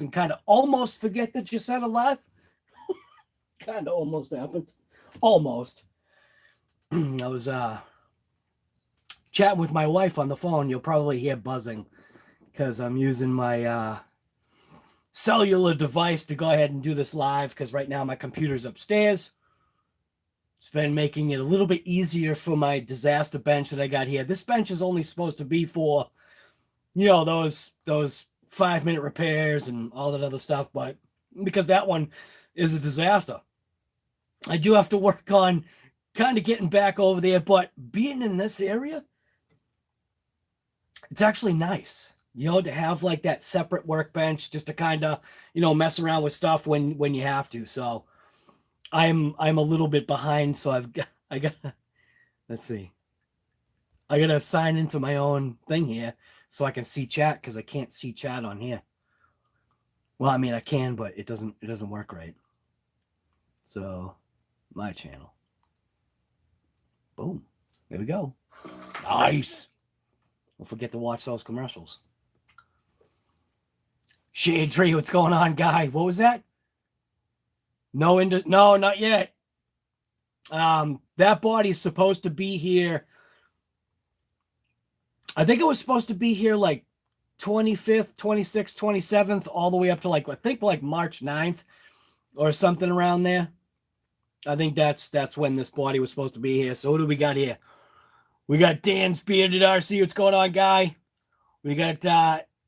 and kind of almost forget that you said alive. Kind of almost happened. Almost. I was chatting with my wife on the phone. You'll probably hear buzzing because I'm using my cellular device to go ahead and do this live because right now my computer's upstairs. It's been making it a little bit easier for my disaster bench that I got here. This bench is only supposed to be for, you know, those 5-minute repairs and all that other stuff, but because that one is a disaster, I do have to work on kind of getting back over there. But being in this area, it's actually nice, you know, to have like that separate workbench just to kind of, you know, mess around with stuff when you have to. So I'm a little bit behind, so I got let's see. I got to sign into my own thing here so I can see chat because I can't see chat on here. Well, I mean, I can, but it doesn't work right. So, my channel. Boom. There we go. Nice. Don't forget to watch those commercials. Shade Tree, what's going on, guy? What was that? No, not yet. That body's supposed to be here. I think it was supposed to be here like 25th, 26th, 27th, all the way up to like, I think like March 9th or something around there. I think that's when this body was supposed to be here. So what do we got here? We got Dan's Bearded RC. What's going on, guy? We got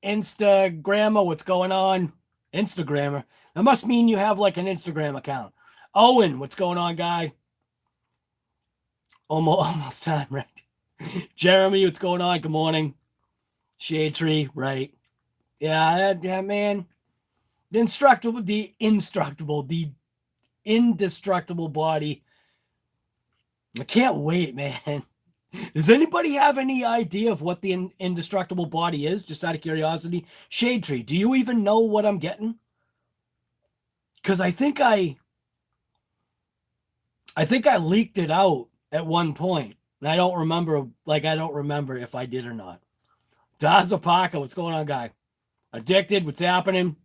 Instagrammer. What's going on? Instagrammer. That must mean you have like an Instagram account. Owen, what's going on, guy? Almost time, right? Jeremy, what's going on? Good morning. Shade Tree, right? Yeah, man. The indestructible body. I can't wait, man. Does anybody have any idea of what the indestructible body is? Just out of curiosity. Shade Tree, do you even know what I'm getting? Because I think I leaked it out at one point. And I don't remember if I did or not. Dazapaka, what's going on, guy? Addicted, what's happening?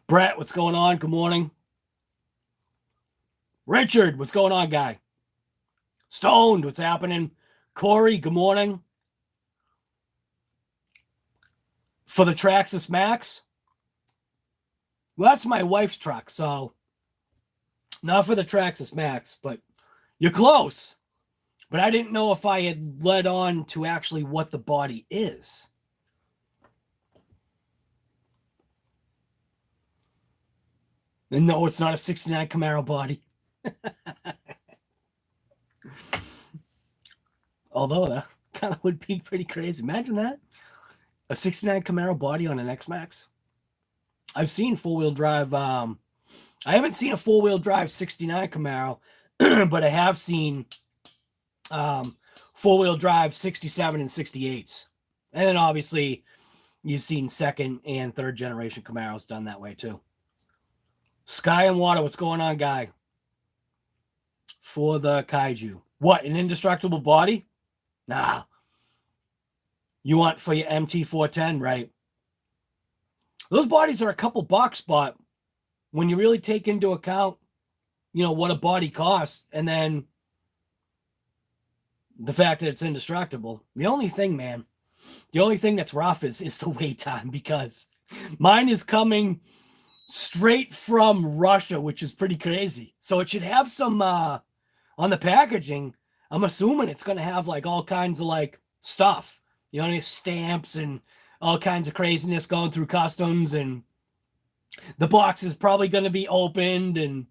Brett, what's going on? Good morning. Richard, what's going on, guy? Stoned, what's happening? Corey, good morning. For the Traxxas X-Maxx? Well, that's my wife's truck, so not for the Traxxas X-Maxx, but you're close. But I didn't know if I had led on to actually what the body is. And no, it's not a 69 Camaro body. Although that kind of would be pretty crazy. Imagine that. A 69 Camaro body on an X-Maxx. I've seen four-wheel drive. I haven't seen a four-wheel drive 69 Camaro, but I have seen four-wheel drive 67 and 68s. And then obviously you've seen second and third generation Camaros done that way too. Sky and Water, what's going on, guy? For the Kaiju. What, an indestructible body? Nah. You want for your MT410, right? Those bodies are a couple bucks, but when you really take into account, you know, what a body costs, and then the fact that it's indestructible, the only thing that's rough is the wait time, because mine is coming straight from Russia, which is pretty crazy. So it should have some on the packaging. I'm assuming it's going to have like all kinds of like stuff, you know, stamps and all kinds of craziness going through customs, and the box is probably going to be opened. And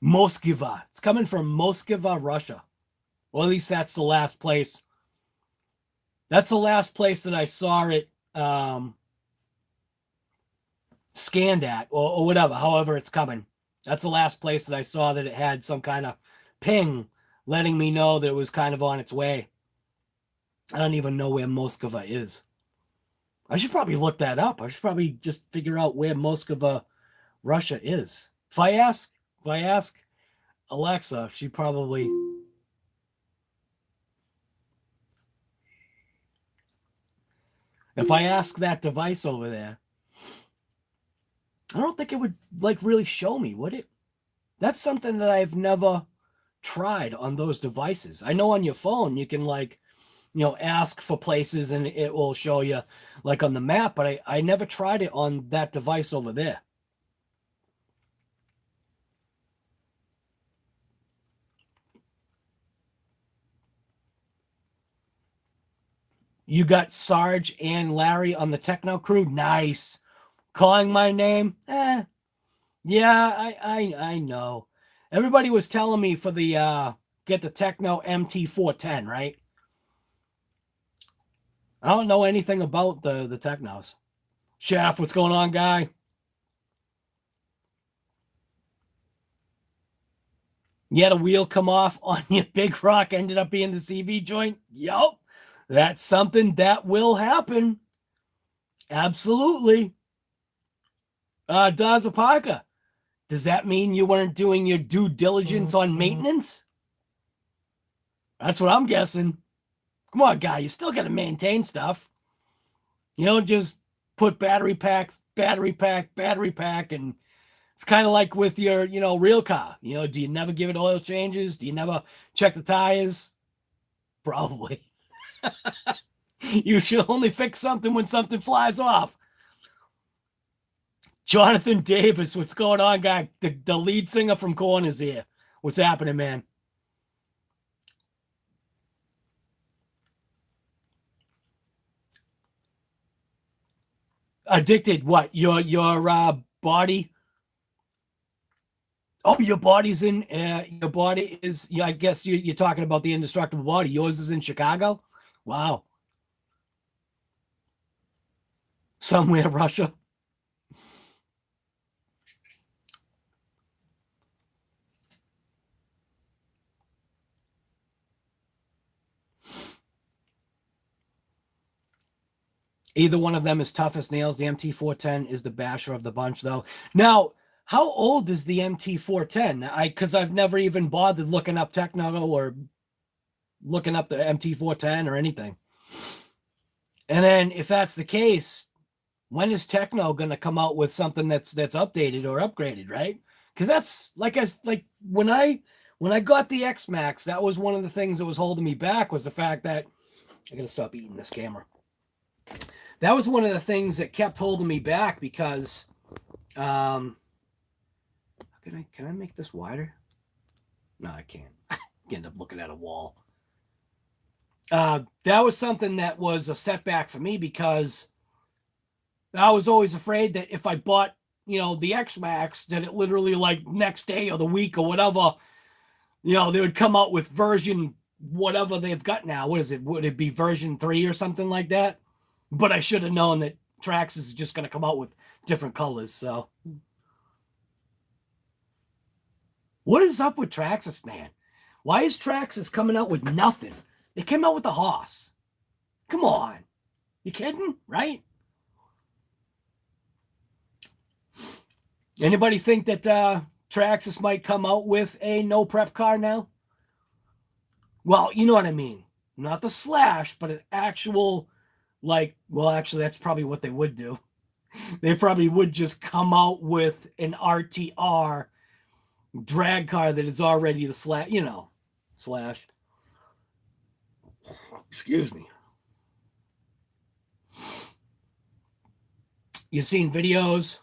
Moskva, it's coming from Moskva, Russia. Or at least that's the last place. That's the last place that I saw it scanned at, or whatever, however it's coming. That's the last place that I saw that it had some kind of ping letting me know that it was kind of on its way. I don't even know where Moskva is. I should probably look that up. I should probably just figure out where Moskva, Russia is. If I ask Alexa, she probably... If I ask that device over there, I don't think it would like really show me, would it? That's something that I've never tried on those devices. I know on your phone you can like, you know, ask for places and it will show you like on the map, but I never tried it on that device over there. You got Sarge and Larry on the Techno crew. Nice. Calling my name. Yeah, I know. Everybody was telling me for the get the Techno MT410, right? I don't know anything about the Technos. Chef, what's going on, guy? You had a wheel come off on your big rock, ended up being the CV joint. Yup. That's something that will happen. Absolutely. Dazapaka, does that mean you weren't doing your due diligence on maintenance? That's what I'm guessing. Come on, guy. You still got to maintain stuff. You don't just put battery pack, and it's kind of like with your, you know, real car. You know, do you never give it oil changes? Do you never check the tires? Probably. You should only fix something when something flies off. Jonathan Davis, what's going on, guy? The lead singer from Korn is here. What's happening, man? Addicted, what? Your body? Oh, your body's in. Your body is. Yeah, I guess you're talking about the indestructible body. Yours is in Chicago. Wow. Somewhere Russia. Either one of them is tough as nails. The MT410 is the basher of the bunch, though. Now, how old is the MT410? Because I've never even bothered looking up Techno or looking up the MT410 or anything. And then, if that's the case, when is Techno going to come out with something that's updated or upgraded, right? Because that's like when I got the X-Maxx, that was one of the things that was holding me back, was the fact that I got to stop eating this camera. That was one of the things that kept holding me back because, can I make this wider? No, I can't. End up looking at a wall. That was something that was a setback for me because I was always afraid that if I bought, you know, the X-Maxx, that it literally like next day or the week or whatever, you know, they would come out with version whatever they've got now. What is it? Would it be version 3 or something like that? But I should have known that Traxxas is just going to come out with different colors. So, what is up with Traxxas, man? Why is Traxxas coming out with nothing? They came out with the Haas. Come on. You kidding? Right? Anybody think that Traxxas might come out with a no prep car now? Well, you know what I mean. Not the Slash, but an actual... like, well, actually, that's probably what they would do. They probably would just come out with an RTR drag car that is already the Slash, you know, Slash. Excuse me. You've seen videos.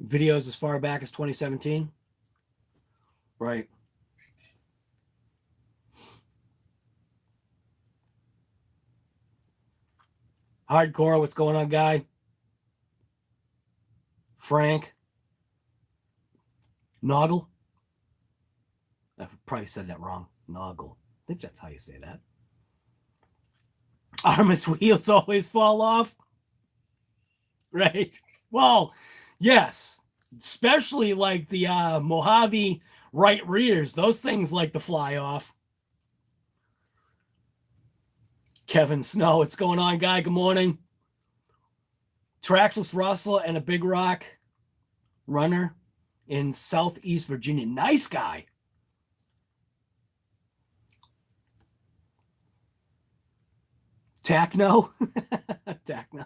Videos as far back as 2017. Right. Hardcore, what's going on, guy? Frank. Noggle. I probably said that wrong. Noggle. I think that's how you say that. ARRMA's wheels always fall off. Right. Well, yes. Especially like the Mojave right rears. Those things like to fly off. Kevin Snow, what's going on, guy? Good morning. Traxxas Russell and a Big Rock runner in Southeast Virginia. Nice guy. Techno. Techno.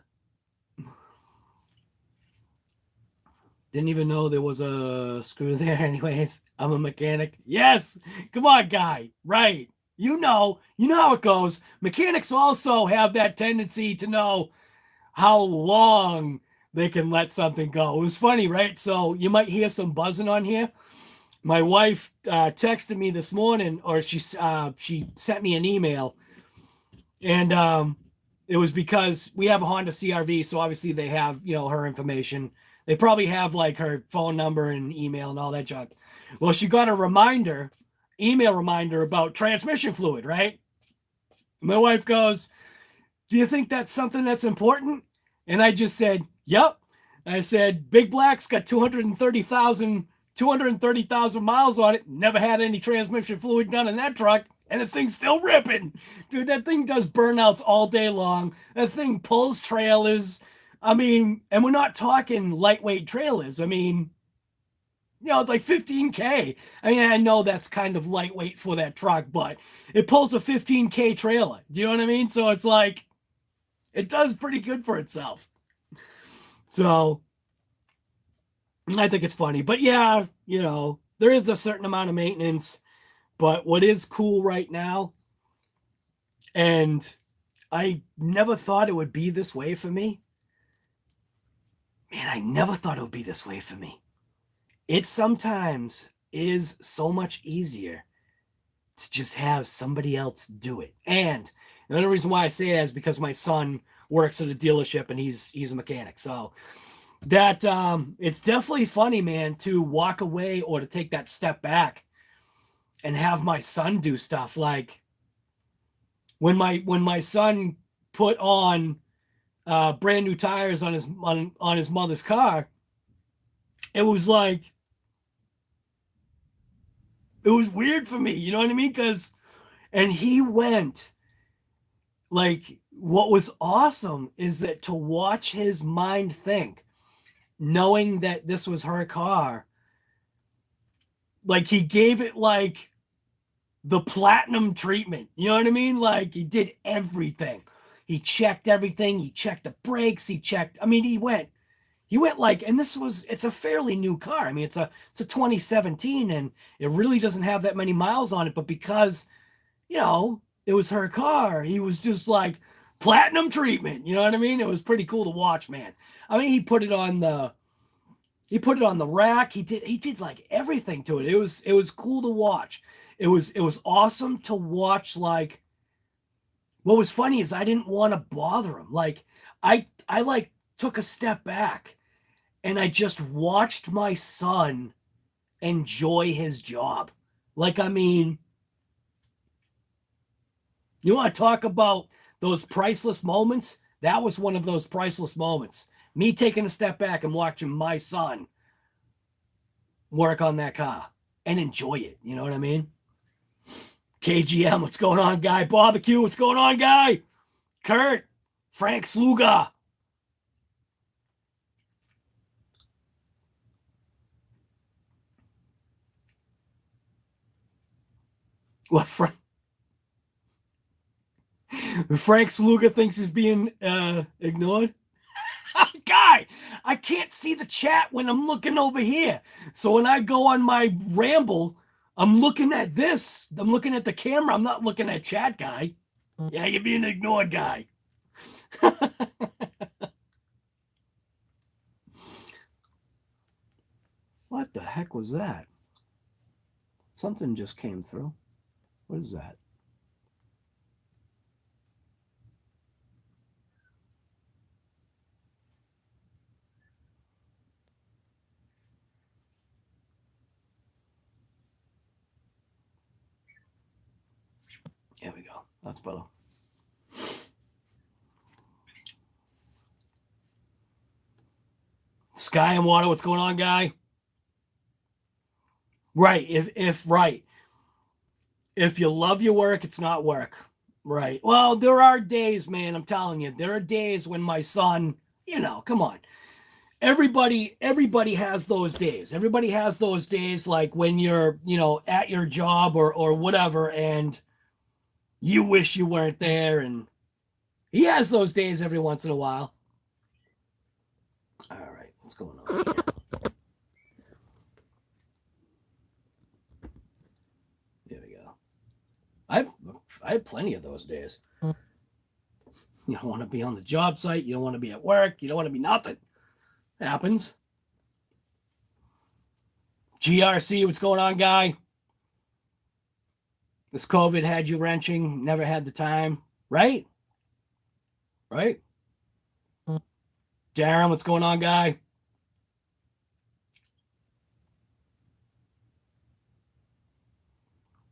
Didn't even know there was a screw there. Anyways, I'm a mechanic. Yes. Come on, guy. Right. You know how it goes. Mechanics also have that tendency to know how long they can let something go. It was funny, right? So you might hear some buzzing on here. My wife texted me this morning, or she sent me an email, and it was because we have a Honda CRV, so obviously they have, you know, her information. They probably have like her phone number and email and all that junk. Well, she got a reminder, email reminder about transmission fluid, right? My wife goes, "Do you think that's something that's important?" And I just said, "Yep." I said, "Big Black's got 230,000 miles on it. Never had any transmission fluid done in that truck. And the thing's still ripping. Dude, that thing does burnouts all day long. That thing pulls trailers. I mean, and we're not talking lightweight trailers. I mean, you know, it's like 15K. I mean, I know that's kind of lightweight for that truck, but it pulls a 15K trailer. Do you know what I mean? So it's like, it does pretty good for itself. So I think it's funny. But yeah, you know, there is a certain amount of maintenance. But what is cool right now, and I never thought it would be this way for me. Man, I never thought it would be this way for me. It sometimes is so much easier to just have somebody else do it. And the only reason why I say that is because my son works at a dealership and he's a mechanic. So that it's definitely funny, man, to walk away or to take that step back and have my son do stuff. Like when my son put on brand new tires on his mother's car, it was like, it was weird for me, you know what I mean? And he went, like, what was awesome is that to watch his mind think, knowing that this was her car, like he gave it like the platinum treatment, you know what I mean? Like he did everything. He checked everything. He checked the brakes. He went like, and it's a fairly new car. I mean, it's a 2017 and it really doesn't have that many miles on it, but because, you know, it was her car, he was just like platinum treatment. You know what I mean? It was pretty cool to watch, man. I mean, he put it on the rack. He did like everything to it. It was cool to watch. It was awesome to watch. Like, what was funny is I didn't want to bother him. Like I like took a step back and I just watched my son enjoy his job. Like, I mean, you want to talk about those priceless moments? That was one of those priceless moments. Me taking a step back and watching my son work on that car and enjoy it. You know what I mean? KGM, what's going on, guy? Barbecue, what's going on, guy? Kurt, Frank Sluga. What, Frank Sluga thinks he's being ignored? Guy, I can't see the chat when I'm looking over here. So when I go on my ramble, I'm looking at this. I'm looking at the camera. I'm not looking at chat, guy. Yeah, you're being ignored, guy. What the heck was that? Something just came through. What is that? There we go. That's better. Sky and Water, what's going on, guy? Right. If you love your work, it's not work. Right. Well, there are days, man, I'm telling you, there are days when my son, you know, come on. Everybody has those days. Everybody has those days, like when you're, you know, at your job or whatever, and you wish you weren't there, and He has those days every once in a while. All right, what's going on here? There we go. I have plenty of those days. You don't want to be on the job site. You don't want to be at work. You don't want to be nothing. It happens. GRC, what's going on, guy? This COVID had you wrenching. Never had the time. Right? Right? Darren, what's going on, guy?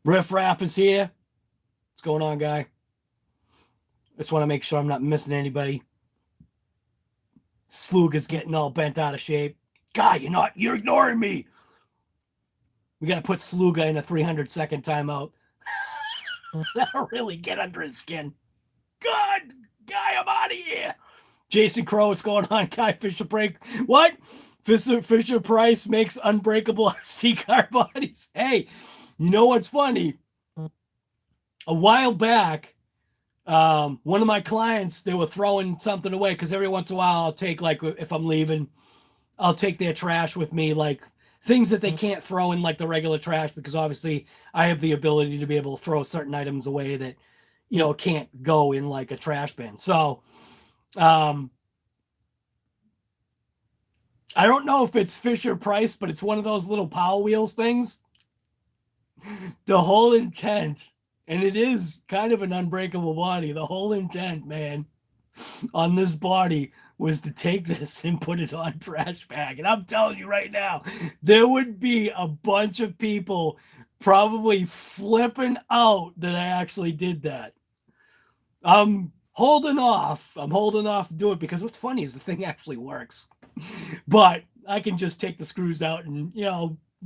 Riff Raff is here. What's going on, guy? Just want to make sure I'm not missing anybody. Slug is getting all bent out of shape. Guy, you're ignoring me. We got to put Sluga in a 300-second timeout. That'll really get under his skin. God, Guy, I'm out of here. Jason Crow, what's going on? Guy Fisher break. What? Fisher Price makes unbreakable RC car bodies. Hey, you know what's funny? A while back, one of my clients, they were throwing something away because every once in a while I'll take, like, if I'm leaving, I'll take their trash with me, like things that they can't throw in like the regular trash, because obviously I have the ability to be able to throw certain items away that, can't go in like a trash bin. So, I don't know if it's Fisher Price, but it's one of those little Power Wheels things. The whole intent, and it is kind of an unbreakable body, the whole intent, man, on this body was to take this and put it on trash bag. And I'm telling you right now, there would be a bunch of people probably flipping out that I actually did that. I'm holding off to do it, because what's funny is the thing actually works. But I can just take the screws out and,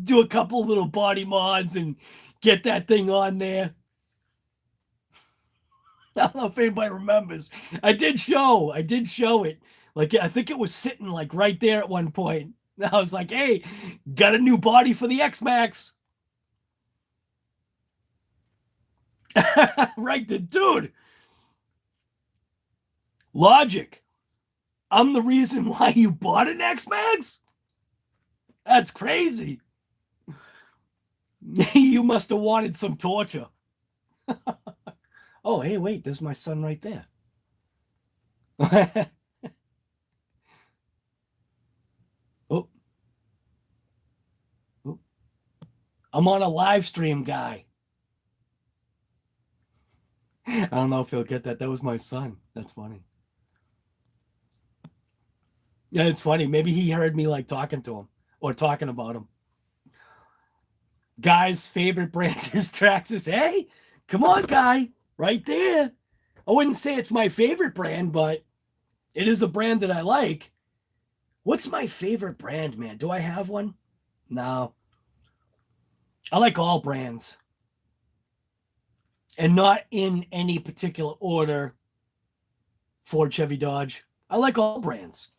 do a couple little body mods and get that thing on there. I don't know if anybody remembers. I did show it. Like, I think it was sitting like right there at one point. And I was like, hey, got a new body for the X-Maxx. Right, dude. Logic. I'm the reason why you bought an X-Maxx? That's crazy. You must have wanted some torture. Oh, hey, wait, there's my son right there. Oh. I'm on a live stream, guy. I don't know if he'll get that. That was my son. That's funny. Yeah, it's funny. Maybe he heard me like talking to him or talking about him. Guy's favorite brand is Traxxas. Hey, come on, guy. Right there. I wouldn't say it's my favorite brand, but it is a brand that I like. What's my favorite brand, man? Do I have one? No. I like all brands. And not in any particular order. Ford, Chevy, Dodge. I like all brands.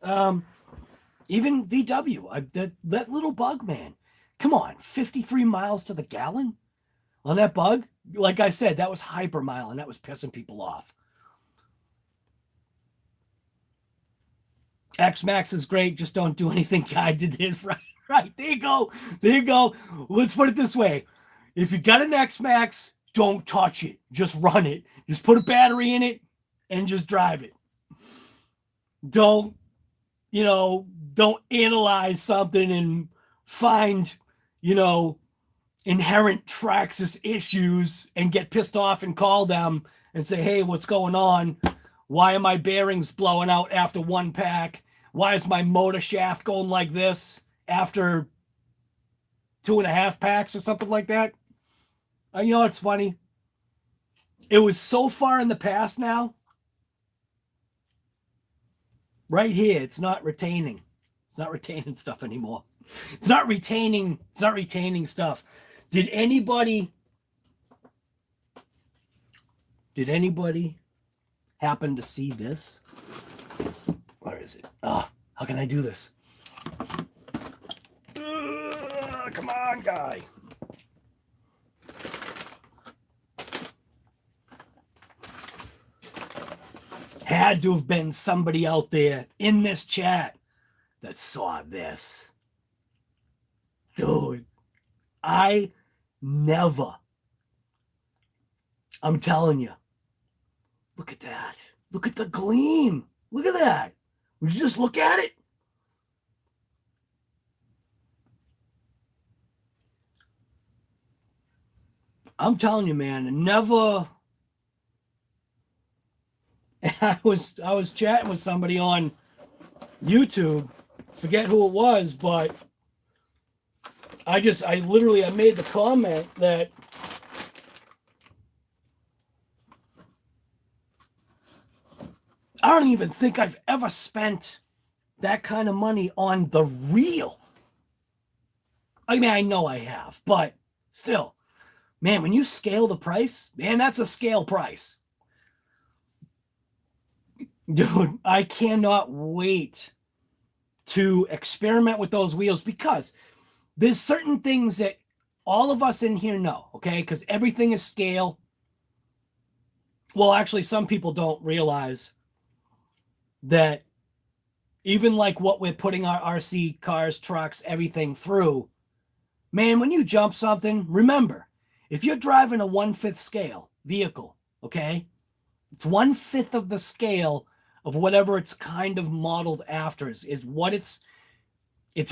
Even VW. That little bug, man. Come on, 53 miles to the gallon on that bug? Like I said, that was hyper mile, and that was pissing people off. X-Maxx is great. Just don't do anything. Guy did his right. Right. There you go. There you go. Let's put it this way. If you got an X-Maxx, don't touch it. Just run it. Just put a battery in it and just drive it. Don't analyze something and find, inherent Traxxas issues and get pissed off and call them and say, hey, what's going on? Why are my bearings blowing out after one pack? Why is my motor shaft going like this after 2.5 packs or something like that? It's funny. It was so far in the past now. Right here, it's not retaining. It's not retaining stuff anymore. It's not retaining stuff. Did anybody happen to see this? Where is it? How can I do this? Come on, guy. had to have been somebody out there in this chat that saw this. Dude, I'm telling you, look at that. Look at the gleam. Look at that. Would you just look at it? I'm telling you, man, never. I was chatting with somebody on YouTube, forget who it was, but I made the comment that I don't even think I've ever spent that kind of money on the reel. I mean, I know I have, but still, man, when you scale the price, man, that's a scale price. Dude, I cannot wait to experiment with those wheels because there's certain things that all of us in here know, okay? Because everything is scale. Well, actually, some people don't realize that even like what we're putting our RC cars, trucks, everything through, man, when you jump something, remember, if you're driving a 1/5 scale vehicle, okay, it's 1/5 of the scale of whatever it's kind of modeled after is what it's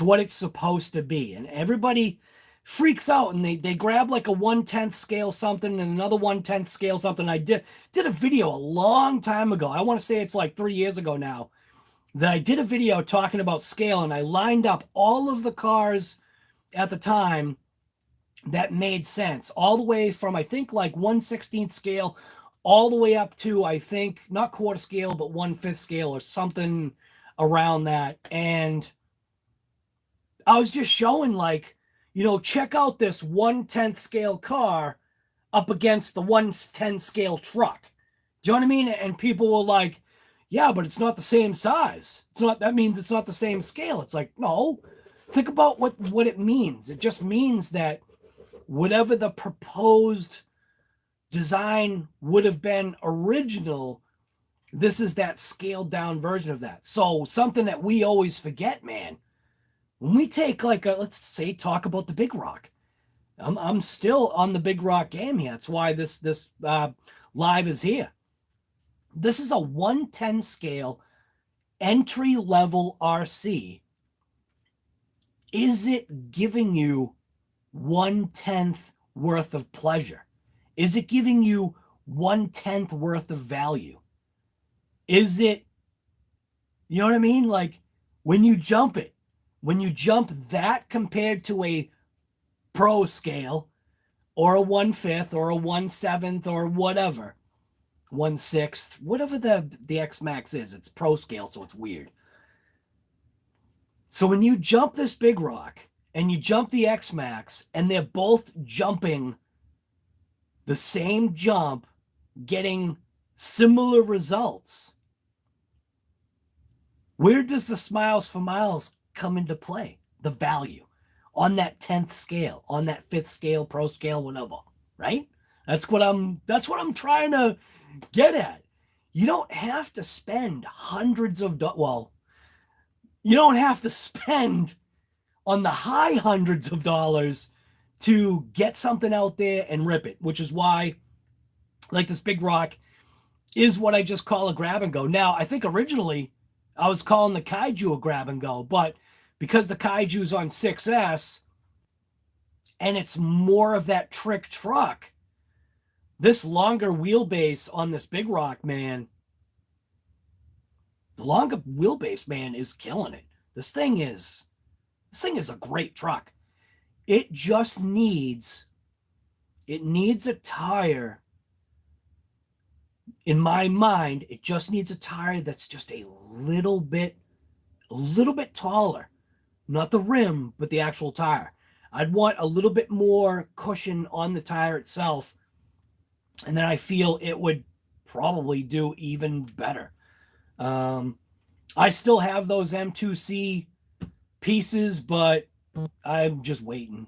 what it's supposed to be. And everybody freaks out and they grab like a 1/10 scale something and another 1/10 scale something. I did a video a long time ago. I want to say it's like 3 years ago now that I did a video talking about scale, and I lined up all of the cars at the time that made sense, all the way from I think like 1/16 scale all the way up to, I think, not quarter scale, but 1/5 scale or something around that. And I was just showing, like, you know, check out this 1/10 scale car up against the 1/10 scale truck. Do you know what I mean? And people were like, yeah, but it's not the same size. It's not, that means it's not the same scale. It's like, no, think about what it means. It just means that whatever the proposed design would have been original, this is that scaled down version of that. So something that we always forget, man, when we take like a, let's say, talk about the Big Rock. I'm still on the Big Rock game here. That's why this live is here. This is a 1/10 scale entry level RC. Is it giving you 1/10 worth of pleasure? Is it giving you 1/10 worth of value? Is it, you know what I mean? Like when you jump it, when you jump that compared to a pro scale or a 1/5 or a 1/7 or whatever, 1/6, whatever the X-Maxx is, it's pro scale, so it's weird. So when you jump this Big Rock and you jump the X-Maxx and they're both jumping the same jump, getting similar results, where does the smiles for miles come into play? The value on that 10th scale, on that 5th scale, pro scale, whatever, right? That's what I'm trying to get at. You don't have to spend hundreds of well, you don't have to spend on the high hundreds of dollars to get something out there and rip it, which is why, like, this Big Rock is what I just call a grab and go. Now, I think originally I was calling the Kaiju a grab and go, but because the Kaiju's on 6S and it's more of that trick truck, this longer wheelbase on this Big Rock, man, the longer wheelbase, man, is killing it. This thing is a great truck. It just needs, a tire. In my mind, it just needs a tire that's just a little bit taller. Not the rim, but the actual tire. I'd want a little bit more cushion on the tire itself, and then I feel it would probably do even better. I still have those M2C pieces, but I'm just waiting.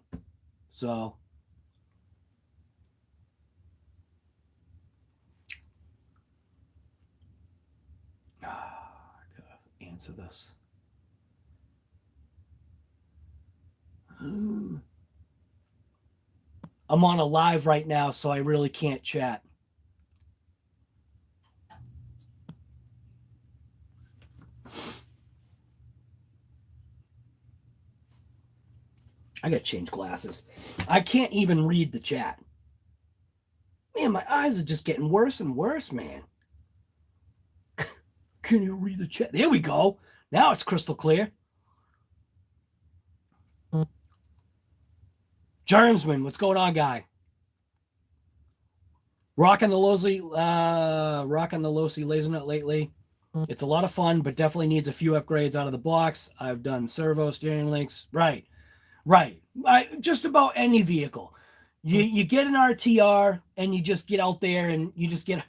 So answer this. I'm on a live right now, so I really can't chat. I gotta change glasses. I can't even read the chat. Man, my eyes are just getting worse and worse, man. Can you read the chat? There we go. Now it's crystal clear. Germsman, what's going on, guy? Rocking the Losi laser nut lately. It's a lot of fun, but definitely needs a few upgrades out of the box. I've done servo steering links. Right. Just about any vehicle. You get an RTR and you just get out there and you just get...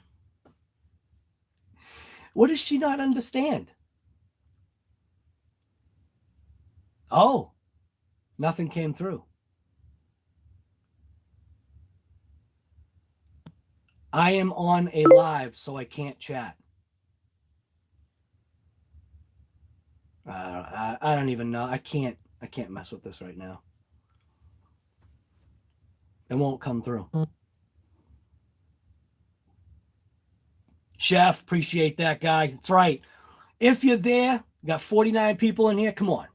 What does she not understand? Oh, nothing came through. I am on a live, so I can't chat. I don't even know. I can't mess with this right now. It won't come through. Chef, appreciate that, guy. That's right. If you're there, you got 49 people in here. Come on.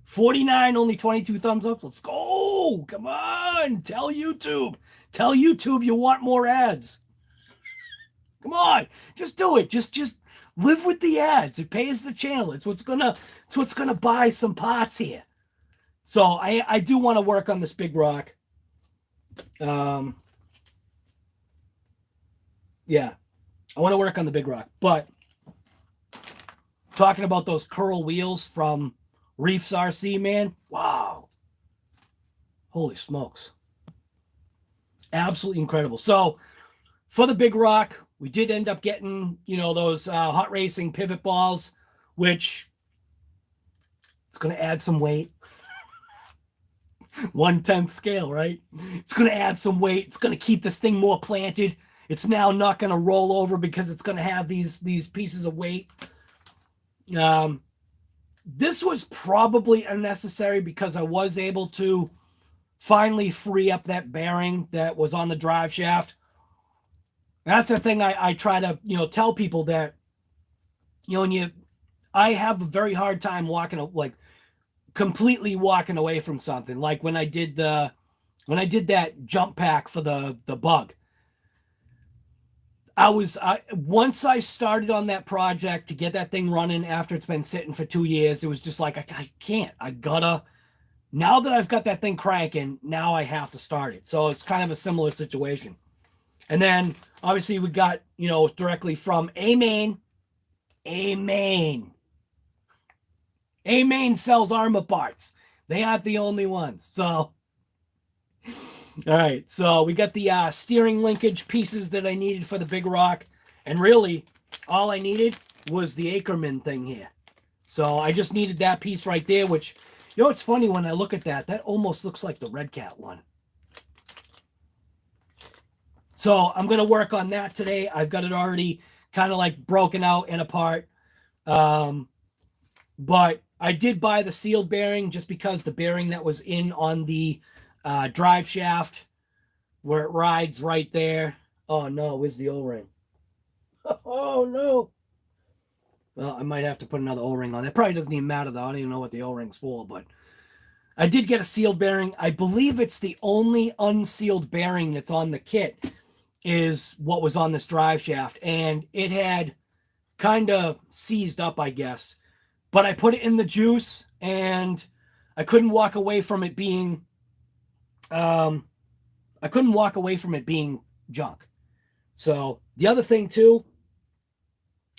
49, only 22 thumbs up. Let's go. Come on. Tell YouTube you want more ads. Come on. Just do it. Just live with the ads. It pays the channel. It's what's gonna buy some parts here. So I do want to work on this big rock. Yeah, I want to work on the big rock, but talking about those curl wheels from Reefs RC, man, wow, holy smokes, absolutely incredible. So for the big rock, we did end up getting, those hot racing pivot balls, which it's going to add some weight. 1/10 scale, right? It's going to add some weight. It's going to keep this thing more planted. It's now not going to roll over because it's going to have these pieces of weight. This was probably unnecessary because I was able to finally free up that bearing that was on the drive shaft. That's the thing I try to, tell people that, I have a very hard time completely walking away from something. Like when I did that jump pack for the bug, once I started on that project to get that thing running after it's been sitting for 2 years, it was just like, I can't, now that I've got that thing cranking, now I have to start it. So it's kind of a similar situation. And then obviously we got, directly from AMain sells ARRMA parts. They aren't the only ones. So, all right. So we got the steering linkage pieces that I needed for the big rock. And really, all I needed was the Ackerman thing here. So I just needed that piece right there, which, it's funny when I look at that almost looks like the Redcat one. So I'm going to work on that today. I've got it already kind of like broken out and apart. But I did buy the sealed bearing just because the bearing that was in on the drive shaft where it rides right there. Oh, no. Where's the O-ring? Oh, no. Well, I might have to put another O-ring on. It probably doesn't even matter, though. I don't even know what the O-ring's for, but I did get a sealed bearing. I believe it's the only unsealed bearing that's on the kit is what was on this drive shaft. And it had kind of seized up, I guess. But I put it in the juice, and I couldn't walk away from it being, junk. So the other thing too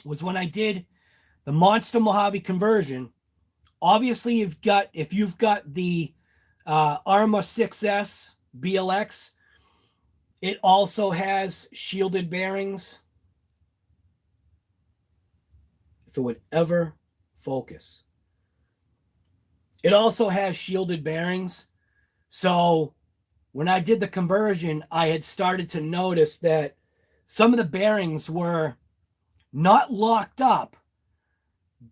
was when I did the Monster Mojave conversion. Obviously, if you've got the ARRMA 6S BLX, it also has shielded bearings. If it would ever focus. It also has shielded bearings. So when I did the conversion, I had started to notice that some of the bearings were not locked up,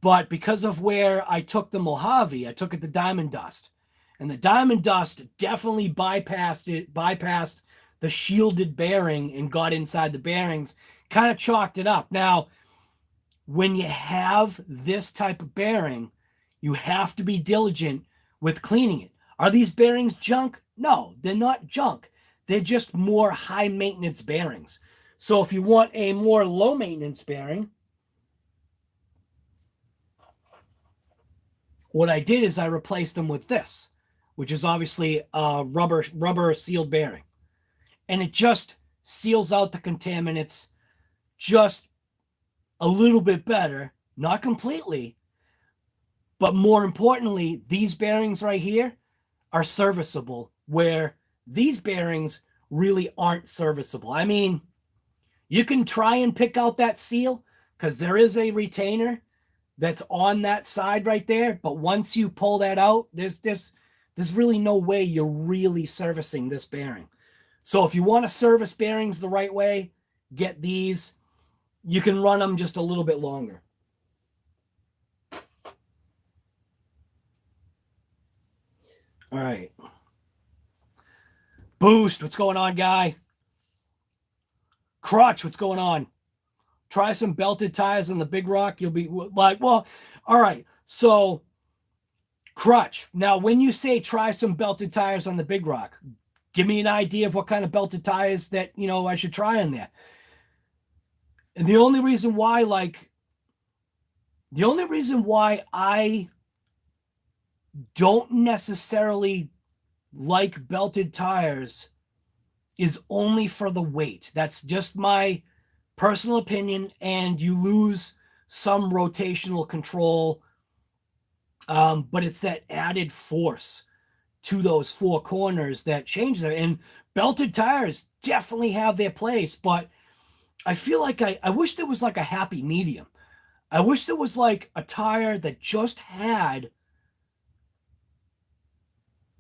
But because of where I took the Mojave, I took it to Diamond Dust. And the Diamond Dust definitely bypassed the shielded bearing and got inside the bearings, kind of chalked it up. Now, when you have this type of bearing, you have to be diligent with cleaning it. Are these bearings junk? No, they're not junk. They're just more high maintenance bearings. So if you want a more low maintenance bearing, what I did is I replaced them with this, which is obviously a rubber sealed bearing. And it just seals out the contaminants just a little bit better, not completely, but more importantly, these bearings right here are serviceable, where these bearings really aren't serviceable. I mean, you can try and pick out that seal because there is a retainer that's on that side right there, but once you pull that out, there's really no way you're really servicing this bearing. So if you want to service bearings the right way, get these. You can run them just a little bit longer. All right. Boost, what's going on, guy? Crutch, what's going on? Try some belted tires on the Big Rock. You'll be like, well, all right. So, Crutch. Now, when you say try some belted tires on the Big Rock, give me an idea of what kind of belted tires that, you know, I should try on there. And the only reason why I don't necessarily like belted tires is only for the weight. That's just my personal opinion, and you lose some rotational control, but it's that added force to those four corners that change there. And belted tires definitely have their place, but I feel like I wish there was like a happy medium. I wish there was like a tire that just had,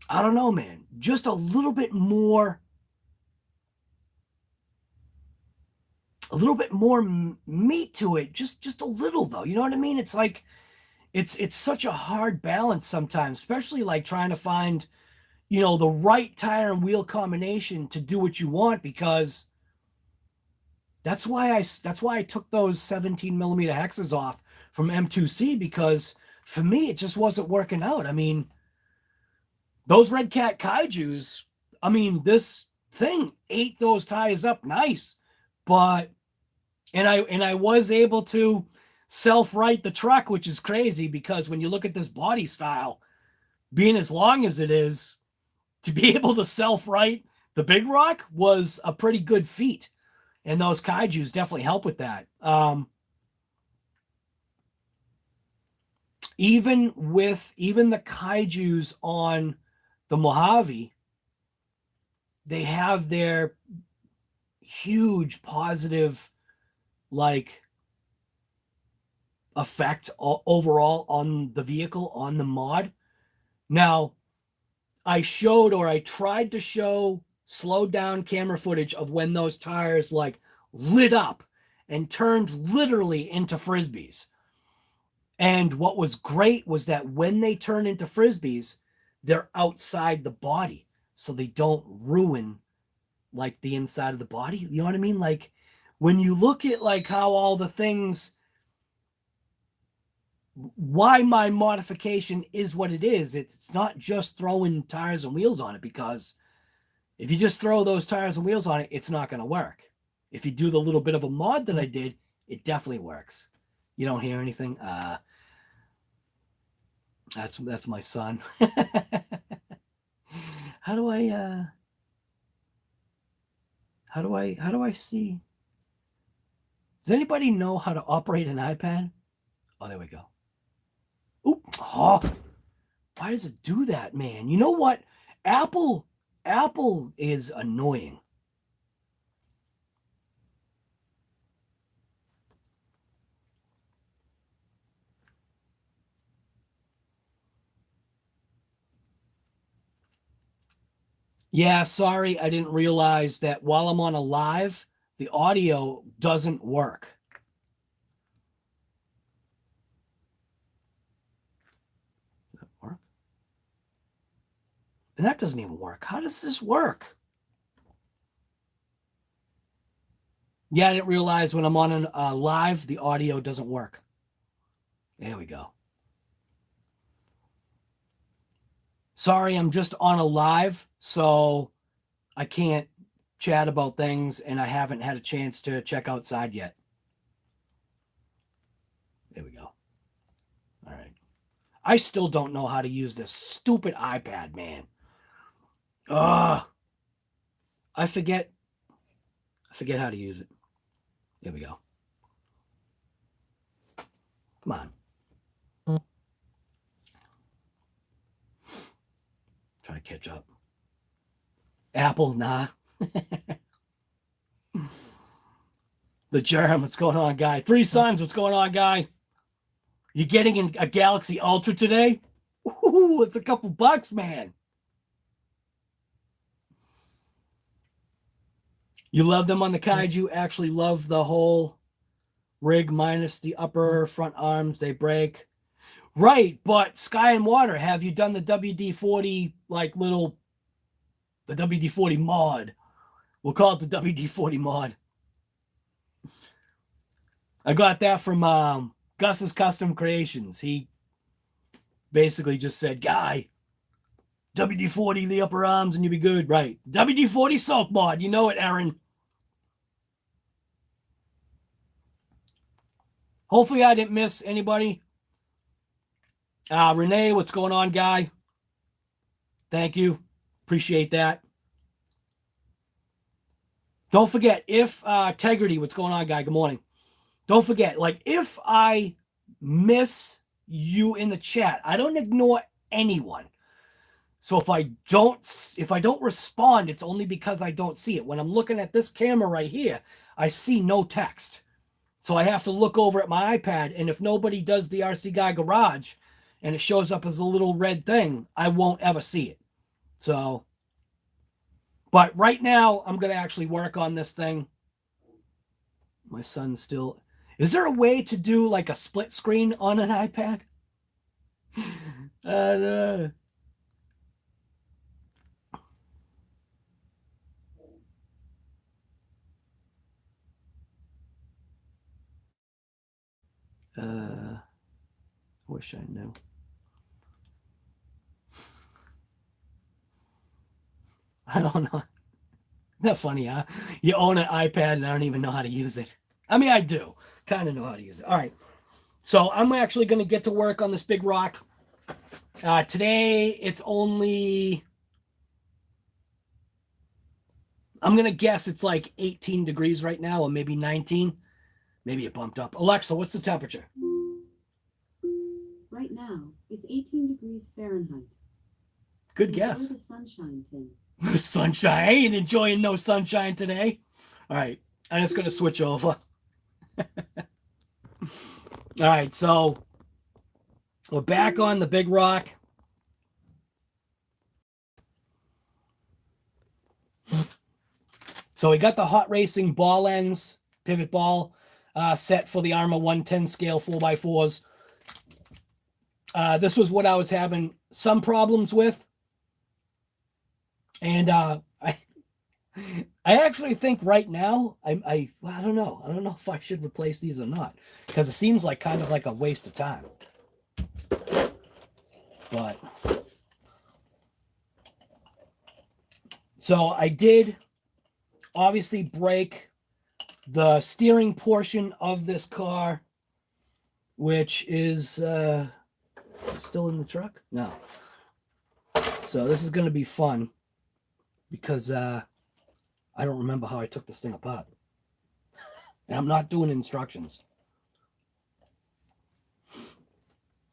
I don't know, man, just a little bit more meat to it. Just a little, though. You know what I mean? It's like, it's such a hard balance sometimes, especially like trying to find, you know, the right tire and wheel combination to do what you want, because that's why I took those 17 millimeter hexes off from M2C, because for me, it just wasn't working out. I mean, those Redcat Kaijus, I mean, this thing ate those tires up nice, but, and I was able to self-right the truck, which is crazy, because when you look at this body style, being as long as it is, to be able to self-right the Big Rock was a pretty good feat. And those Kaijus definitely help with that. Even the Kaijus on the Mojave, they have their huge positive, like, effect overall on the vehicle, on the mod. Now, I tried to show slowed down camera footage of when those tires like lit up and turned literally into Frisbees. And what was great was that when they turn into Frisbees, they're outside the body, so they don't ruin like the inside of the body. You know what I mean? Like, when you look at like how all the things, why my modification is what it is, it's not just throwing tires and wheels on it, because if you just throw those tires and wheels on it, it's not going to work. If you do the little bit of a mod that I did, it definitely works. You don't hear anything? That's my son. How do I see? Does anybody know how to operate an iPad? Oh, there we go. Oop. Oh, why does it do that, man? You know what? Apple is annoying. Yeah, sorry, I didn't realize that while I'm on a live, the audio doesn't work. And that doesn't even work. How does this work? Yeah, I didn't realize when I'm on a live, the audio doesn't work. There we go. Sorry, I'm just on a live, so I can't chat about things, and I haven't had a chance to check outside yet. There we go. All right. I still don't know how to use this stupid iPad, man. Ugh. I forget how to use it. There we go. Come on. Try to catch up. Apple, nah. The Germ, what's going on, guy? Three Sons, what's going on, guy? You getting a Galaxy Ultra today? Ooh, it's a couple bucks, man. You love them on the Kaiju. Actually love the whole rig minus the upper front arms. They break. Right, but Sky and Water, have you done the WD-40, like the WD-40 mod? We'll call it the WD-40 mod. I got that from Gus's Custom Creations. He basically just said, guy, WD-40 the upper arms and you'll be good. Right. WD-40 soap mod. You know it, Aaron. Hopefully I didn't miss anybody. Renee, what's going on, guy? Thank you. Appreciate that. Don't forget, if Integrity, what's going on, guy? Good morning. Don't forget, like, if I miss you in the chat, I don't ignore anyone. So if I don't respond, it's only because I don't see it. When I'm looking at this camera right here, I see no text. So I have to look over at my iPad, and if nobody does the RC Guy Garage and it shows up as a little red thing, I won't ever see it. So, but right now, I'm going to actually work on this thing. My son's still... Is there a way to do like a split screen on an iPad? Wish I knew. I don't know. Not funny, huh? You own an iPad and I don't even know how to use it. I mean, I do. Kind of know how to use it. All right. So I'm actually going to get to work on this big rock. Today, it's only... I'm going to guess it's like 18 degrees right now, or maybe 19. Maybe it bumped up. Alexa, what's the temperature? Right now, it's 18 degrees Fahrenheit. Good guess. Enjoy the sunshine, Tim. The sunshine. I ain't enjoying no sunshine today. All right. I'm just going to switch over. All right. So we're back on the big rock. So we got the Hot Racing ball ends, pivot ball set for the ARRMA 110 scale 4x4s. This was what I was having some problems with. And I actually think right now, I don't know. I don't know if I should replace these or not, because it seems like kind of like a waste of time. But so I did obviously break the steering portion of this car, which is still in the truck? No. So this is going to be fun because I don't remember how I took this thing apart. And I'm not doing instructions.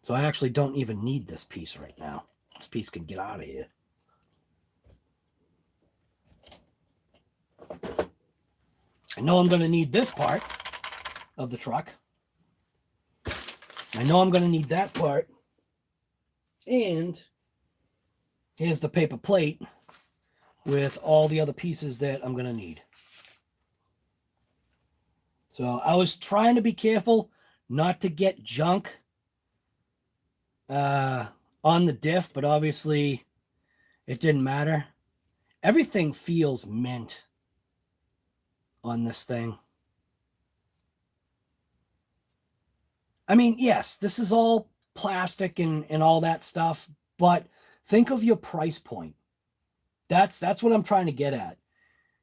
So I actually don't even need this piece right now. This piece can get out of here. I know I'm going to need this part of the truck. I know I'm going to need that part. And here's the paper plate with all the other pieces that I'm going to need. So I was trying to be careful not to get junk on the diff, but obviously It didn't matter. Everything feels mint on this thing. I mean, yes, this is all plastic and all that stuff, but think of your price point. That's what I'm trying to get at.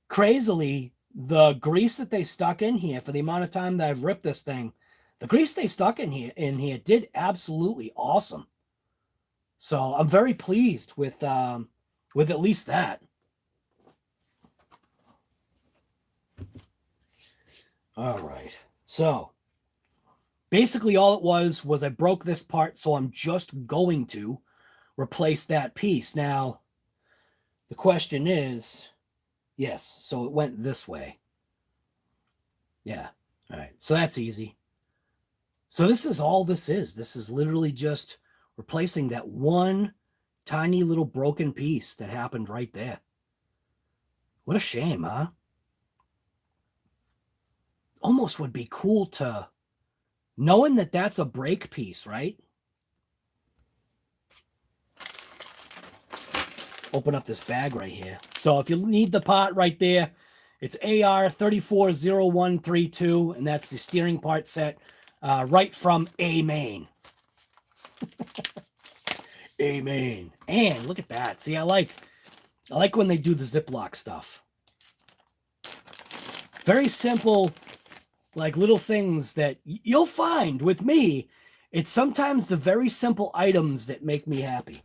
Crazily, the grease that they stuck in here for the amount of time that I've ripped this thing, the grease they stuck in here did absolutely awesome. So I'm very pleased with at least that. All right. So basically all it was I broke this part, so I'm just going to replace that piece. Now, the question is, yes, so it went this way. Yeah. All right. So that's easy. So this is all this is. This is literally just replacing that one tiny little broken piece that happened right there. What a shame, huh? Almost would be cool to, knowing that that's a break piece, right? Open up this bag right here. So if you need the part right there, it's AR340132, and that's the steering part set right from A-Main. A-Main. And look at that. See, I like when they do the Ziploc stuff. Very simple, like little things that you'll find with me. It's sometimes the very simple items that make me happy.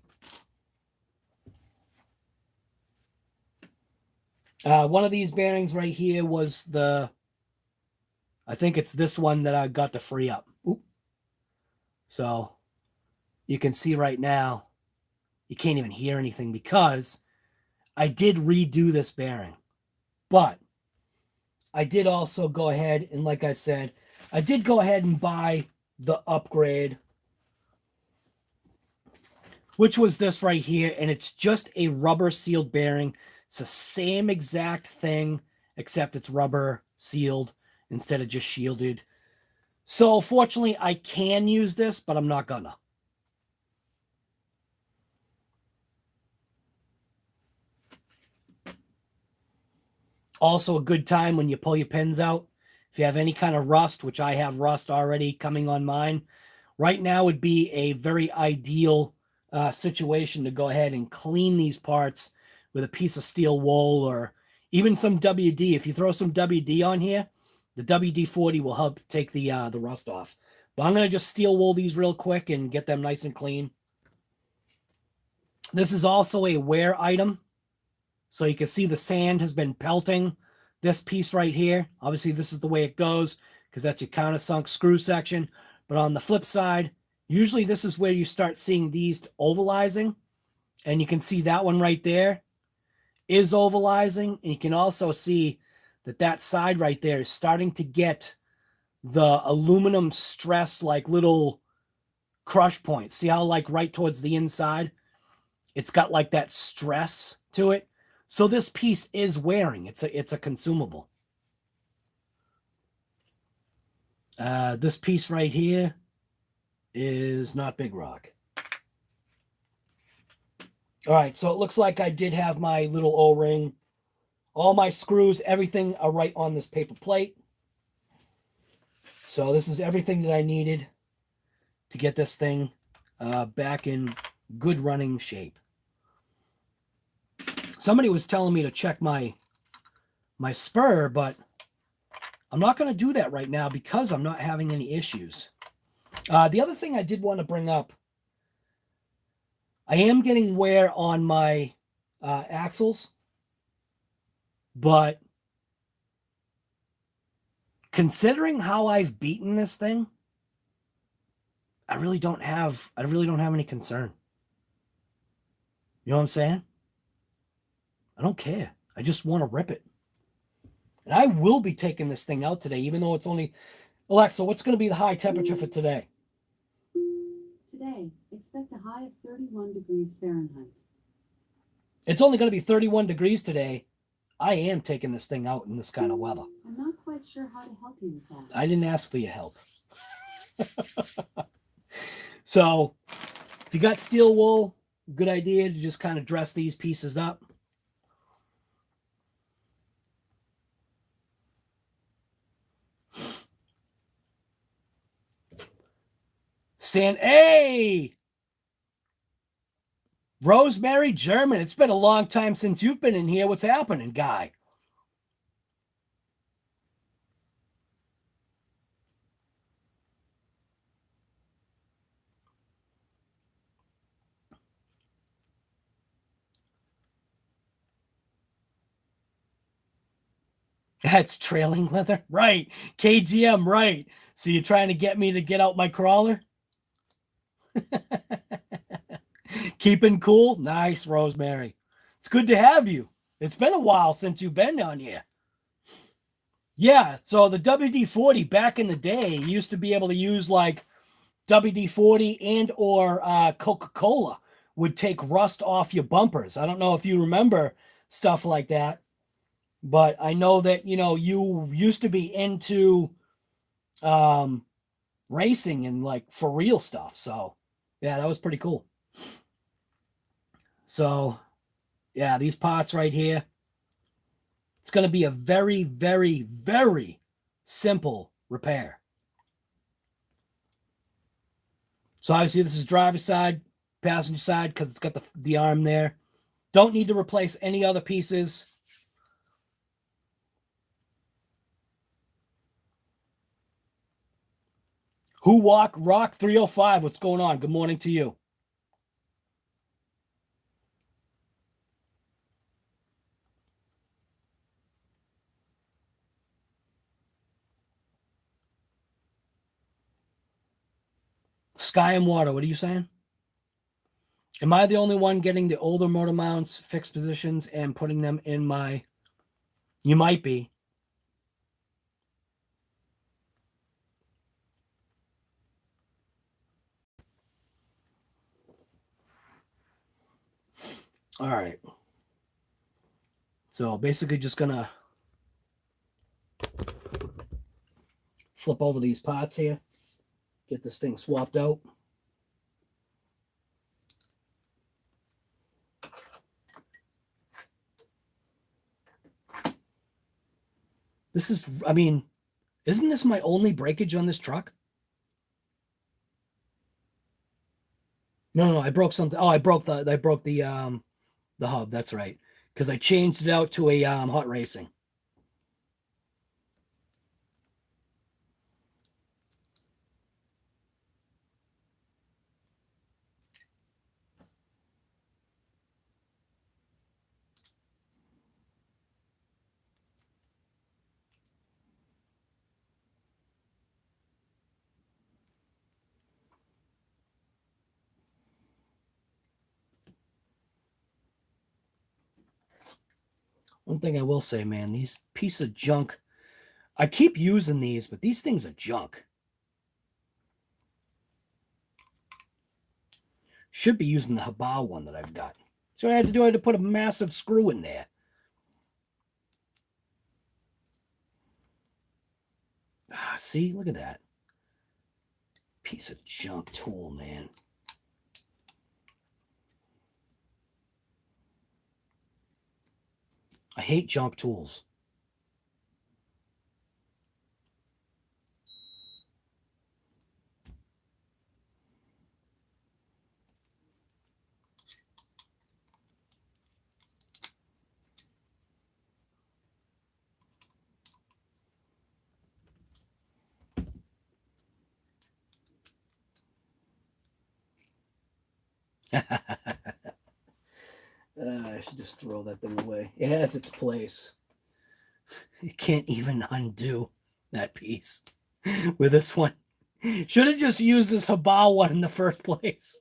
One of these bearings right here was I think it's this one that I got to free up. Oop. So you can see right now, you can't even hear anything because I did redo this bearing. But I did also go ahead and, like I said, I did go ahead and buy the upgrade, which was this right here, and it's just a rubber sealed bearing. It's the same exact thing, except it's rubber sealed instead of just shielded. So fortunately, I can use this, but I'm not gonna. Also a good time when you pull your pins out. If you have any kind of rust, which I have rust already coming on mine, right now would be a very ideal situation to go ahead and clean these parts with a piece of steel wool or even some WD. If you throw some WD on here, the WD-40 will help take the rust off. But I'm going to just steel wool these real quick and get them nice and clean. This is also a wear item. So you can see the sand has been pelting this piece right here. Obviously, this is the way it goes because that's your countersunk screw section. But on the flip side, usually this is where you start seeing these ovalizing. And you can see that one right there is ovalizing. And you can also see that that side right there is starting to get the aluminum stress, like little crush points. See how like right towards the inside, it's got like that stress to it. So this piece is wearing. It's a consumable. This piece right here is not big rock. All right, so it looks like I did have my little O-ring. All my screws, everything are right on this paper plate. So this is everything that I needed to get this thing back in good running shape. Somebody was telling me to check my spur, but I'm not going to do that right now because I'm not having any issues. The other thing I did want to bring up, I am getting wear on my axles, but considering how I've beaten this thing, I really don't have any concern. You know what I'm saying? I don't care. I just want to rip it. And I will be taking this thing out today, even though it's only... Alexa, what's going to be the high temperature for today? Today, expect a high of 31 degrees Fahrenheit. It's only going to be 31 degrees today. I am taking this thing out in this kind of weather. I'm not quite sure how to help you with that. I didn't ask for your help. So, if you got steel wool, good idea to just kind of dress these pieces up. Hey! Rosemary German, it's been a long time since you've been in here. What's happening, guy? That's trailing leather. Right. KGM, right. So you're trying to get me to get out my crawler? Keeping cool? Nice, Rosemary. It's good to have you. It's been a while since you've been down here. Yeah, so the WD-40 back in the day, you used to be able to use like WD-40 and or Coca-Cola would take rust off your bumpers. I don't know if you remember stuff like that, but I know that, you know, you used to be into racing and like for real stuff. So yeah, that was pretty cool. So yeah, these parts right here, it's going to be a very, very, very simple repair. So obviously this is driver's side, passenger side, because it's got the arm there. Don't need to replace any other pieces. Who Walk Rock 305, what's going on? Good morning to you. Sky and Water, what are you saying? Am I the only one getting the older motor mounts, fixed positions, and putting them in my... You might be. All right. So basically just going to flip over these parts here. Get this thing swapped out. This is, I mean, isn't this my only breakage on this truck? No, I broke something. Oh, I broke the hub. That's right. Because I changed it out to a hot racing. One thing I will say, man, these piece of junk, I keep using these, but these things are junk. Should be using the Hobao one that I've got. So I had to put a massive screw in there. Ah, see, look at that. Piece of junk tool, man. I hate junk tools. I should just throw that thing away. It has its place. You can't even undo that piece with this one. Should have just used this Hobao one in the first place.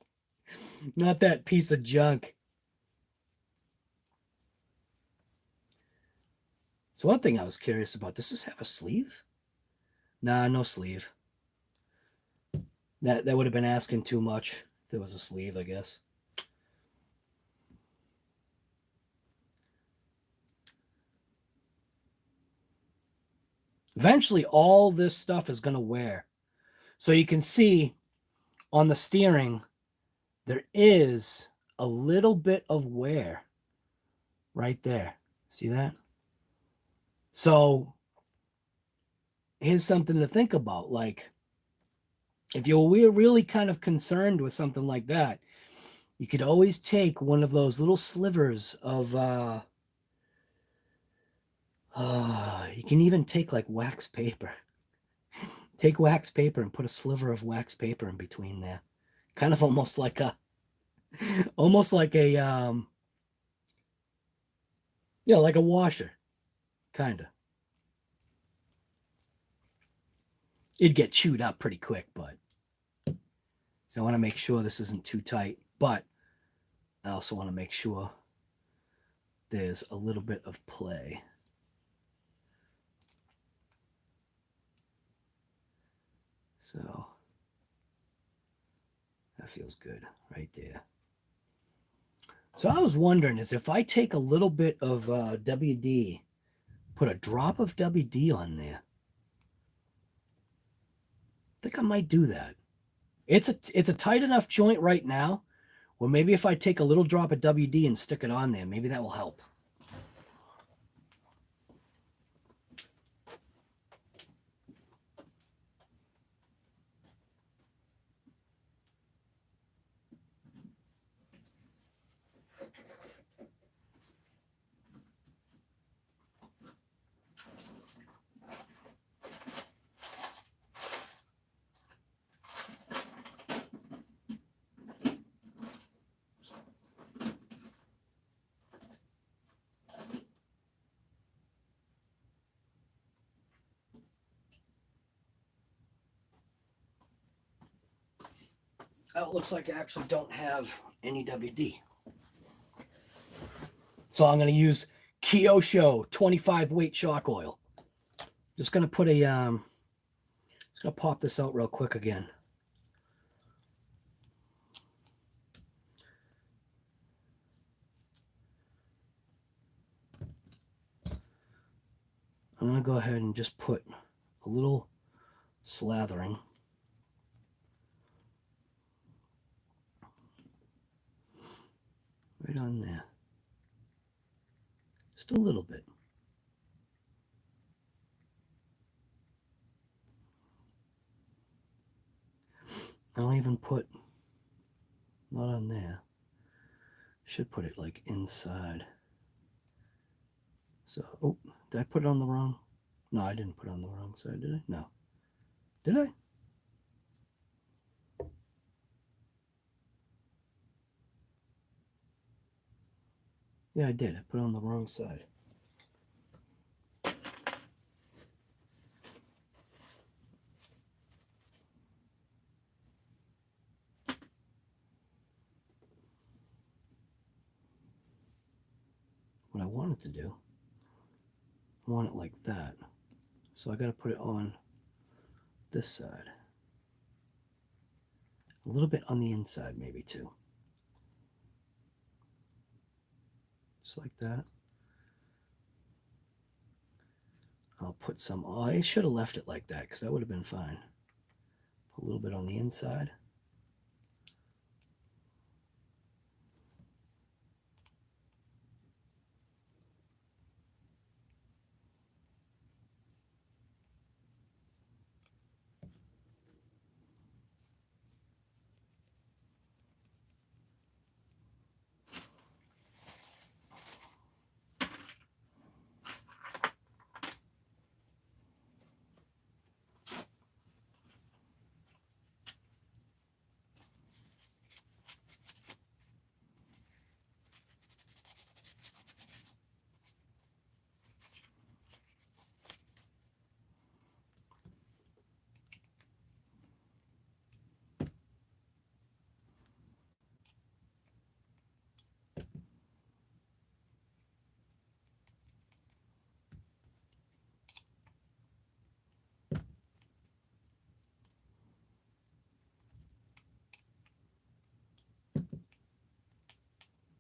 Not that piece of junk. So one thing I was curious about, does this have a sleeve? Nah, no sleeve. That would have been asking too much if there was a sleeve, I guess. Eventually, all this stuff is going to wear. So you can see on the steering, there is a little bit of wear right there. See that? So here's something to think about. Like, if you're really kind of concerned with something like that, you could always take one of those little slivers of, you can even take like wax paper. Take wax paper and put a sliver of wax paper in between there. Kind of almost like a, like a washer, kind of. It'd get chewed up pretty quick, but so I want to make sure this isn't too tight, but I also want to make sure there's a little bit of play. So that feels good right there. So I was wondering is if I take a little bit of WD, put a drop of WD on there. I think I might do that. It's a tight enough joint right now, or maybe if I take a little drop of WD and stick it on there, maybe that will help. Oh, it looks like I actually don't have any WD. So I'm going to use Kyosho 25 weight shock oil. Just going to put a, just going to pop this out real quick again. I'm going to go ahead and just put a little slathering. Right on there. Just a little bit. I'll even put, not on there. Should put it like inside. So, oh, did I put it on the wrong? No, I didn't put it on the wrong side, did I? No. Did I? Yeah, I did. I put it on the wrong side. What I wanted to do, I want it like that. So I got to put it on this side. A little bit on the inside, maybe too. Just like that. I'll put some, oh, I should have left it like that because that would have been fine. Put a little bit on the inside.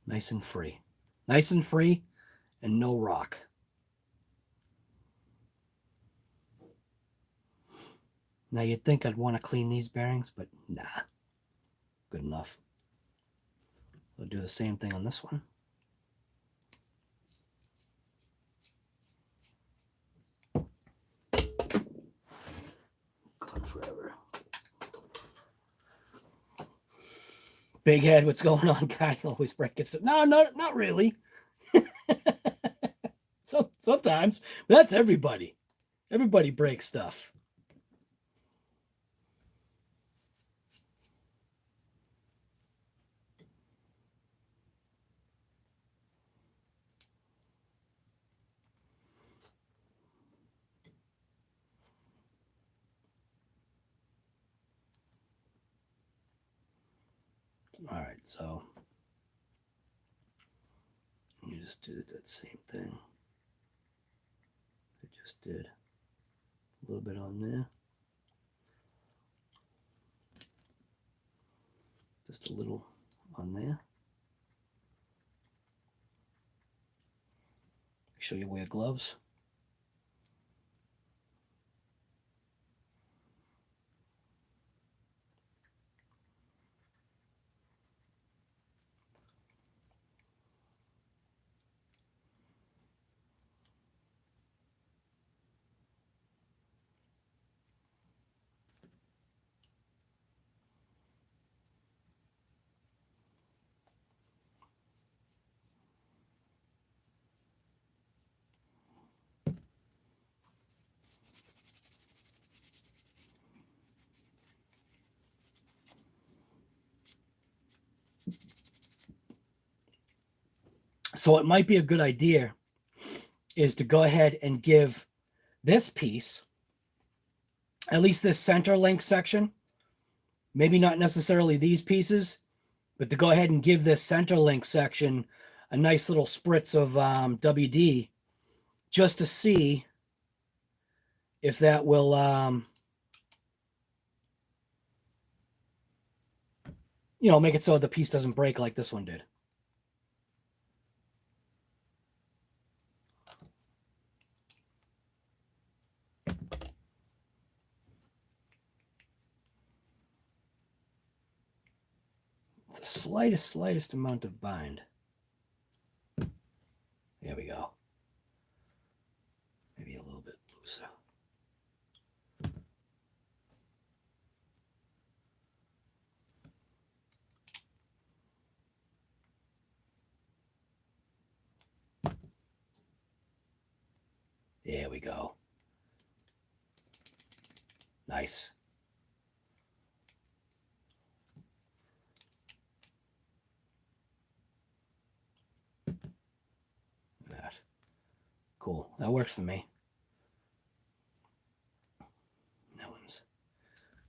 Nice and free. Nice and free and no rock. Now you'd think I'd want to clean these bearings, but nah. Good enough. We'll do the same thing on this one. Gone forever. Big head, what's going on, guy? Always breaking stuff. No, not really. Sometimes, but that's everybody. Everybody breaks stuff. All right, so you just did that same thing. I just did a little bit on there. Just a little on there. Make sure you wear gloves. So it might be a good idea is to go ahead and give this piece, at least this center link section, maybe not necessarily these pieces, but to go ahead and give this center link section a nice little spritz of WD just to see if that will you know, make it so the piece doesn't break like this one did. It's the slightest amount of bind. There we go. Maybe a little bit looser. There we go. Nice. That. Cool. That works for me. That one's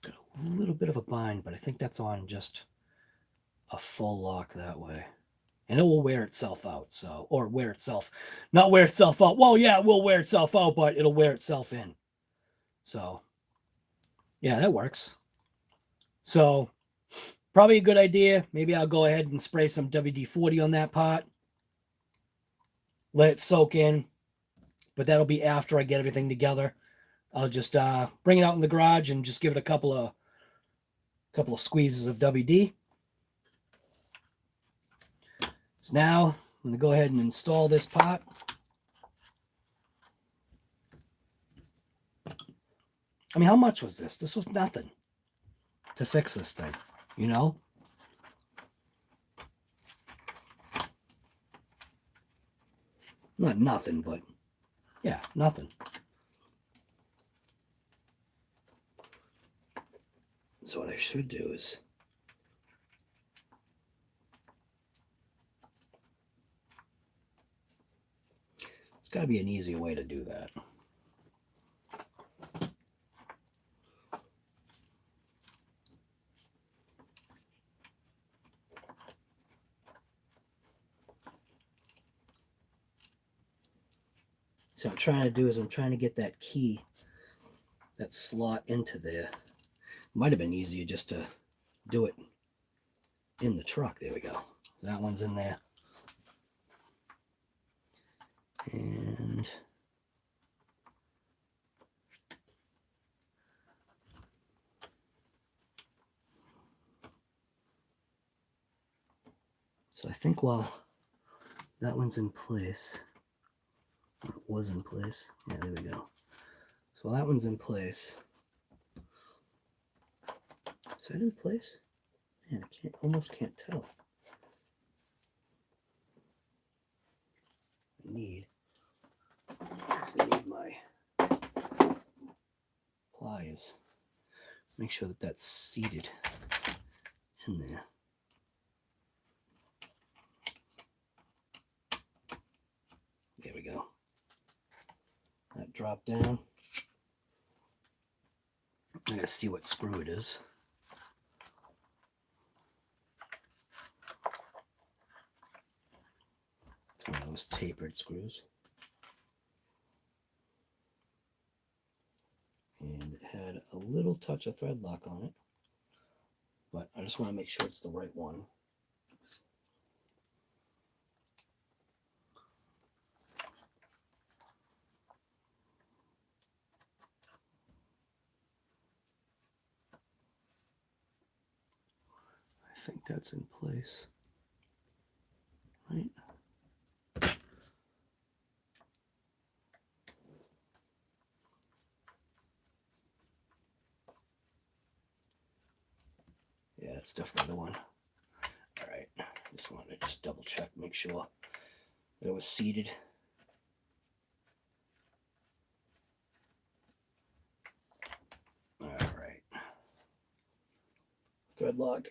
got a little bit of a bind, but I think that's on just a full lock that way. And it will wear itself out, so, or wear itself, not wear itself out. Well, yeah, it will wear itself out, but it'll wear itself in. So, yeah, that works. So, probably a good idea. Maybe I'll go ahead and spray some WD-40 on that part. Let it soak in, but that'll be after I get everything together. I'll just bring it out in the garage and just give it a couple of squeezes of WD. So now I'm going to go ahead and install this part. I mean, how much was this? This was nothing to fix this thing, you know? Not nothing, but yeah, nothing. So what I should do is it's got to be an easier way to do that. So what I'm trying to do is I'm trying to get that key, that slot into there. Might have been easier just to do it in the truck. There we go. That one's in there. And So I think while that one's in place, or it was in place, yeah, there we go. So while that one's in place, is that in place? Man, I almost can't tell. I need my pliers. Make sure that that's seated in there. There we go. That dropped down. I gotta see what screw it is. It's one of those tapered screws. And it had a little touch of thread lock on it, but I just want to make sure it's the right one. I think that's in place, right? Yeah, it's definitely the one. All right, just wanted to just double check, make sure that it was seated. All right, thread lock.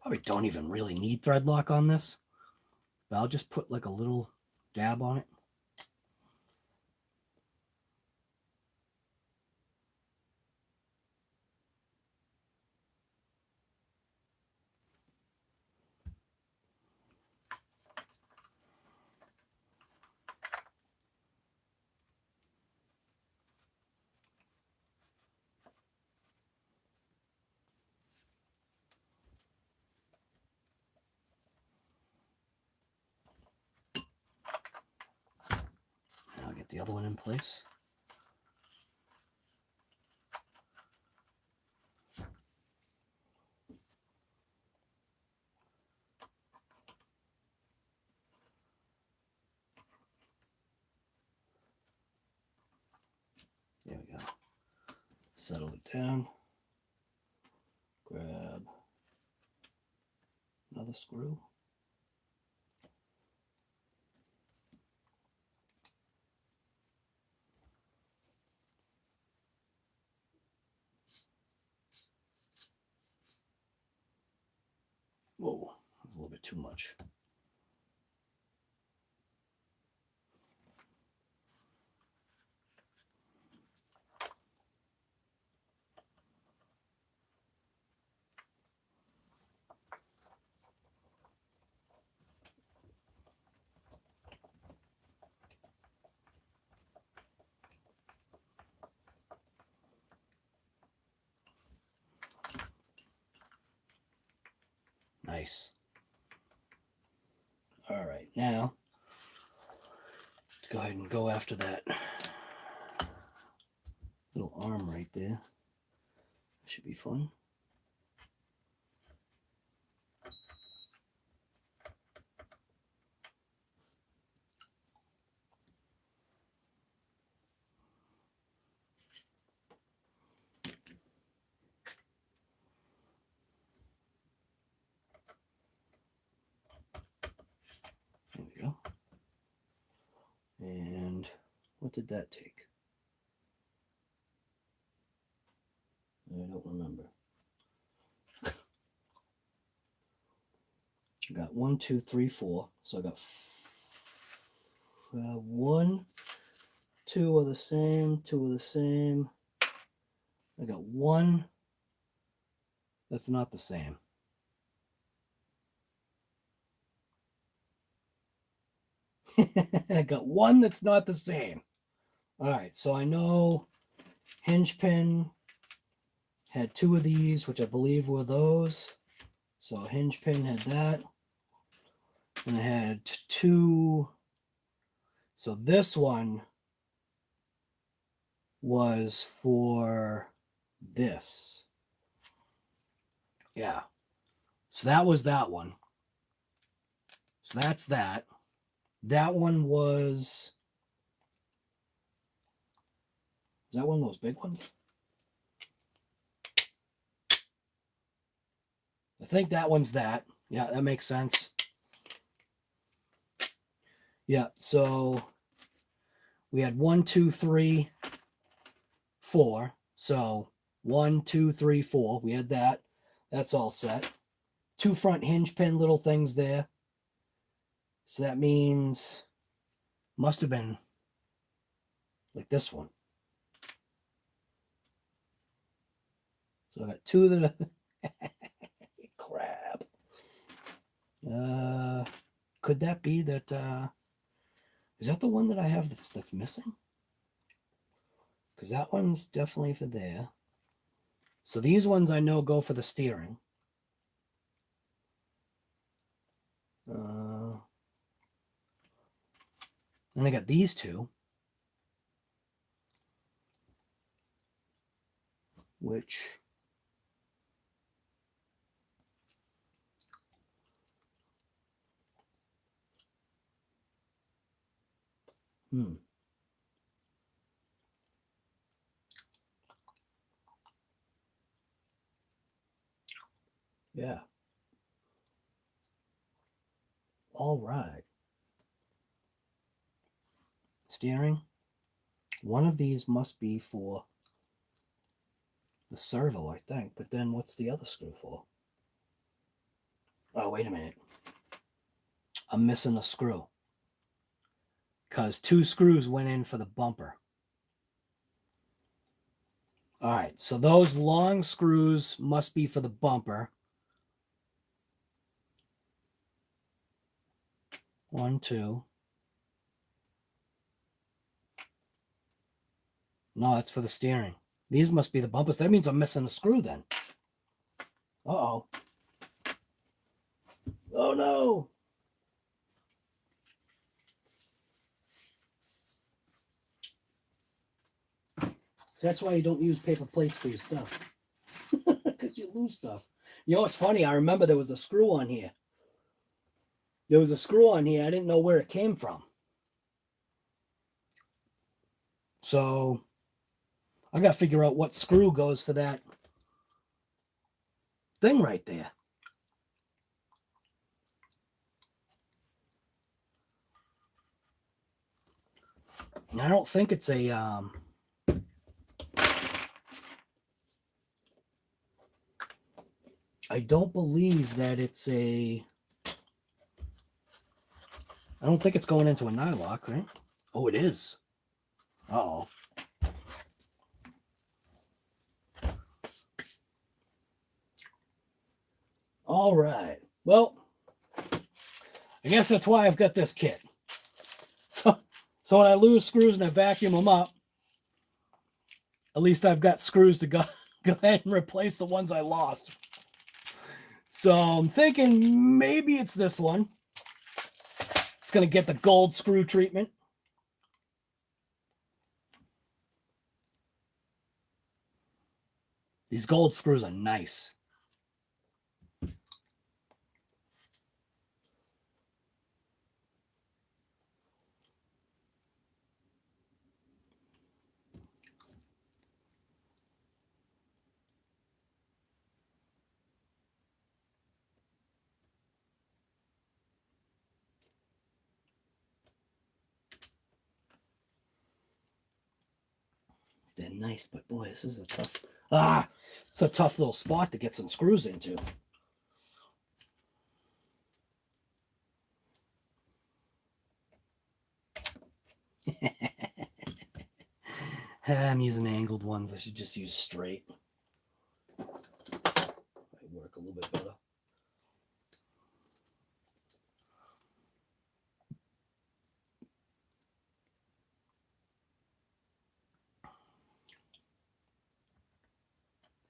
Probably don't even really need thread lock on this, but I'll just put like a little dab on it. I'll get the other one in place. There we go. Settle it down. Grab another screw. Whoa, that's a little bit too much. Nice. All right, now let's go ahead and go after that little arm right there. Should be fun. There we go. And what did that take? I don't remember. I got 1, 2, 3, 4. So I got 1, 2 are the same, 2 are the same. I got 1 that's not the same. I got 1 that's not the same. All right, so I know hinge pin had 2 of these, which I believe were those. So hinge pin had that. And I had 2 So this one was for this. Yeah. So that was that one. So that's that. That one was... Is that one of those big ones? I think that one's that. Yeah, that makes sense. Yeah, so we had 1, 2, 3, 4. So 1, 2, 3, 4. We had that. That's all set. 2 front hinge pin little things there. So that means must have been like this one. So I got 2 that crap. Could that be that is that the one that I have that's missing? Because that one's definitely for there. So these ones I know go for the steering. And I got these 2. Which... Yeah. All right. Steering. One of these must be for the servo, I think. But then what's the other screw for? Oh, wait a minute. I'm missing a screw. Because 2 screws went in for the bumper. All right, so those long screws must be for the bumper. 1, 2. No, that's for the steering. These must be the bumpers. That means I'm missing a screw then. Uh-oh. Oh, no. That's why you don't use paper plates for your stuff. Because you lose stuff. You know what's funny? I remember there was a screw on here. There was a screw on here. I didn't know where it came from. So I got to figure out what screw goes for that thing right there. And I don't think it's a... I don't believe that it's a... I don't think it's going into a nylock, right? Oh, it is. Uh-oh. All right. Well, I guess that's why I've got this kit. So when I lose screws and I vacuum them up, at least I've got screws to go ahead and replace the ones I lost. So I'm thinking maybe it's this one. It's going to get the gold screw treatment. These gold screws are nice. They're nice, but boy, this is a tough... it's a tough little spot to get some screws into. I'm using angled ones. I should just use straight. Might work a little bit better.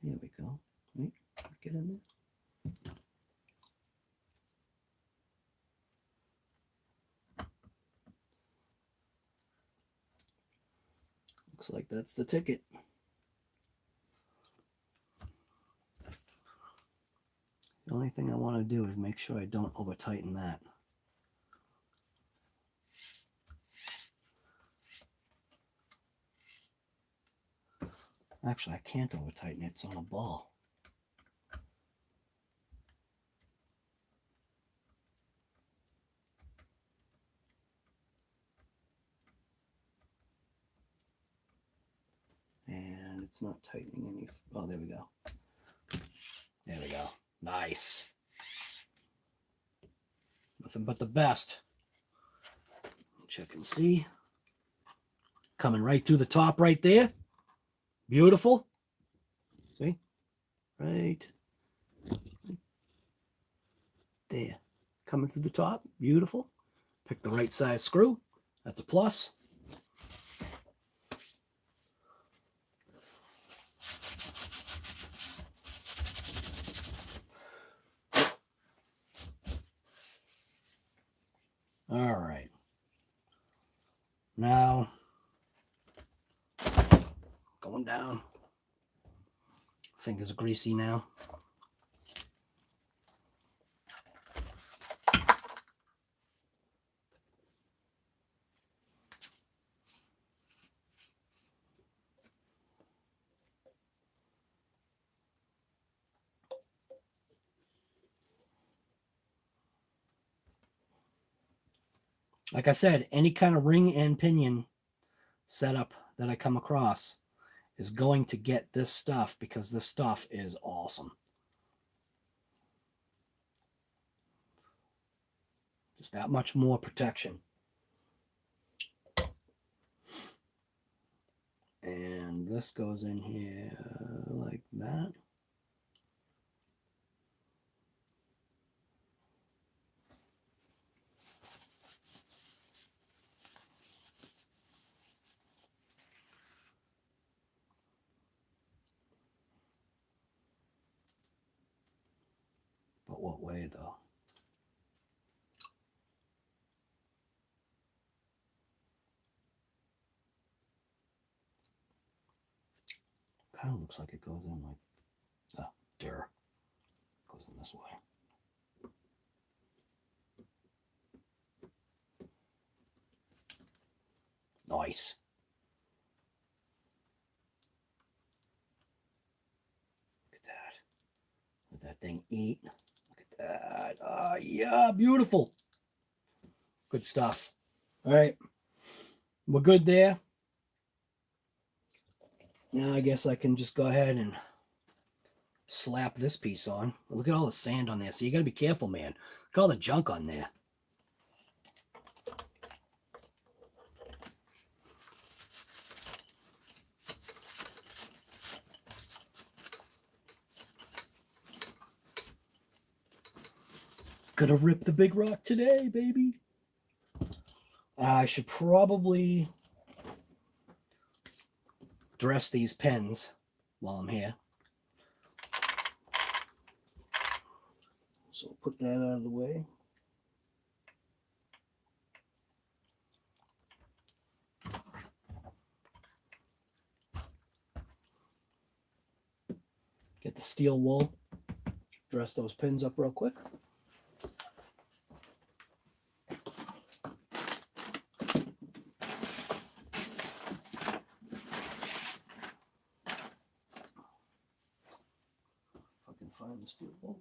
There we go. Right, get in there. Looks like that's the ticket. The only thing I want to do is make sure I don't over tighten that. Actually, I can't over tighten it. It's on a ball. And it's not tightening any. Oh, there we go. There we go. Nice. Nothing but the best. Check and see. Coming right through the top right there. Beautiful. See? Right there. Coming through the top. Beautiful. Pick the right size screw. That's a plus. All right. Now, going down. Fingers are greasy now. Like I said, any kind of ring and pinion setup that I come across is going to get this stuff because this stuff is awesome. Just that much more protection. And this goes in here like that. But what way, though? Kind of looks like it goes in like, oh, dear. Goes in this way. Nice. Look at that. Let that thing eat. Look at that. Yeah, beautiful. Good stuff. All right. We're good there. Now I guess I can just go ahead and slap this piece on. Look at all the sand on there. So you got to be careful, man. Look at all the junk on there. Gonna rip the big rock today, baby. I should probably dress these pens while I'm here. So put that out of the way. Get the steel wool. Dress those pins up real quick. Find the steel wool.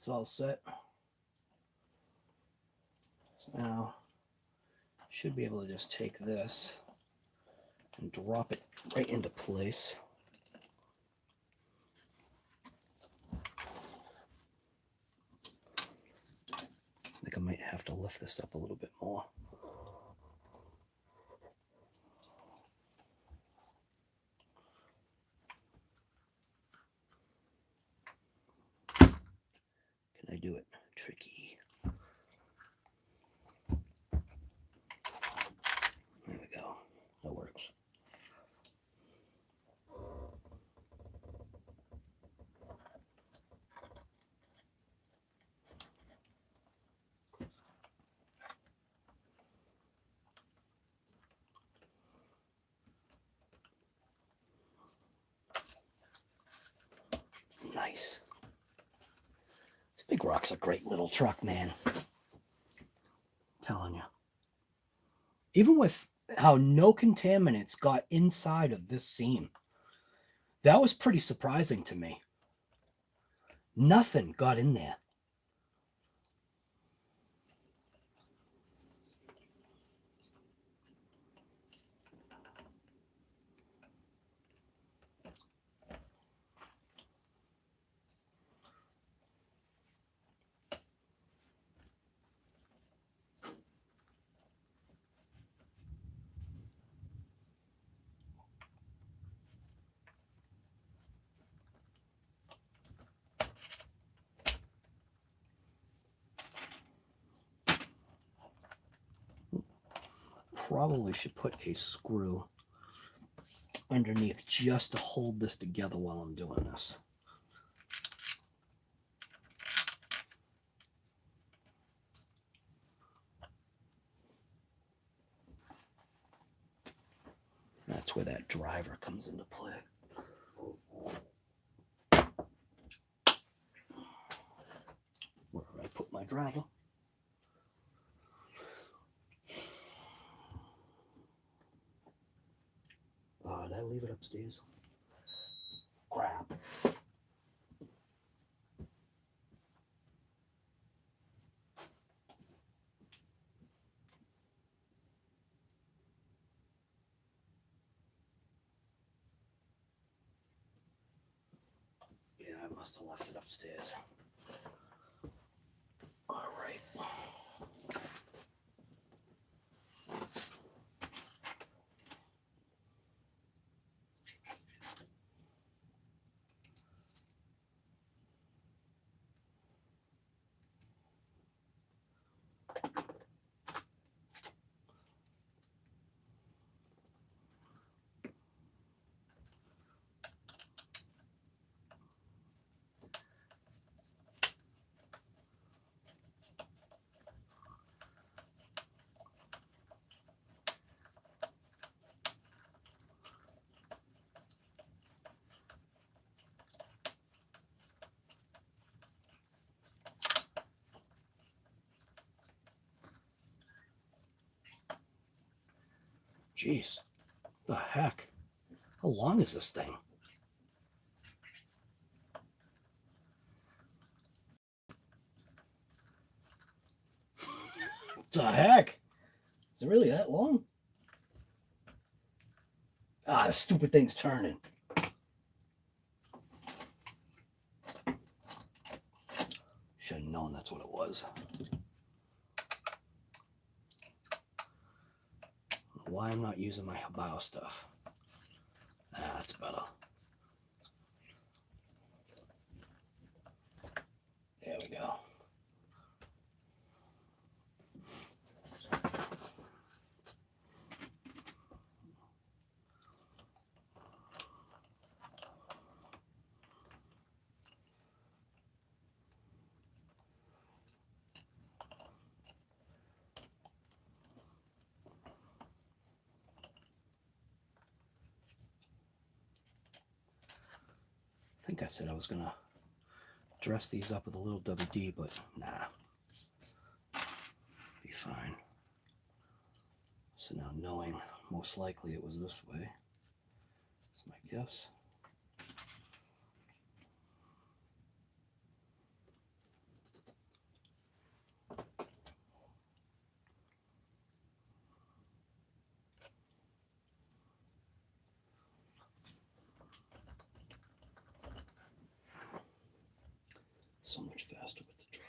that's all set. So now should be able to just take this and drop it right into place. I think I might have to lift this up a little bit more. Can I do it? Tricky. There we go. That works. Nice. This Big Rock's a great little truck, man. I'm telling you. Even with how no contaminants got inside of this seam, that was pretty surprising to me. Nothing got in there. Probably should put a screw underneath just to hold this together while I'm doing this. That's where that driver comes into play. Where did I put my driver? Oh, did I leave it upstairs? Crap. Yeah, I must have left it upstairs. All right. Jeez, the heck? How long is this thing? The heck? Is it really that long? Ah, the stupid thing's turning. Should have known that's what it was. Why I'm not using my Hobao stuff. Ah, that's better. There we go. I think I said I was gonna dress these up with a little WD, but nah, be fine. So now knowing most likely it was this way, that's my guess. so much faster with the driver.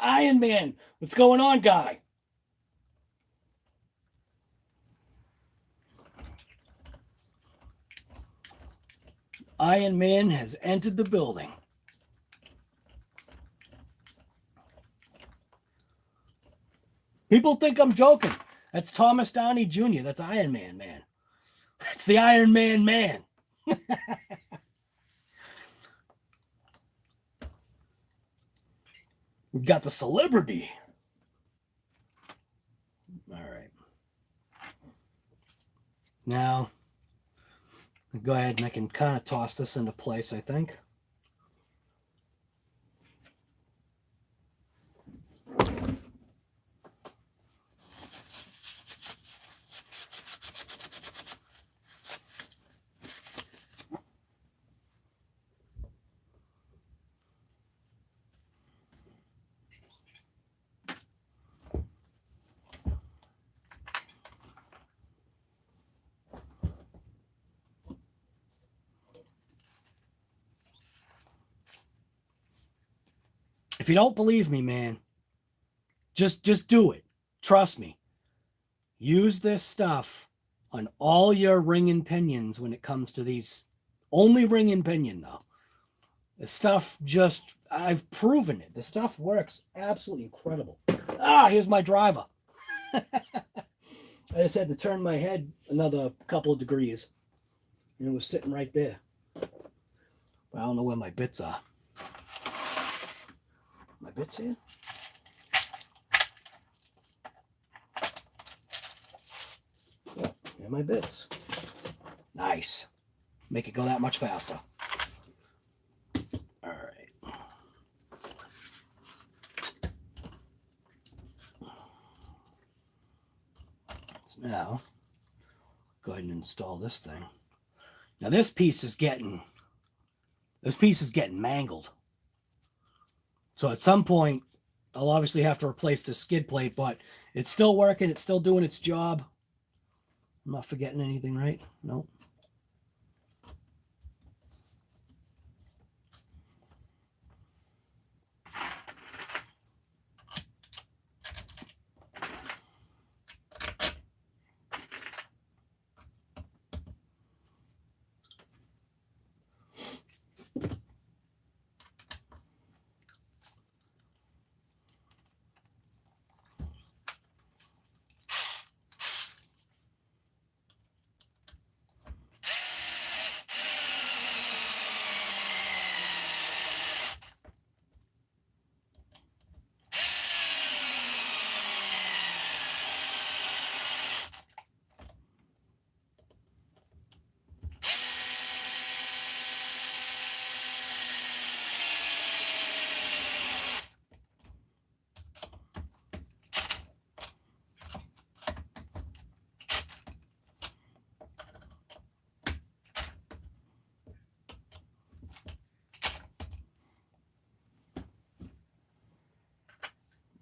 Iron Man, what's going on, guy? Iron Man has entered the building. People think I'm joking. That's Thomas Downey Jr. That's Iron Man, man. That's the Iron Man, man. We've got the celebrity. All right. Now, go ahead and I can kind of toss this into place, I think. If you don't believe me, man, just do it. Trust me. Use this stuff on all your ring and pinions when it comes to these. Only ring and pinion, though. The stuff just, I've proven it. The stuff works absolutely incredible. Ah, here's my driver. I just had to turn my head another couple of degrees. And it was sitting right there. But I don't know where my bits are. My bits here? Yeah, here are my bits. Nice. Make it go that much faster. All right. Let's now go ahead and install this thing. Now this piece is getting mangled. So at some point, I'll obviously have to replace the skid plate, but it's still working. It's still doing its job. I'm not forgetting anything, right? Nope.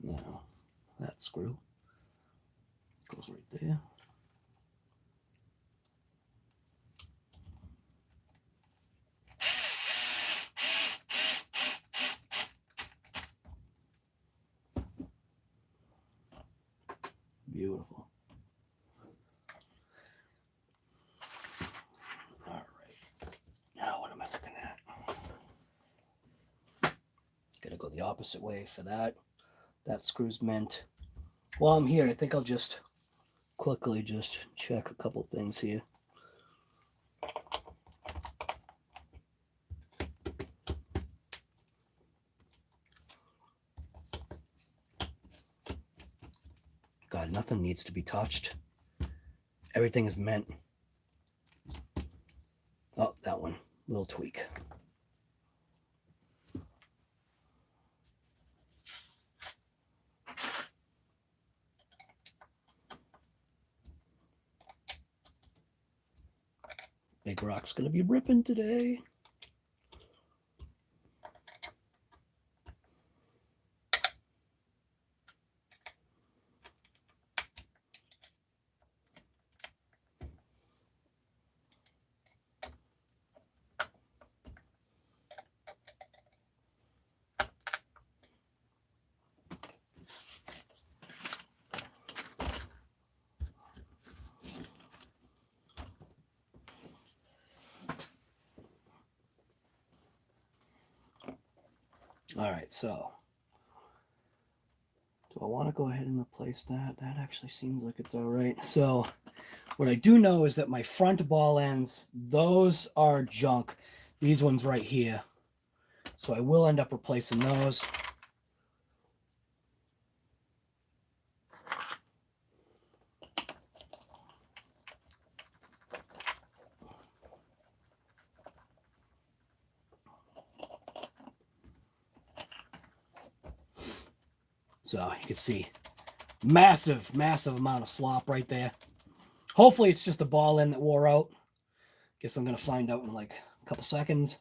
Now, that screw goes right there. Beautiful. All right. Now what am I looking at? Gotta go the opposite way for that. That screw's meant. While I'm here, I think I'll just quickly just check a couple things here. God, nothing needs to be touched. Everything is meant. Oh, that one. Little tweak. Big Rock's going to be ripping today. All right, so do I want to go ahead and replace that? That actually seems like it's all right. So what I do know is that my front ball ends, those are junk. These ones right here. So I will end up replacing those. So you can see massive amount of slop right there. Hopefully it's just the ball end that wore out. Guess I'm going to find out in like a couple seconds.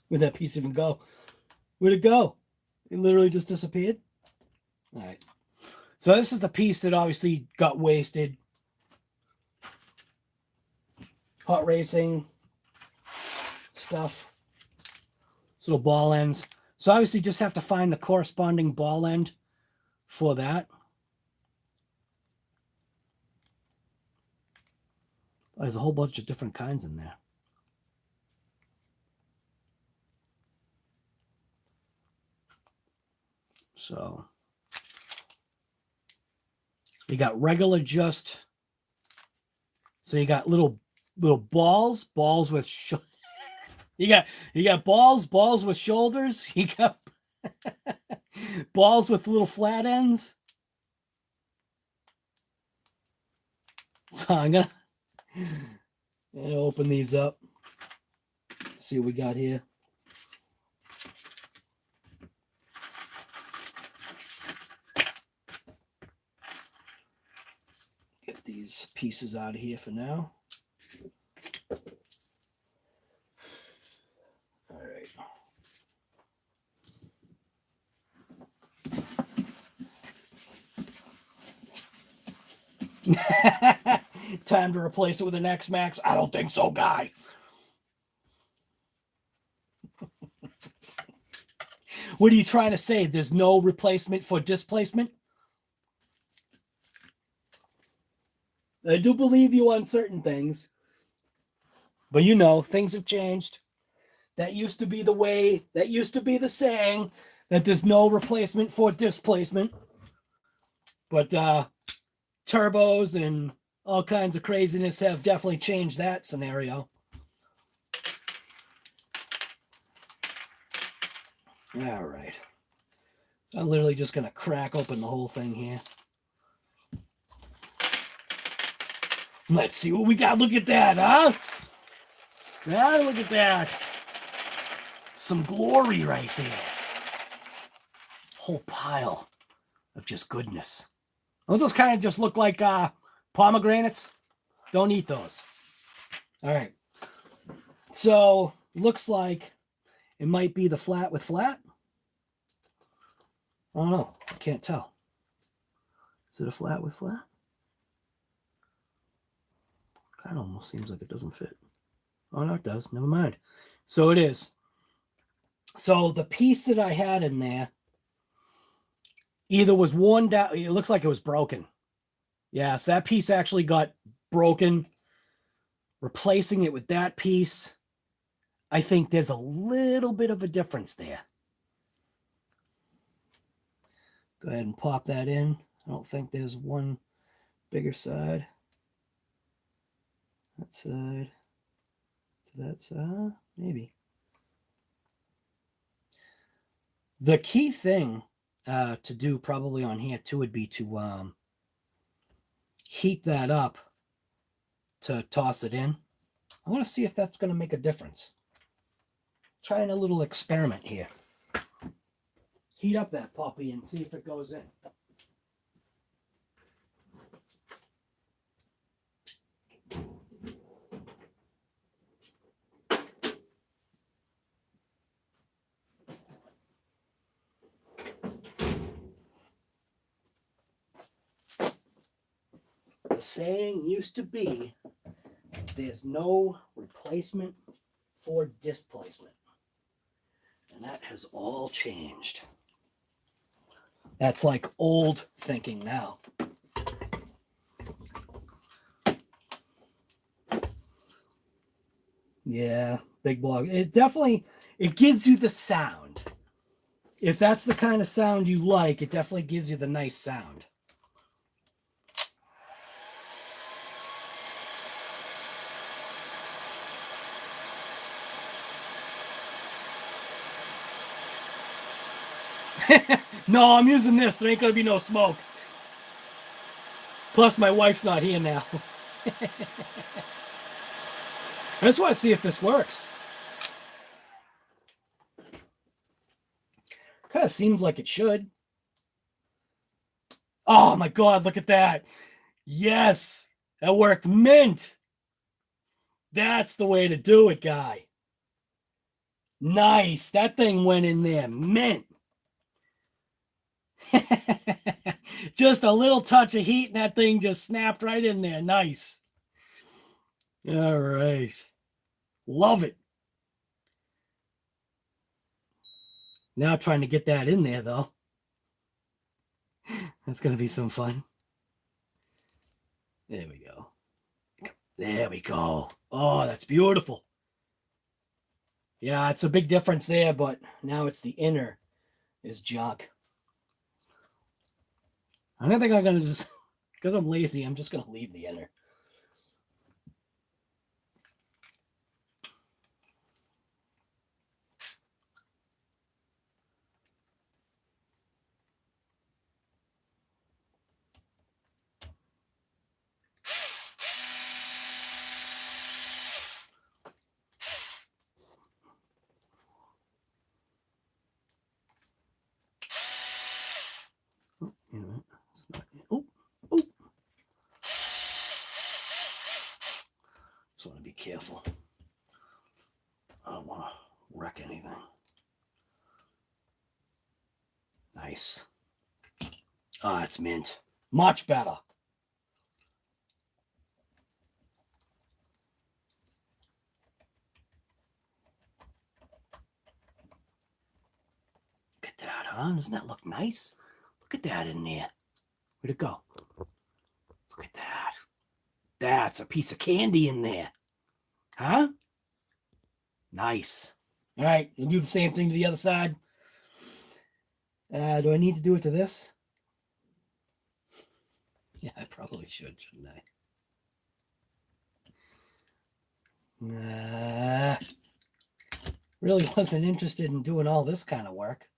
Where'd that piece even go? Where'd it go? It literally just disappeared. All right. So this is the piece that obviously got wasted. Hot racing stuff. This little ball ends. So obviously just have to find the corresponding ball end for that. There's a whole bunch of different kinds in there. So you got regular just, so you got little balls with you got balls with shoulders, you got balls with little flat ends. So I'm gonna open these up, see what we got here. Get these pieces out of here for now. All right. Time to replace it with an X-Maxx? I don't think so, guy. What are you trying to say? There's no replacement for displacement? I do believe you on certain things. But you know, things have changed. That used to be the way, that used to be the saying that there's no replacement for displacement. But turbos and all kinds of craziness have definitely changed that scenario. All right. So I'm literally just going to crack open the whole thing here. Let's see what we got. Look at that, huh? Yeah, look at that. Some glory right there. Whole pile of just goodness. Those kind of just look like pomegranates. Don't eat those. All right. So, looks like it might be the flat with flat. I don't know. I can't tell. Is it a flat with flat? Kind of almost seems like it doesn't fit. Oh, no, it does. Never mind. So it is. So the piece that I had in there either was worn down. It looks like it was broken. Yeah, so that piece actually got broken. Replacing it with that piece, I think there's a little bit of a difference there. Go ahead and pop that in. I don't think there's one bigger side. That side to that side, maybe. The key thing to do probably on here too would be to heat that up to toss it in. I want to see if that's going to make a difference. Trying a little experiment here. Heat up that puppy and see if it goes in. The saying used to be, there's no replacement for displacement. And that has all changed. That's like old thinking now. Yeah, big blog. It definitely, it gives you the sound. If that's the kind of sound you like, it definitely gives you the nice sound. No, I'm using this. There ain't going to be no smoke. Plus, my wife's not here now. I just want to see if this works. Kind of seems like it should. Oh, my God. Look at that. Yes. That worked mint. That's the way to do it, guy. Nice. That thing went in there. Mint. Just a little touch of heat and that thing just snapped right in there. Nice. All right. Love it. Now trying to get that in there, though. That's going to be some fun. There we go. There we go. Oh, that's beautiful. Yeah, it's a big difference there, but now it's the inner is junk. I don't think I'm going to just, because I'm lazy, I'm just going to leave the inner. Just want to be careful. I don't want to wreck anything. Nice. Ah, it's mint. Much better. Look at that, huh? Doesn't that look nice? Look at that in there. Where'd it go? Look at that. That's a piece of candy in there. Huh? Nice. All right, we'll do the same thing to the other side. Do I need to do it to this? Yeah, I probably should, shouldn't I? Really wasn't interested in doing all this kind of work.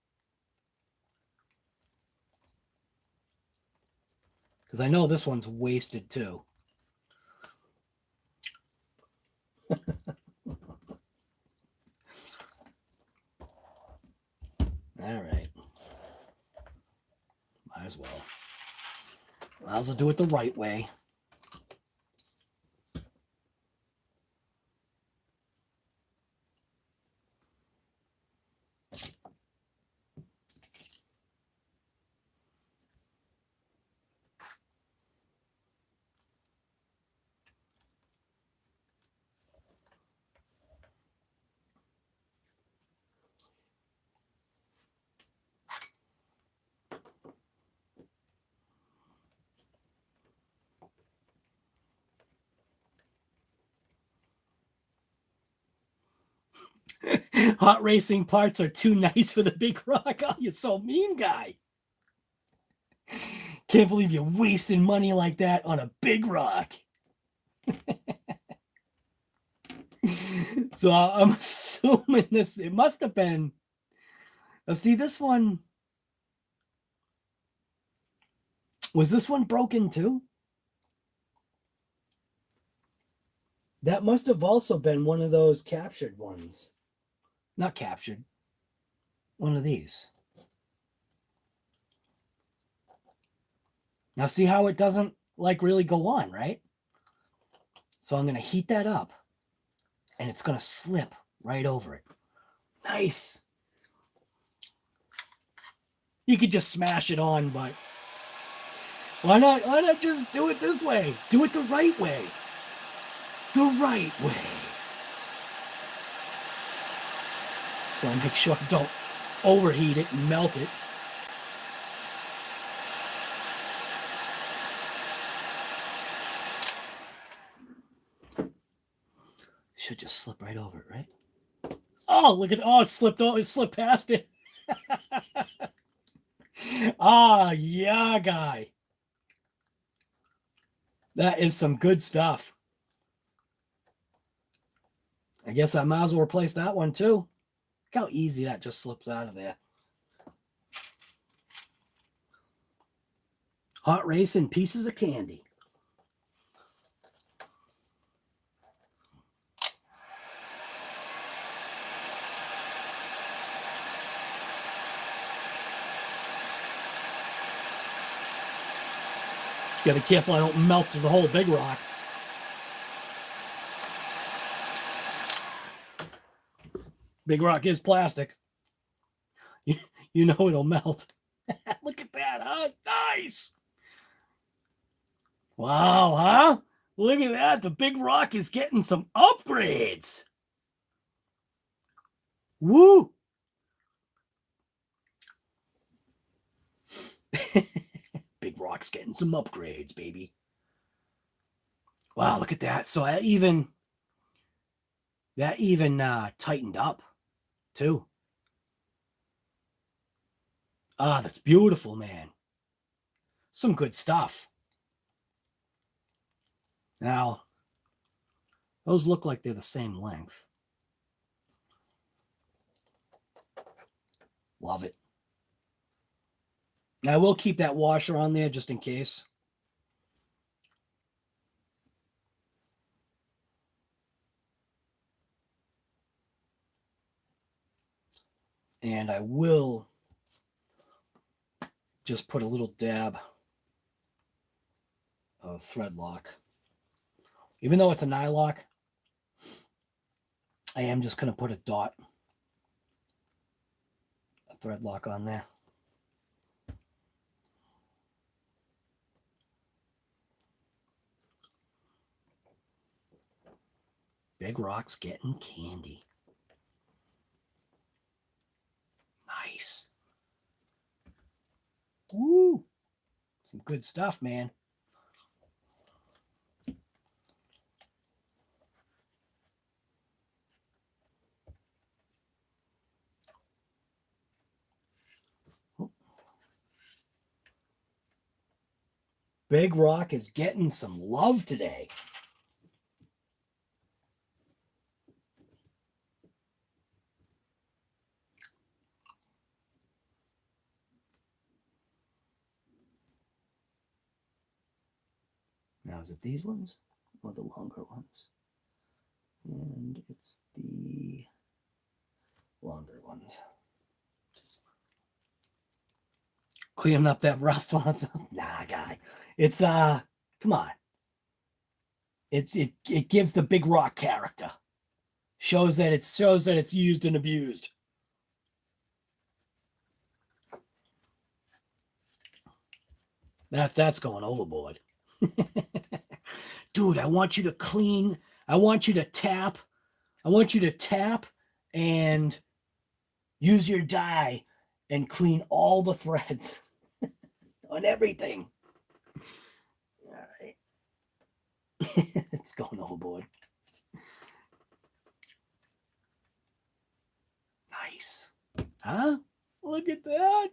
Because I know this one's wasted too. All right. Might as well. Might as well do it the right way. Hot racing parts are too nice for the big rock. Oh, you're so mean, guy. Can't believe you're wasting money like that on a big rock. So I'm assuming this, it must have been, let's see, this one, was this one broken too? That must have also been one of those captured ones. Not captured. One of these. Now see how it doesn't like really go on, right? So I'm going to heat that up and it's going to slip right over it. Nice. You could just smash it on, but why not just do it this way? Do it the right way. The right way. So I make sure I don't overheat it and melt it. Should just slip right over it, right? Oh, look at, oh, it slipped past it. Ah, yeah, guy. That is some good stuff. I guess I might as well replace that one too. Look how easy that just slips out of there. Hot racing pieces of candy. Gotta be careful I don't melt through the whole big rock. Big rock is plastic. You know it'll melt. Look at that, huh? Nice. Wow, huh? Look at that. The big rock is getting some upgrades. Woo. Big rock's getting some upgrades, baby. Wow, look at that. So that even tightened up too. Ah, that's beautiful, man. Some good stuff. Now, those look like they're the same length. Love it. Now, I will keep that washer on there just in case. And I will just put a little dab of thread lock. Even though it's a nylock, I am just going to put a dot, a thread lock on there. Big rock's getting candy. Nice. Woo! Some good stuff, man. Big rock is getting some love today. Now, is it these ones or the longer ones? And it's the longer ones. Cleaning up that rust once. Nah, guy. It's come on. It gives the big rock character. Shows that it's used and abused. That's going overboard. Dude, I want you to clean. I want you to tap. I want you to tap and use your die and clean all the threads on everything. All right. It's going overboard. Nice. Huh? Look at that.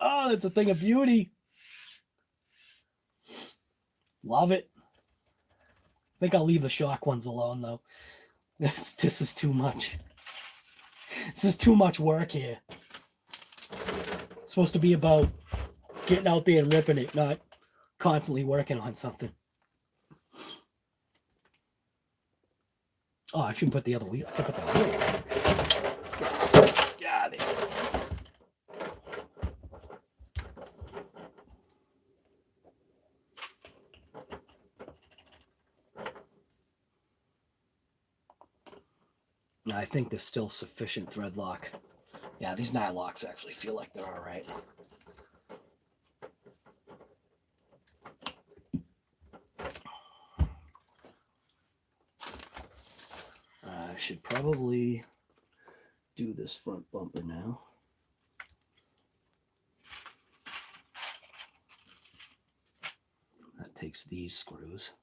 Oh, that's a thing of beauty. Love it. I think I'll leave the shock ones alone, though. This is too much. This is too much work here. It's supposed to be about getting out there and ripping it, not constantly working on something. Oh, I shouldn't put the other wheel. I can put the wheel. Got it. I think there's still sufficient thread lock. Yeah, these nylocks actually feel like they're all right. I should probably do this front bumper now. That takes these screws.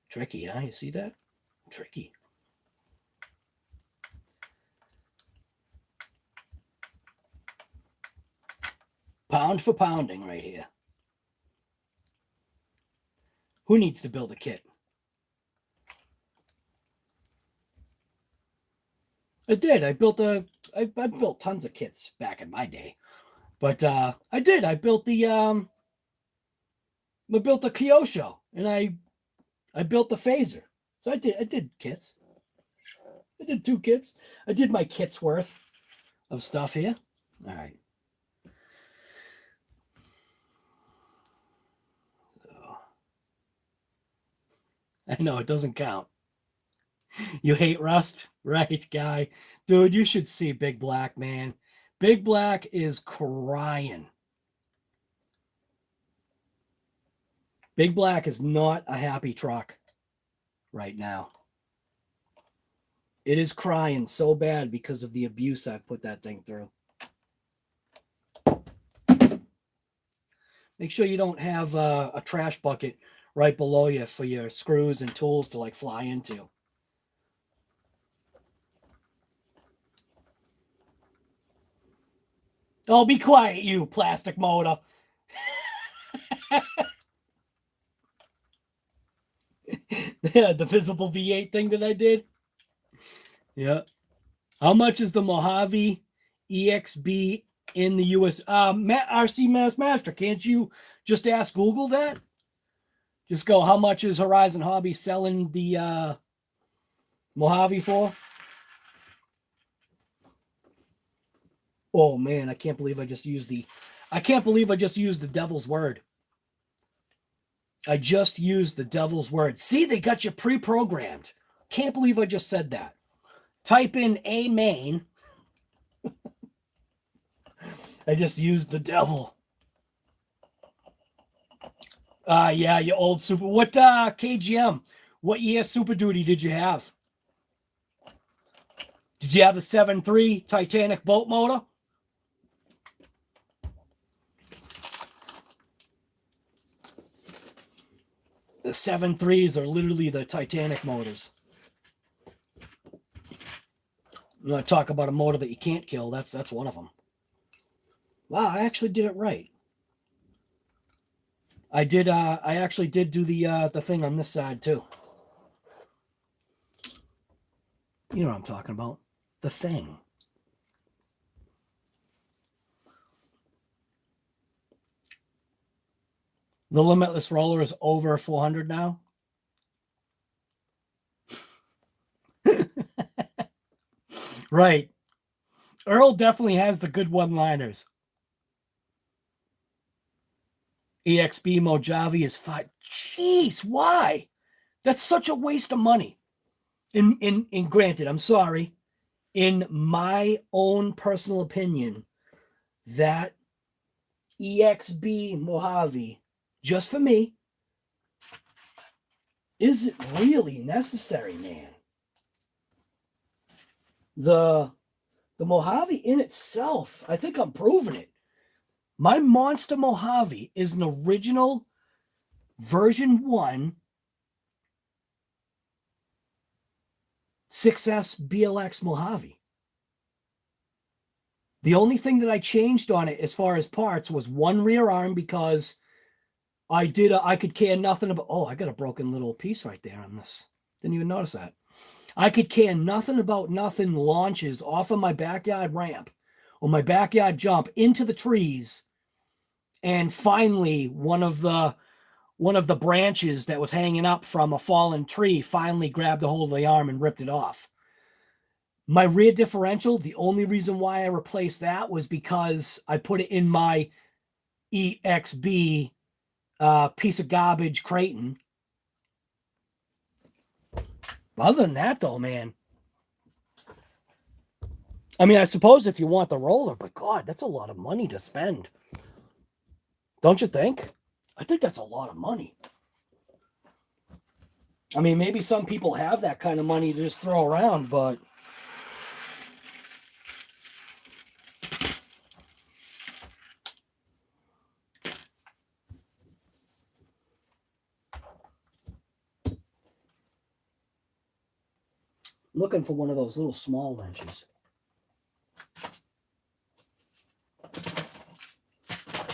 Tricky, huh? You see that? Tricky. Pound for pounding right here. Who needs to build a kit? I did. I built tons of kits back in my day. But I did. I built the Kyosho, and I built the phaser. So I did kits. I did 2 kits. I did my kit's worth of stuff here. All right. So, I know it doesn't count. You hate rust? Right, guy. Dude, you should see Big Black, man. Big Black is crying. Big Black is not a happy truck right now. It is crying so bad because of the abuse I've put that thing through. Make sure you don't have a trash bucket right below you for your screws and tools to like fly into. Oh, be quiet, you plastic motor. Yeah, the visible V8 thing that I did. Yeah. How much is the Mojave EXB in the US? RC Mass Master, can't you just ask Google that? Just go, how much is Horizon Hobby selling the Mojave for? Oh man, I can't believe I just used the devil's word. I just used the devil's word. See, they got you pre-programmed. Can't believe I just said that. Type in a main. I just used the devil. Yeah, you old super. What KGM? What year Super Duty did you have? Did you have the 7.3 Titanic boat motor? The 7.3s are literally the Titanic motors. You want to talk about a motor that you can't kill? That's one of them. Wow, I actually did it right. I did. I actually did do the thing on this side too. You know what I'm talking about? The thing. The Limitless roller is over 400 now. Right. Earl definitely has the good one-liners. EXB Mojave is 5. Jeez, why? That's such a waste of money. In granted, I'm sorry. In my own personal opinion, that EXB Mojave, just for me, is it really necessary, man? The Mojave in itself, I think I'm proving it. My Monster Mojave is an original version 1 6S BLX Mojave. The only thing that I changed on it as far as parts was one rear arm, because I could care nothing about, oh, I got a broken little piece right there on this. Didn't even notice that. I could care nothing about nothing launches off of my backyard ramp or my backyard jump into the trees. And finally, one of the branches that was hanging up from a fallen tree finally grabbed a hold of the arm and ripped it off. My rear differential, the only reason why I replaced that was because I put it in my EXB piece of garbage Creighton. Other than that, though, man, I mean, I suppose if you want the roller, but God, that's a lot of money to spend. Don't you think? I think that's a lot of money. I mean, maybe some people have that kind of money to just throw around, but looking for one of those little small wrenches. I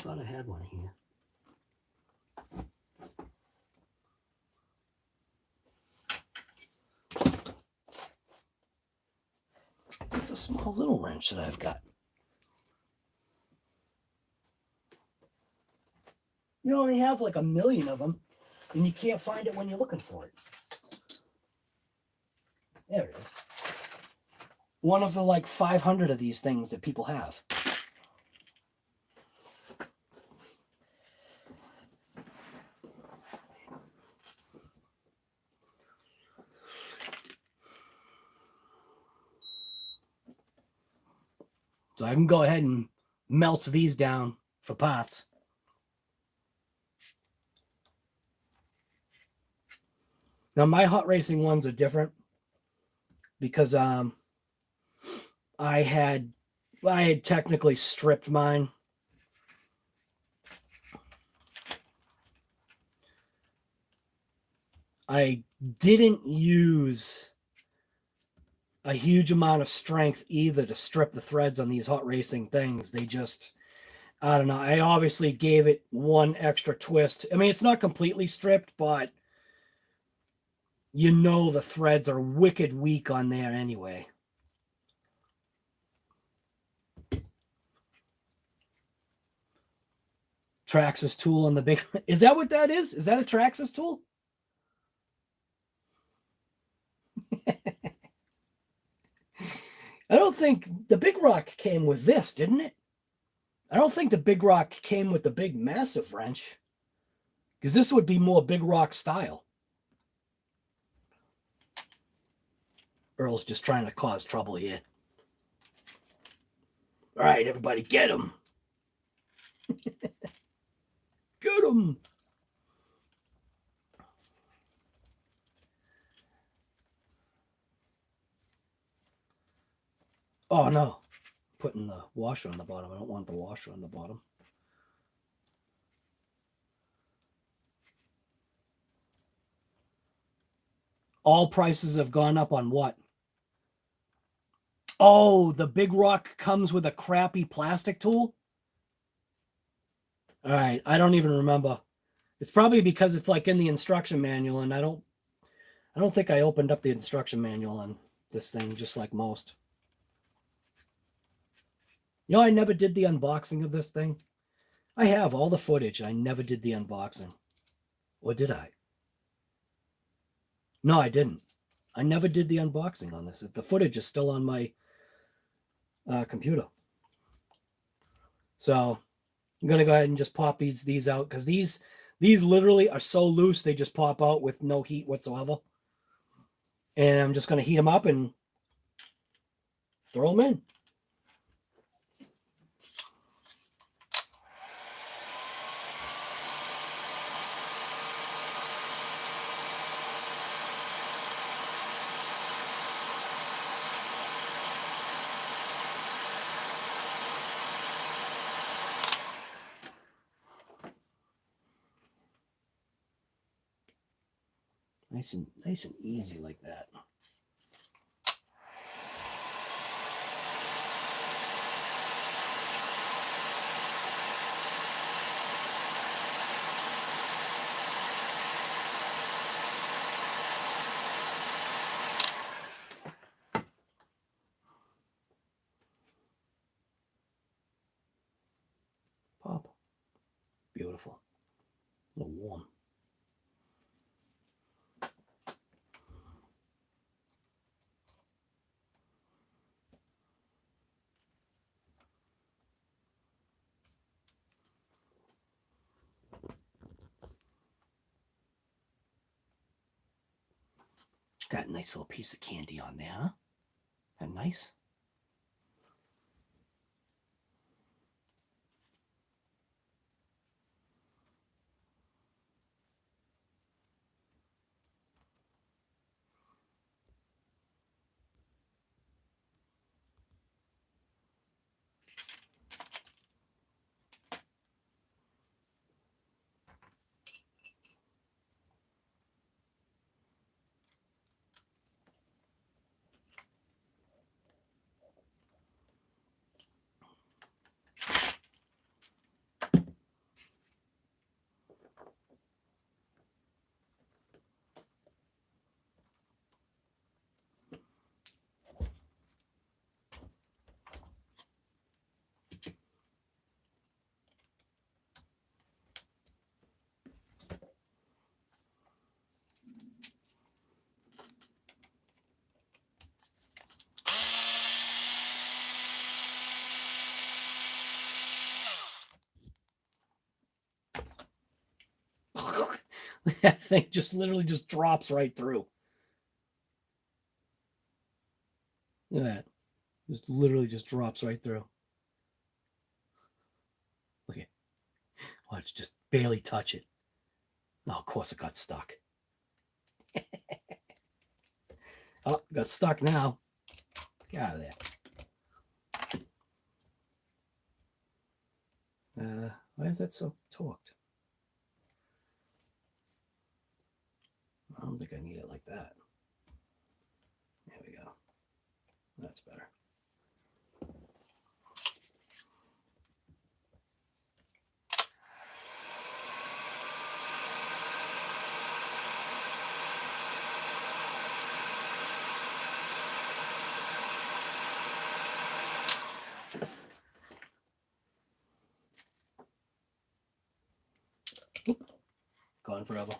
thought I had one here. It's a small little wrench that I've got. You only have like 1 million of them, and you can't find it when you're looking for it. There it is. One of the like 500 of these things that people have. So I can go ahead and melt these down for parts. Now my hot racing ones are different because I had technically stripped mine. I didn't use a huge amount of strength either to strip the threads on these hot racing things. They just, I don't know. I obviously gave it one extra twist. I mean, it's not completely stripped, but you know the threads are wicked weak on there anyway. Traxxas tool on the big... Is that what that is? Is that a Traxxas tool? I don't think the Big Rock came with this, didn't it? I don't think the Big Rock came with the big massive wrench, because this would be more Big Rock style. Earl's just trying to cause trouble here. All right, everybody, get him. Get him. Oh, no. Putting the washer on the bottom. I don't want the washer on the bottom. All prices have gone up on what? Oh, the Big Rock comes with a crappy plastic tool? All right, I don't even remember. It's probably because it's like in the instruction manual, and I don't think I opened up the instruction manual on this thing, just like most. You know, I never did the unboxing of this thing. I have all the footage. I never did the unboxing. Or did I? No, I didn't. I never did the unboxing on this. The footage is still on my computer. So I'm going to go ahead and just pop these out, because these literally are so loose, they just pop out with no heat whatsoever. And I'm just going to heat them up and throw them in. Nice and easy like that. Pop. Beautiful. A little warm. Got a nice little piece of candy on there, huh? That nice? That thing just literally just drops right through. Look at that. Just literally just drops right through. Look at it. Watch, just barely touch it. Oh, of course it got stuck. Oh, got stuck now. Get out of there. Why is that so torqued? I don't think I need it like that. There we go. That's better. Oop. Gone forever.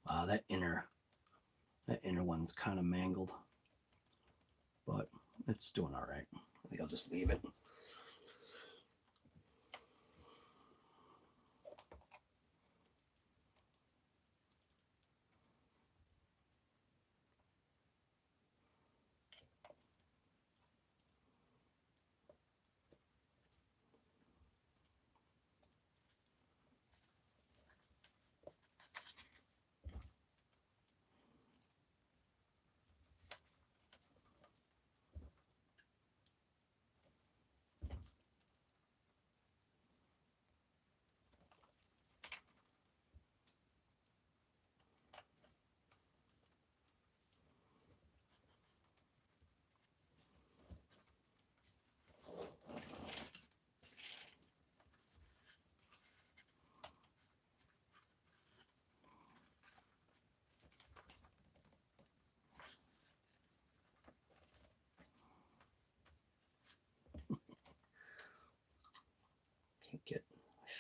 Wow, that inner one's kind of mangled, but it's doing all right. I think I'll just leave it.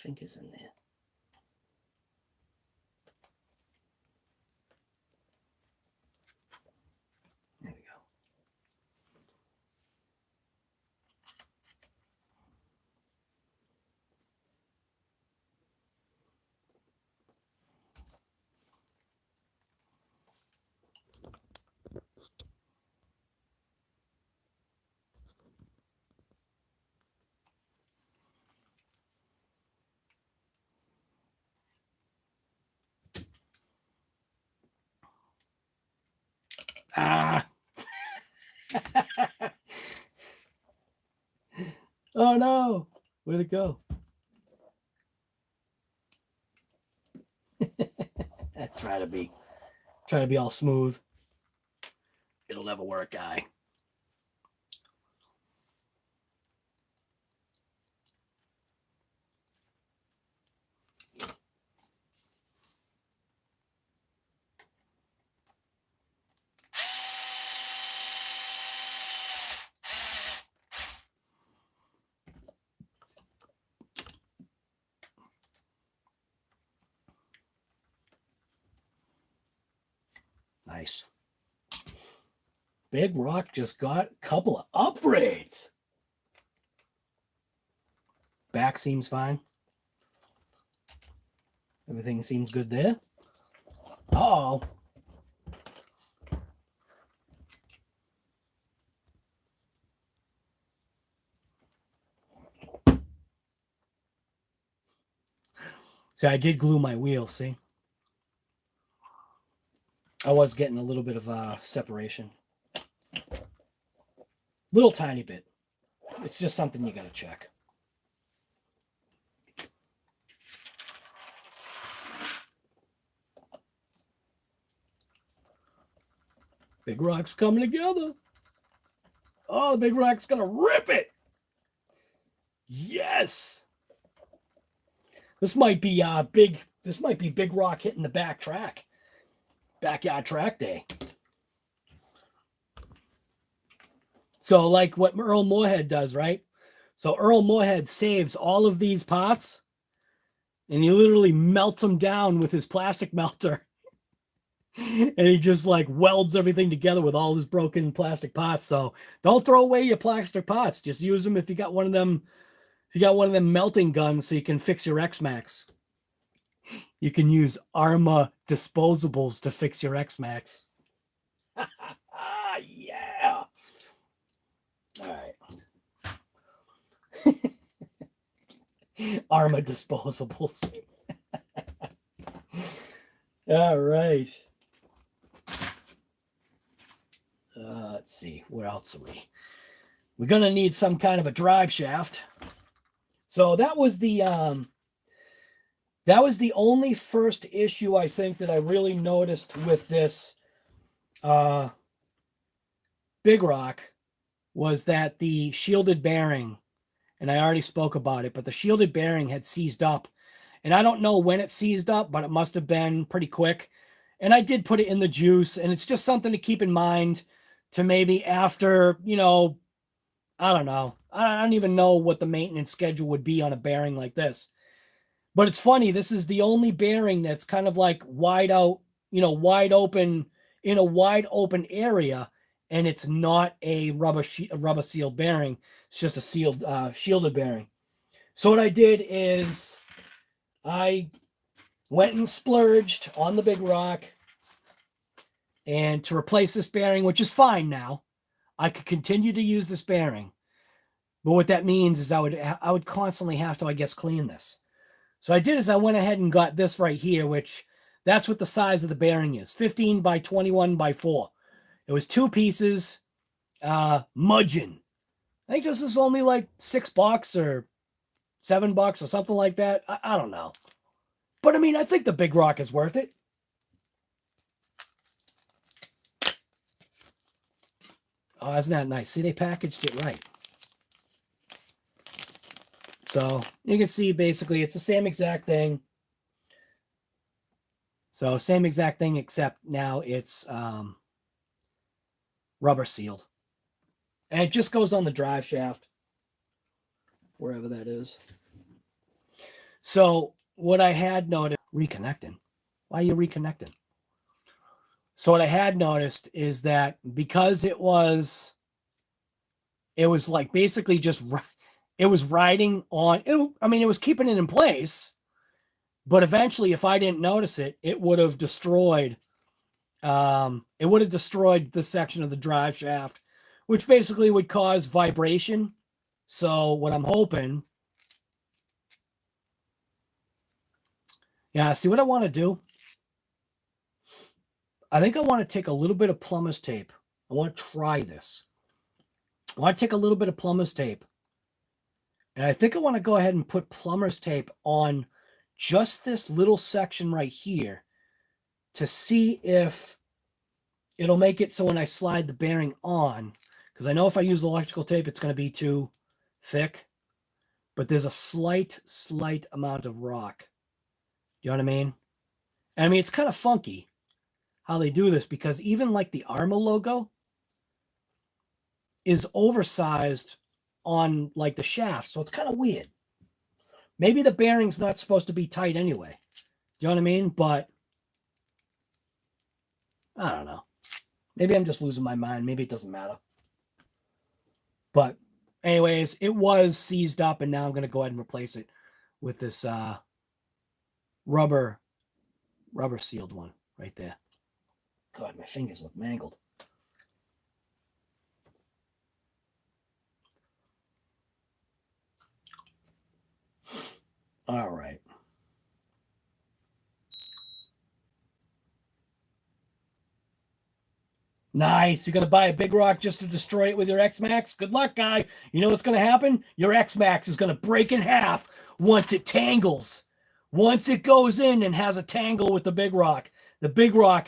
fingers in there. There we go. Ah. Oh no. Where'd it go? Try to be all smooth. It'll never work, guy. Nice. Big Rock just got a couple of upgrades. Back seems fine. Everything seems good there. Uh-oh. See, I did glue my wheel, see? I was getting a little bit of separation. Little tiny bit. It's just something you got to check. Big Rock's coming together. Oh, the Big Rock's going to rip it. Yes. This might be Big Rock hitting the back track. Backyard track day. So like what Earl Moorhead does, right? So Earl Moorhead saves all of these pots and he literally melts them down with his plastic melter. And he just like welds everything together with all his broken plastic pots. So don't throw away your plastic pots. Just use them if you got one of them. If you got one of them melting guns so you can fix your X-Maxx. You can use ARRMA disposables to fix your X-Maxx. Yeah. All right. ARRMA disposables. All right. Let's see. Where else are we? We're going to need some kind of a drive shaft. So that was the only first issue I think that I really noticed with this Big Rock was that the shielded bearing, and I already spoke about it, but the shielded bearing had seized up. And I don't know when it seized up, but it must have been pretty quick. And I did put it in the juice, and it's just something to keep in mind to maybe after, you know, I don't know. I don't even know what the maintenance schedule would be on a bearing like this. But it's funny, this is the only bearing that's kind of like wide out, you know, wide open, in a wide open area, and it's not a rubber sealed bearing. It's just a shielded bearing. So what I did is I went and splurged on the Big Rock, and to replace this bearing, which is fine now, I could continue to use this bearing. But what that means is I would constantly have to, I guess, clean this. So I did is I went ahead and got this right here, which that's what the size of the bearing is. 15 by 21 by 4. It was 2 pieces, mudgeon. I think this is only like $6 or $7 or something like that. I don't know. But I mean, I think the Big Rock is worth it. Oh, isn't that nice? See, they packaged it right. So you can see basically it's the same exact thing. So same exact thing, except now it's rubber sealed. And it just goes on the drive shaft, wherever that is. So what I had noticed, reconnecting. Why are you reconnecting? So what I had noticed is that because it was like basically just, it was riding on, I mean, it was keeping it in place, but eventually if I didn't notice it, it would have destroyed, this section of the drive shaft, which basically would cause vibration. So what I'm hoping, see what I want to do. I think I want to take a little bit of plumber's tape. I want to try this. I want to take a little bit of plumber's tape. And I think I want to go ahead and put plumber's tape on just this little section right here to see if it'll make it so when I slide the bearing on, because I know if I use electrical tape, it's going to be too thick, but there's a slight amount of rock. You know what I mean? And I mean, it's kind of funky how they do this, because even like the ARRMA logo is oversized on like the shaft. So it's kind of weird. Maybe the bearing's not supposed to be tight anyway. You know what I mean? But I don't know. Maybe I'm just losing my mind. Maybe it doesn't matter. But anyways, it was seized up, and now I'm going to go ahead and replace it with this rubber sealed one right there. God, my fingers look mangled. All right. Nice. You're going to buy a big rock just to destroy it with your X-Maxx? Good luck, guy. You know what's going to happen? Your X-Maxx is going to break in half once it tangles. Once it goes in and has a tangle with the big rock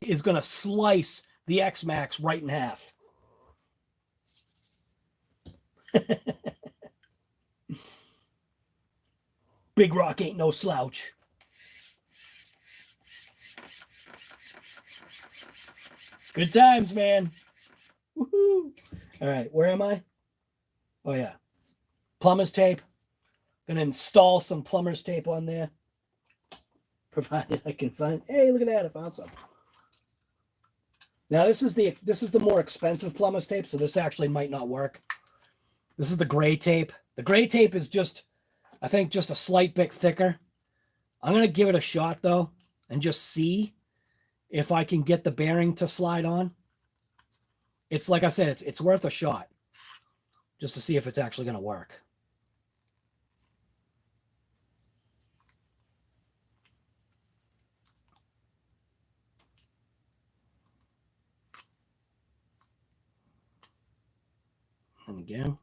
is going to slice the X-Maxx right in half. Big rock ain't no slouch. Good times, man. Woohoo. All right, where am I? Oh, yeah. Plumber's tape. Going to install some plumber's tape on there. Provided I can find... Hey, look at that. I found some. Now, this is the more expensive plumber's tape, so this actually might not work. This is the gray tape. The gray tape is just, I think, just a slight bit thicker. I'm going to give it a shot, though, and just see if I can get the bearing to slide on. It's like I said, it's worth a shot just to see if it's actually going to work. And again,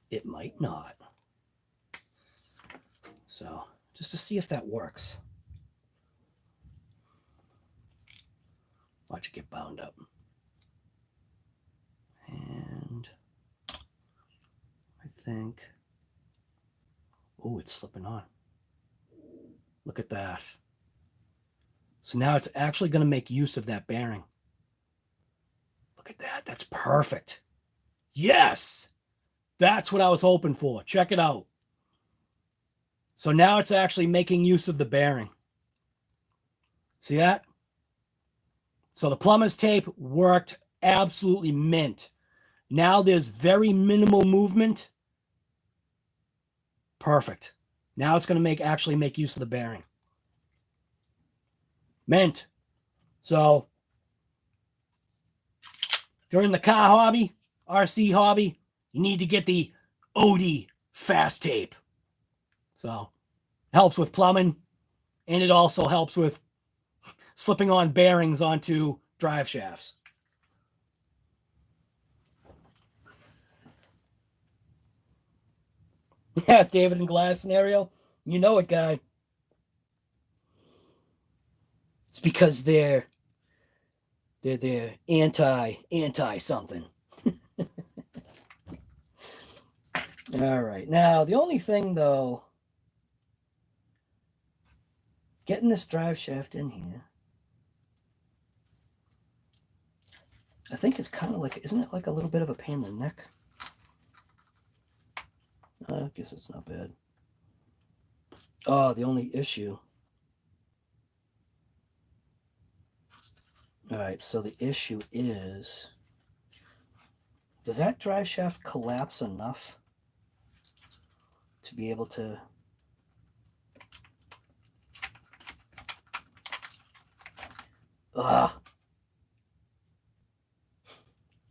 it might not. So just to see if that works. Watch it get bound up. And I think, oh, it's slipping on. Look at that. So now it's actually going to make use of that bearing. Look at that. That's perfect. Yes. That's what I was hoping for. Check it out. So now it's actually making use of the bearing. See that? So the plumber's tape worked absolutely mint. Now there's very minimal movement. Perfect. Now it's going to actually make use of the bearing. Mint. So if you're in the car hobby, RC hobby, you need to get the OD fast tape. So it helps with plumbing, and it also helps with slipping on bearings onto drive shafts. Yeah, David and Glass scenario. You know it, guy. It's because they're anti something. All right. Now, the only thing, though, getting this drive shaft in here, I think it's kind of like, isn't it like a little bit of a pain in the neck? I guess it's not bad. Oh, the only issue. All right, so the issue is, does that drive shaft collapse enough to be able to... Ugh.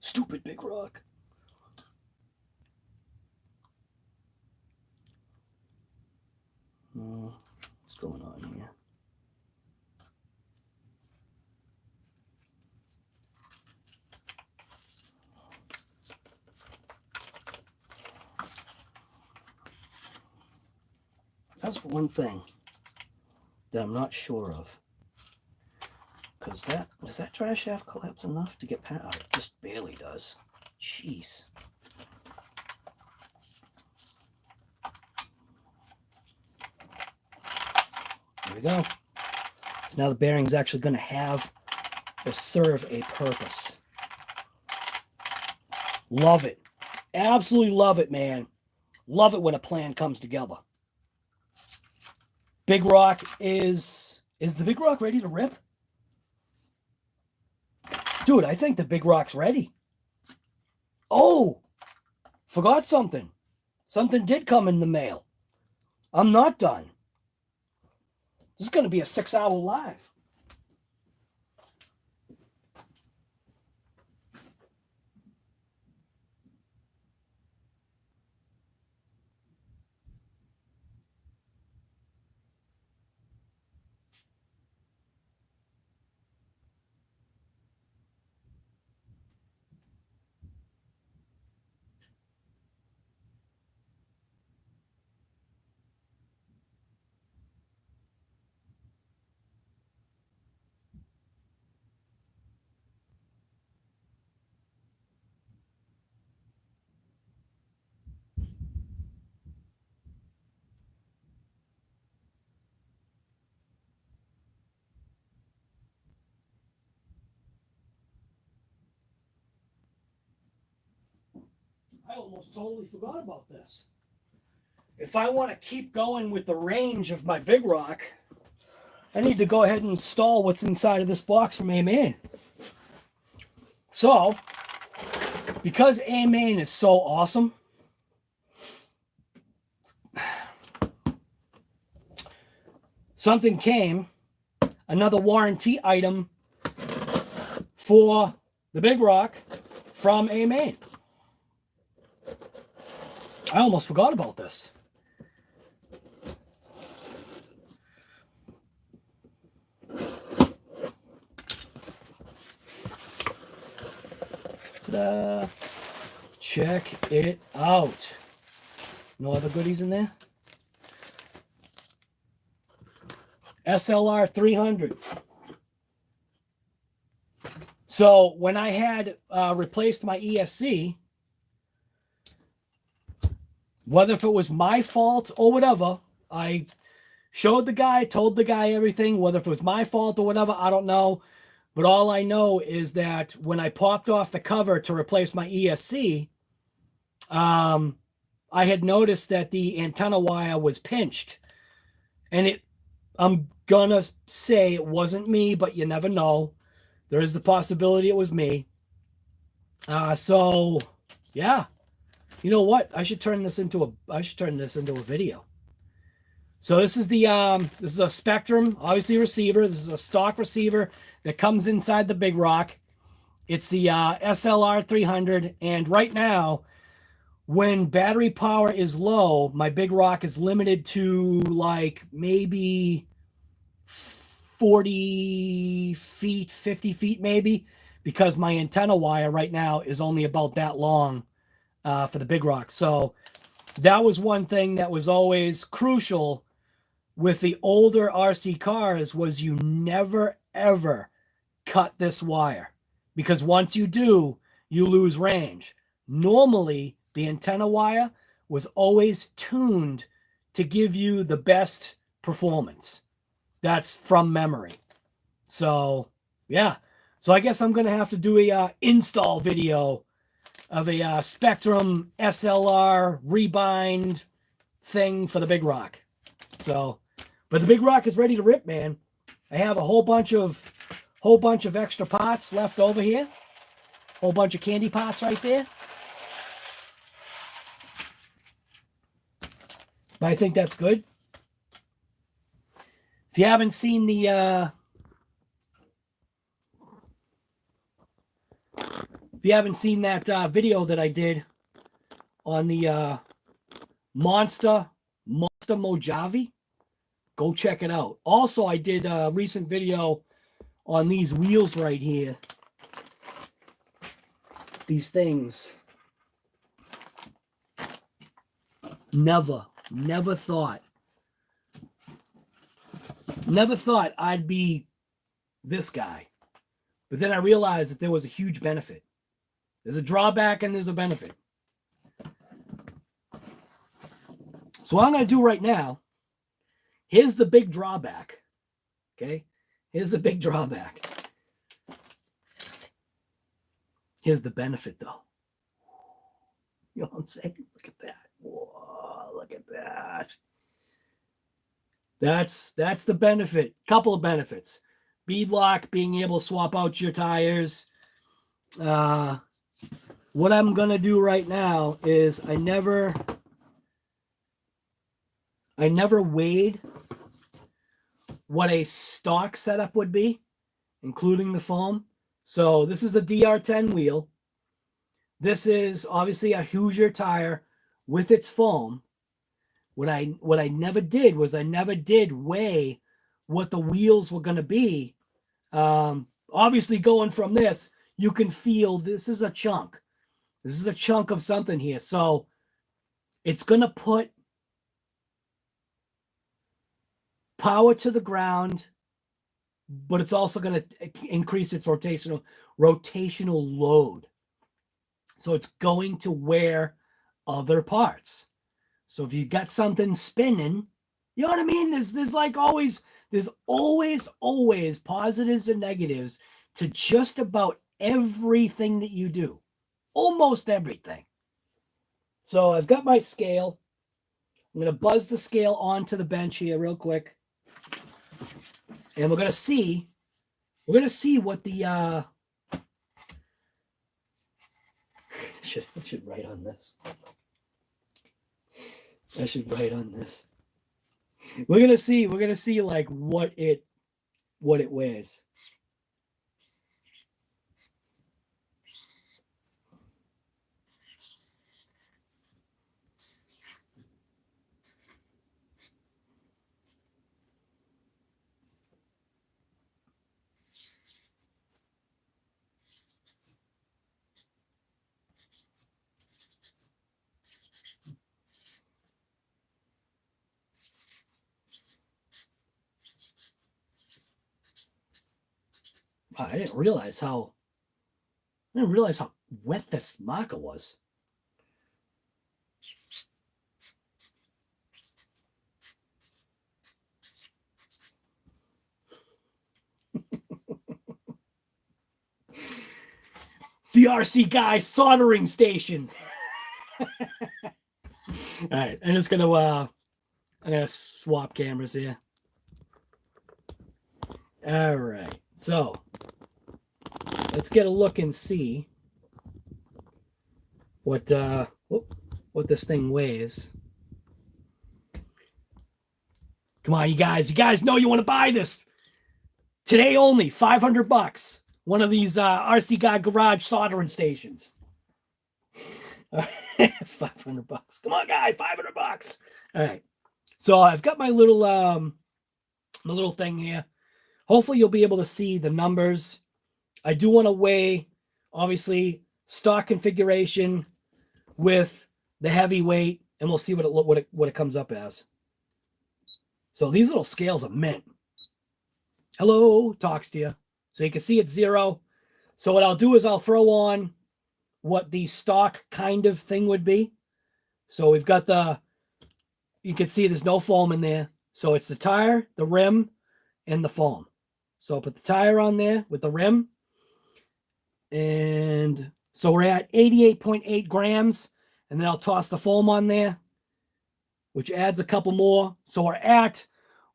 Stupid big rock. What's going on here? That's one thing that I'm not sure of. Because does that drive shaft collapse enough to get past? Oh, it just barely does. Jeez. There we go. So now the bearing is actually going to have or serve a purpose. Love it. Absolutely love it, man. Love it when a plan comes together. Big rock is the big rock ready to rip? Dude, I think the big rock's ready. Oh, forgot something. Something did come in the mail. I'm not done. This is going to be a 6-hour live. I almost totally forgot about this. If I want to keep going with the range of my big rock, I need to go ahead and install what's inside of this box from A-Main. So, because A-Main is so awesome, something came, another warranty item for the big rock from A-Main. I almost forgot about this. Ta-da! Check it out. No other goodies in there? SLR 300. So when I had replaced my ESC, whether if it was my fault or whatever, I showed the guy, told the guy everything, whether if it was my fault or whatever, I don't know. But all I know is that when I popped off the cover to replace my ESC, I had noticed that the antenna wire was pinched. And I'm going to say it wasn't me, but you never know. There is the possibility it was me. So, yeah. You know what? I should turn this into a video. So this is this is a Spectrum, obviously receiver. This is a stock receiver that comes inside the big rock. It's the SLR 300, and right now, when battery power is low, my big rock is limited to like maybe 40 feet, 50 feet maybe, because my antenna wire right now is only about that long. For the big rock. So that was one thing that was always crucial with the older RC cars, was you never ever cut this wire, because once you do, you lose range. Normally the antenna wire was always tuned to give you the best performance. That's from memory. So yeah, so I guess I'm gonna have to do a install video of a Spectrum SLR rebind thing for the big rock. So But the big rock is ready to rip, man. I have a whole bunch of extra pots left over here. Whole bunch of candy pots right there. But I think that's good. If you haven't seen the that video that I did on the Monster Mojave, go check it out. Also, I did a recent video on these wheels right here. These things. Never thought I'd be this guy. But then I realized that there was a huge benefit. There's a drawback and there's a benefit. So what I'm going to do right now, here's the big drawback. Okay? Here's the big drawback. Here's the benefit, though. You know what I'm saying? Look at that. Whoa, look at that. That's the benefit. Couple of benefits. Beadlock, being able to swap out your tires. What I'm going to do right now is I never weighed what a stock setup would be, including the foam. So this is the DR10 wheel. This is obviously a Hoosier tire with its foam. What I never did was I never did weigh what the wheels were going to be. Obviously going from this, you can feel this is a chunk. This is a chunk of something here. So it's going to put power to the ground, but it's also going to increase its rotational load. So it's going to wear other parts. So if you got something spinning, you know what I mean? There's always positives and negatives to just about everything that you do. Almost everything. So I've got my scale. I'm going to buzz the scale onto the bench here real quick. And we're going to see what the I should write on this. I should write on this. We're going to see like what it weighs. I didn't realize how wet this marker was. The RC guy soldering station. All right, I'm gonna swap cameras here. All right, so let's get a look and see what this thing weighs. Come on, you guys know you want to buy this. Today only, $500. One of these RC Guy garage soldering stations. $500. Come on, guy, $500. All right. So I've got my little thing here. Hopefully you'll be able to see the numbers. I do want to weigh, obviously, stock configuration with the heavy weight, and we'll see what it comes up as. So these little scales are mint. Hello, talks to you. So you can see it's 0. So what I'll do is I'll throw on what the stock kind of thing would be. So we've got you can see there's no foam in there. So it's the tire, the rim, and the foam. So I'll put the tire on there with the rim. And so we're at 88.8 grams. And then I'll toss the foam on there, which adds a couple more. So we're at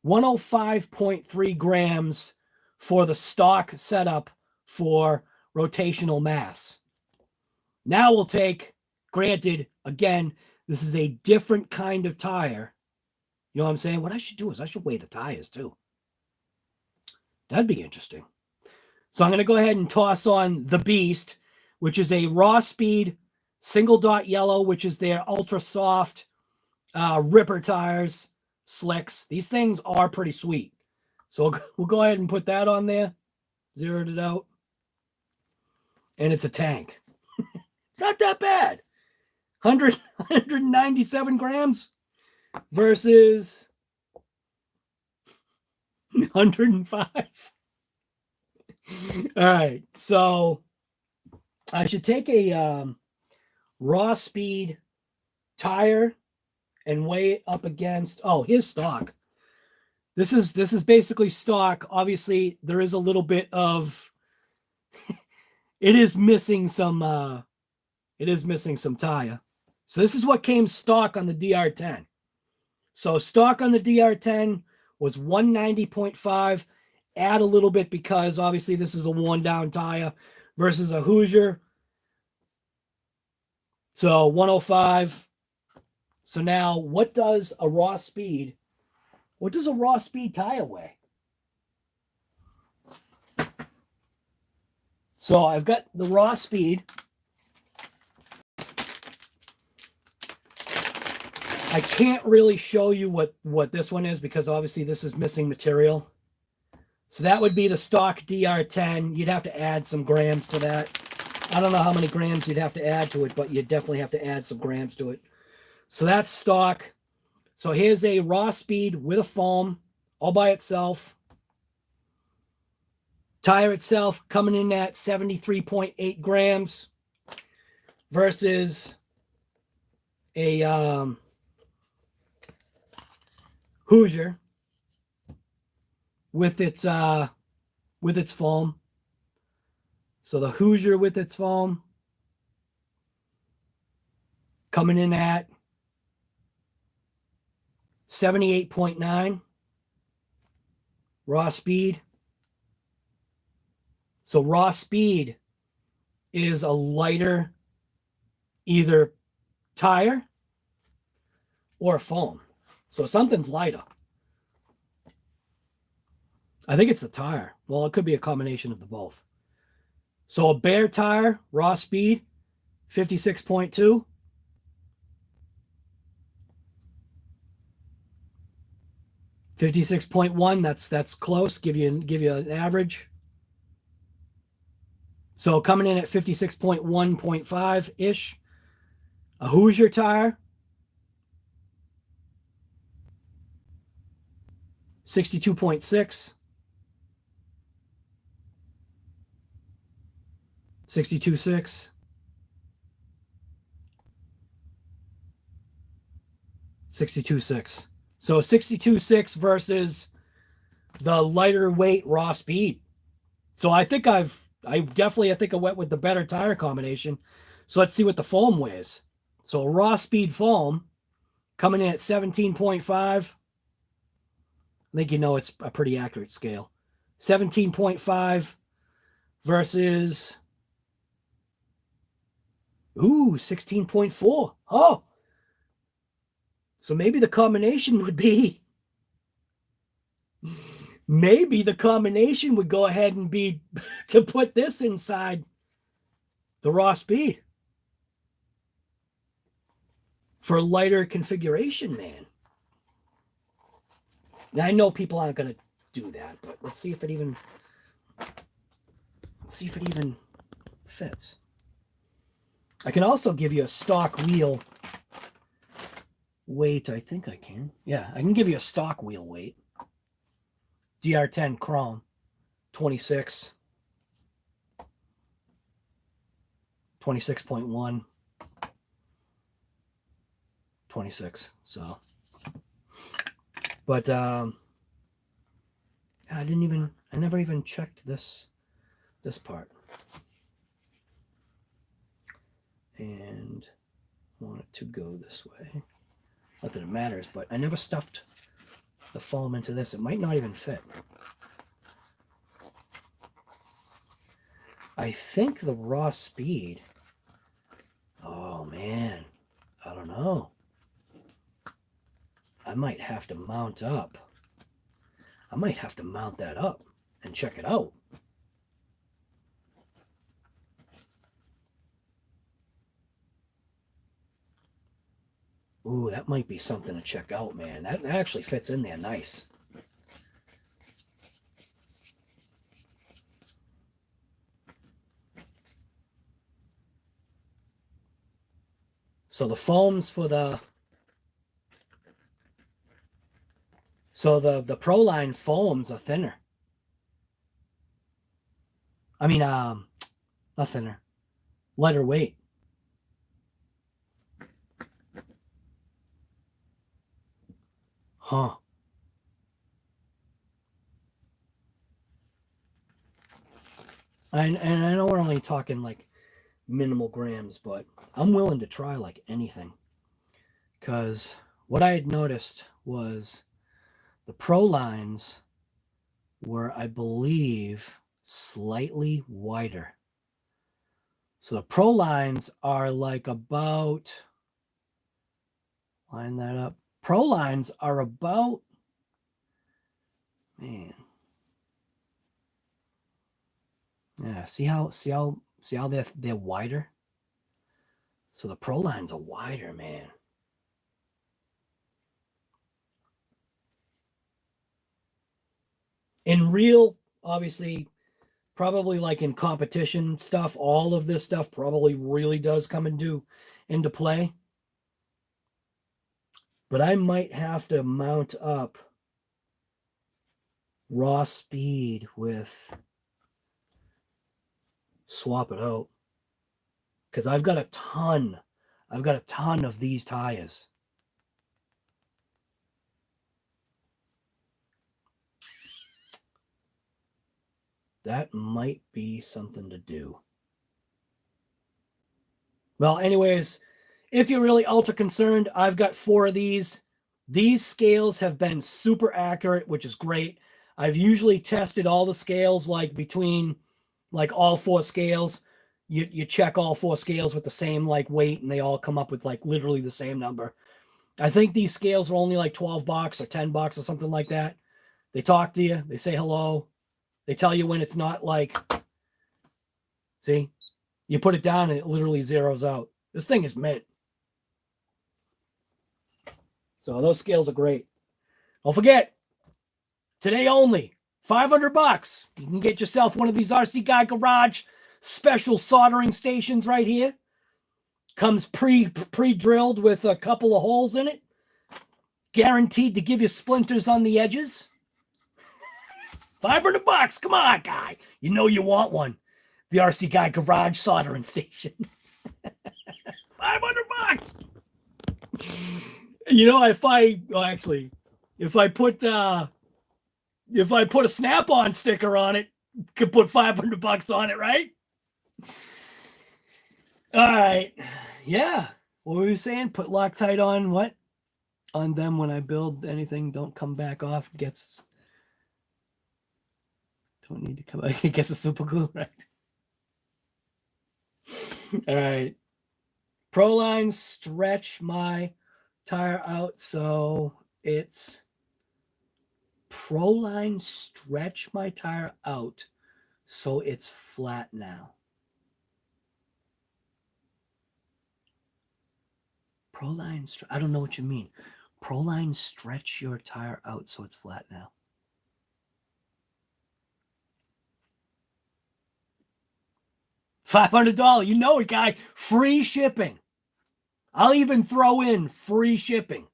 105.3 grams for the stock setup for rotational mass. Now we'll take, granted, again, this is a different kind of tire. You know what I'm saying? What I should do is I should weigh the tires too. That'd be interesting. So I'm going to go ahead and toss on the Beast, which is a raw speed single dot yellow, which is their ultra soft ripper tires, slicks. These things are pretty sweet. So we'll go ahead and put that on there. Zeroed it out. And it's a tank. It's not that bad. 197 grams versus 105. All right. So I should take a raw speed tire and weigh it up against, oh, here's stock. This is basically stock. Obviously, there is a little bit of it is missing some tire. So this is what came stock on the DR10. So stock on the DR10 was 190.5. Add a little bit because obviously this is a worn down tire versus a Hoosier. So 105. So now what does a raw speed tire weigh? So I've got the raw speed. I can't really show you what this one is because obviously this is missing material. So that would be the stock DR10. You'd have to add some grams to that. I don't know how many grams you'd have to add to it, but you definitely have to add some grams to it. So that's stock. So here's a raw speed with a foam all by itself. Tire itself coming in at 73.8 grams versus a Hoosier with its foam. So the Hoosier with its foam coming in at 78.9 raw speed. So raw speed is a lighter either tire or foam. So something's lighter. I think it's the tire. Well, it could be a combination of the both. So a bare tire, raw speed, 56.2. .1, that's close. Give you an average. So coming in at 56.1.5 ish. A Hoosier tire, 62.6. 62.6. 62.6. So 62.6 versus the lighter weight raw speed. So I think I went with the better tire combination. So let's see what the foam weighs. So raw speed foam coming in at 17.5. I think you know it's a pretty accurate scale. 17.5 versus 16.4. Oh. So maybe the combination would be, go ahead and be to put this inside the raw speed for lighter configuration, man. Now, I know people aren't going to do that, but let's see if it even fits. I can also give you a stock wheel weight. I think I can. Yeah, I can give you a stock wheel weight. DR10 chrome, 26. 26.1. 26. So, but I never even checked this part. And want it to go this way. Not that it matters, but I never stuffed the foam into this. It might not even fit. I think the raw speed. Oh man, I don't know. I might have to mount up. I might have to mount that up and check it out. Ooh, that might be something to check out, man. That actually fits in there nice. So the foams for the the Proline foams are thinner. I mean, not thinner, lighter weight. Huh. And I know we're only talking like minimal grams, but I'm willing to try like anything. Because what I had noticed was the Prolines were, I believe, slightly wider. So the Prolines are like about, line that up. Prolines are about, man. Yeah, see how they're wider? So the Prolines are wider, man. In real, obviously, probably like in competition stuff, all of this stuff probably really does come into play. But I might have to mount up raw speed with swap it out. Because I've got a ton of these tires. That might be something to do. Well, anyways, if you're really ultra concerned, I've got 4 of these. These scales have been super accurate, which is great. I've usually tested all the scales like between like all 4 scales. You check all 4 scales with the same like weight and they all come up with like literally the same number. I think these scales are only like $12 or $10 or something like that. They talk to you. They say hello. They tell you when it's not like, see, you put it down and it literally zeroes out. This thing is mint. So those scales are great. Don't forget, today only, $500. You can get yourself one of these RC Guy Garage special soldering stations right here. Comes pre-drilled with a couple of holes in it. Guaranteed to give you splinters on the edges. $500. Come on, guy. You know you want one. The RC Guy Garage soldering station. $500. You know, if I put a Snap-on sticker on it, could put $500 on it, right? All right. Yeah. What were you saying? Put Loctite on what? On them when I build anything. Don't come back off. Don't need to come back. It gets a super glue, right? All right. Proline stretch my tire out so it's Proline stretch my tire out so it's flat now. Proline, I don't know what you mean. Proline stretch your tire out so it's flat now. $500. You know it, guy. Free shipping. I'll even throw in free shipping.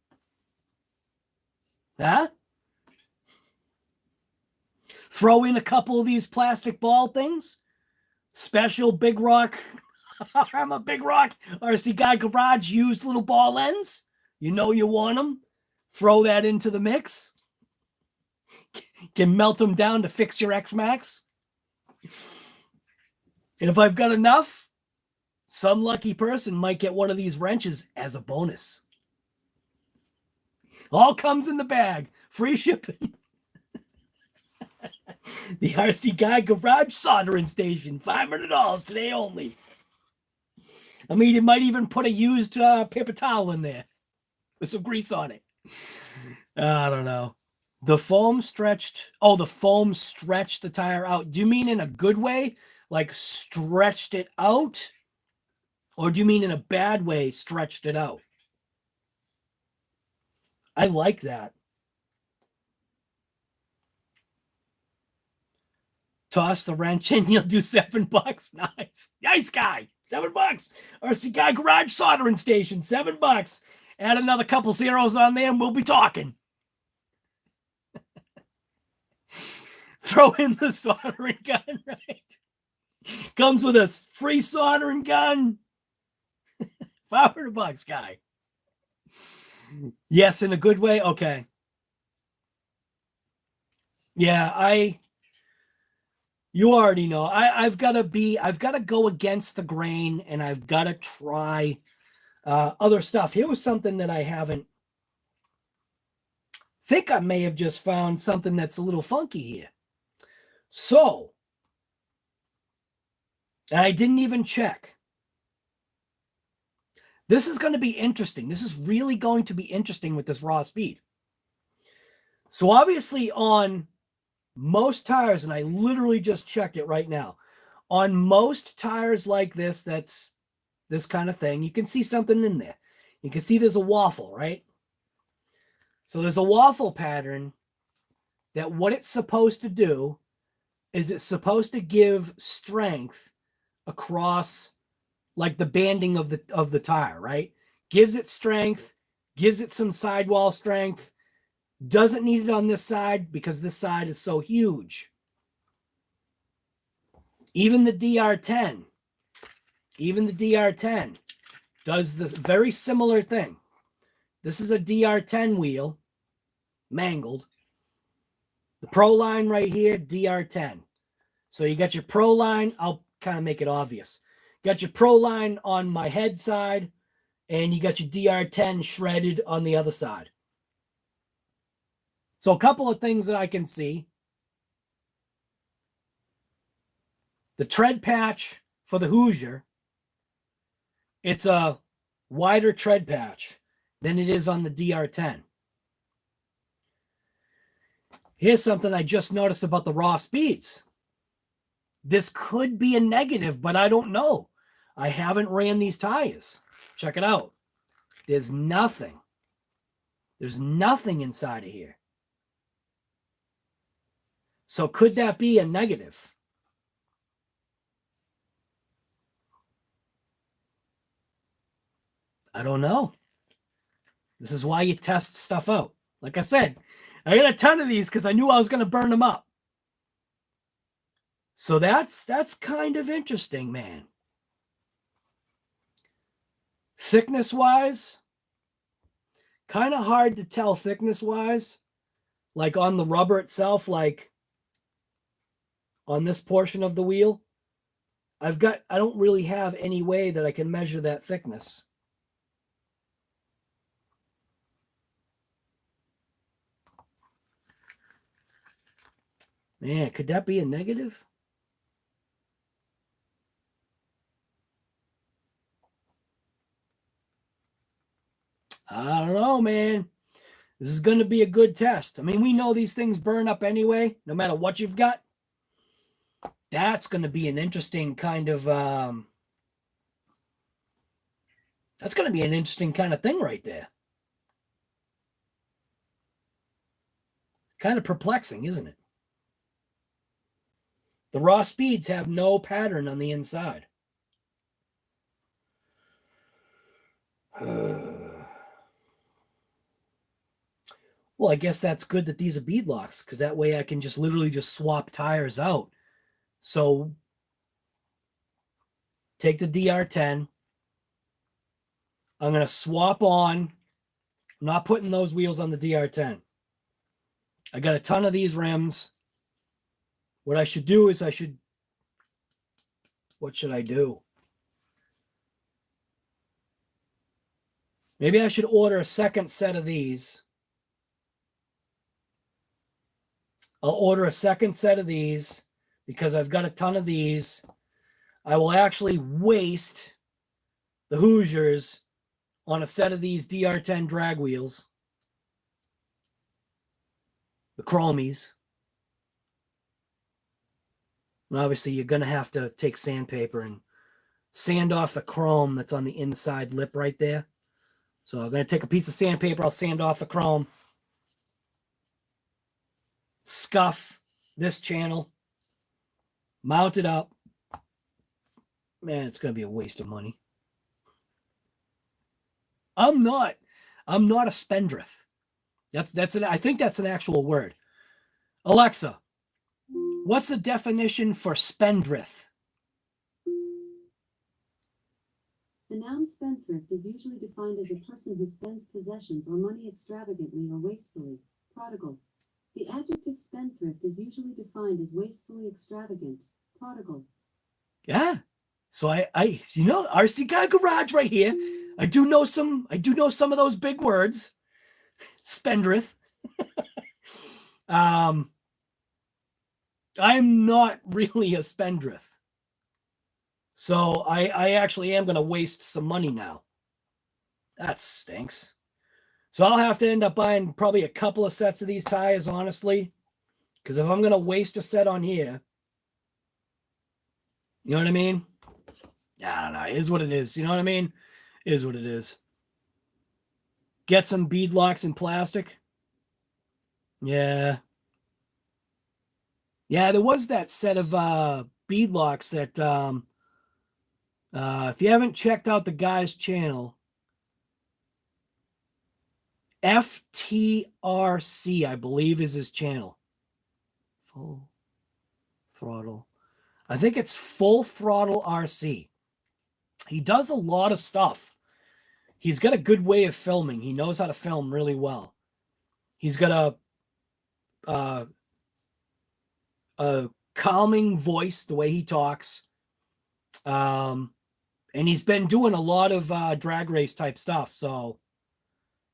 Huh? Throw in a couple of these plastic ball things. Special Big Rock. I'm a Big Rock RC Guy Garage used little ball ends. You know you want them. Throw that into the mix. Can melt them down to fix your X-Maxx. And if I've got enough, some lucky person might get one of these wrenches as a bonus. All comes in the bag. Free shipping. The RC Guy Garage Soldering Station, $500 today only. I mean, it might even put a used paper towel in there with some grease on it. I don't know. The foam stretched. Oh, the foam stretched the tire out. Do you mean in a good way? Like stretched it out? Or do you mean in a bad way, stretched it out? I like that. Toss the wrench in, you'll do $7. Nice. Nice guy. $7. RC Guy Garage Soldering Station, $7. Add another couple zeros on there and we'll be talking. Throw in the soldering gun, right? Comes with a free soldering gun. $500, guy. Yes, in a good way. Okay. Yeah, you already know. I've got to go against the grain, and I've got to try other stuff. Here was something that I haven't. Think I may have just found something that's a little funky here. So, I didn't even check. This is going to be interesting. This is really going to be interesting with this raw speed. So obviously on most tires, and I literally just checked it right now, on most tires like this, that's this kind of thing, you can see something in there. You can see there's a waffle, right? So there's a waffle pattern that what it's supposed to do is it's supposed to give strength across like the banding of the tire, right? Gives it strength, gives it some sidewall strength, doesn't need it on this side because this side is so huge. Even the DR10 does this very similar thing. This is a DR10 wheel, mangled. The Pro line right here, DR10. So you got your Pro line, I'll kind of make it obvious. Got your Pro line on my head side, and you got your DR10 shredded on the other side. So a couple of things that I can see. The tread patch for the Hoosier, it's a wider tread patch than it is on the DR10. Here's something I just noticed about the raw speeds. This could be a negative, but I don't know. I haven't ran these tires. Check it out. There's nothing. There's nothing inside of here. So could that be a negative? I don't know. This is why you test stuff out. Like I said, I got a ton of these because I knew I was going to burn them up. So that's kind of interesting, man. Thickness-wise, kind of hard to tell thickness-wise. Like on the rubber itself, like on this portion of the wheel. I don't really have any way that I can measure that thickness. Man, could that be a negative? I don't know, man. This is going to be a good test. I mean, we know these things burn up anyway, no matter what you've got. That's going to be an interesting kind of, that's going to be an interesting kind of thing right there. Kind of perplexing, isn't it? The raw speeds have no pattern on the inside. Well, I guess that's good that these are bead locks, because that way I can just literally just swap tires out. So take the DR10. I'm going to swap on. I'm not putting those wheels on the DR10. I got a ton of these rims. What I should do is what should I do? Maybe I should order a second set of these. I'll order a second set of these because I've got a ton of these. I will actually waste the Hoosiers on a set of these DR10 drag wheels. The chromies. And obviously, you're going to have to take sandpaper and sand off the chrome that's on the inside lip right there. So I'm going to take a piece of sandpaper. I'll sand off the chrome. Scuff this channel. Mount it up. Man, it's going to be a waste of money. I'm not a spendthrift. I think that's an actual word. Alexa, what's the definition for spendthrift? The noun spendthrift is usually defined as a person who spends possessions or money extravagantly or wastefully. Prodigal. The adjective spendthrift is usually defined as wastefully extravagant. Prodigal. Yeah. So I RC Guy Garage right here. I do know some of those big words. Spendthrift. I'm not really a spendthrift. So I actually am going to waste some money now. That stinks. So I'll have to end up buying probably a couple of sets of these tires, honestly. Because if I'm going to waste a set on here, you know what I mean? I don't know. It is what it is. You know what I mean? It is what it is. Get some bead locks in plastic. Yeah. Yeah, there was that set of bead locks that if you haven't checked out the guy's channel, FTRC, I believe, is his channel. Full Throttle. I think it's Full Throttle RC. He does a lot of stuff. He's got a good way of filming. He knows how to film really well. He's got a calming voice, the way he talks. And he's been doing a lot of drag race type stuff. So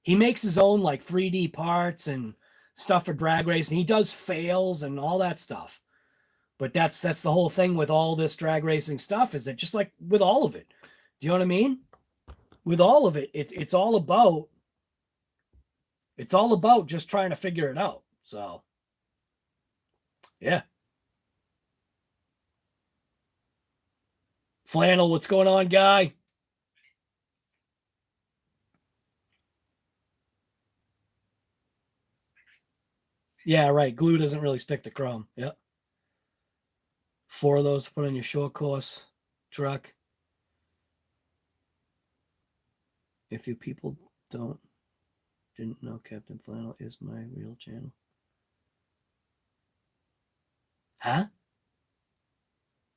he makes his own like 3D parts and stuff for drag race. And he does fails and all that stuff. But that's the whole thing with all this drag racing stuff, is that just like with all of it. Do you know what I mean? With all of it, it's all about just trying to figure it out. So yeah. Flannel, what's going on, guy? Yeah, right. Glue doesn't really stick to chrome. Yep. 4 of those to put on your short course truck. If you people didn't know, Captain Flannel is my real channel. Huh?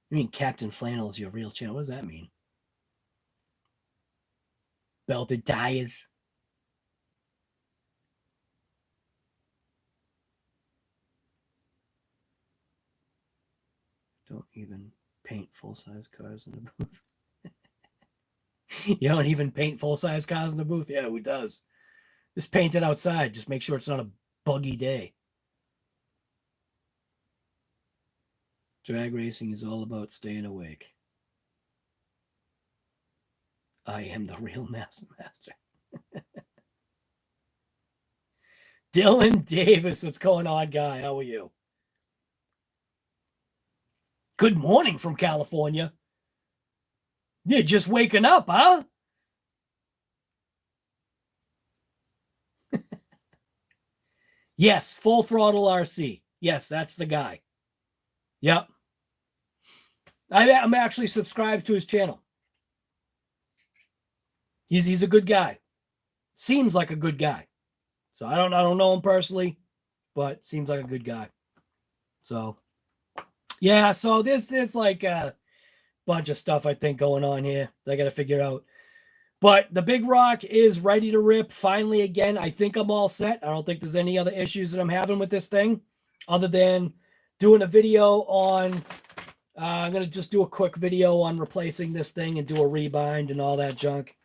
You mean Captain Flannel is your real channel? What does that mean? Belted tires. Don't even paint full-size cars in the booth. You don't even paint full-size cars in the booth? Yeah, who does? Just paint it outside. Just make sure it's not a buggy day. Drag racing is all about staying awake. I am the real master. Dylan Davis, what's going on, guy? How are you? Good morning from California. You're just waking up, huh? Yes, Full Throttle RC. Yes, that's the guy. Yep. I'm actually subscribed to his channel. He's a good guy. Seems like a good guy. So I don't know him personally, but seems like a good guy. So yeah, so there's like a bunch of stuff I think going on here that I got to figure out. But the Big Rock is ready to rip finally again. I think I'm all set. I don't think there's any other issues that I'm having with this thing other than doing a video on I'm going to just do a quick video on replacing this thing and do a rebind and all that junk.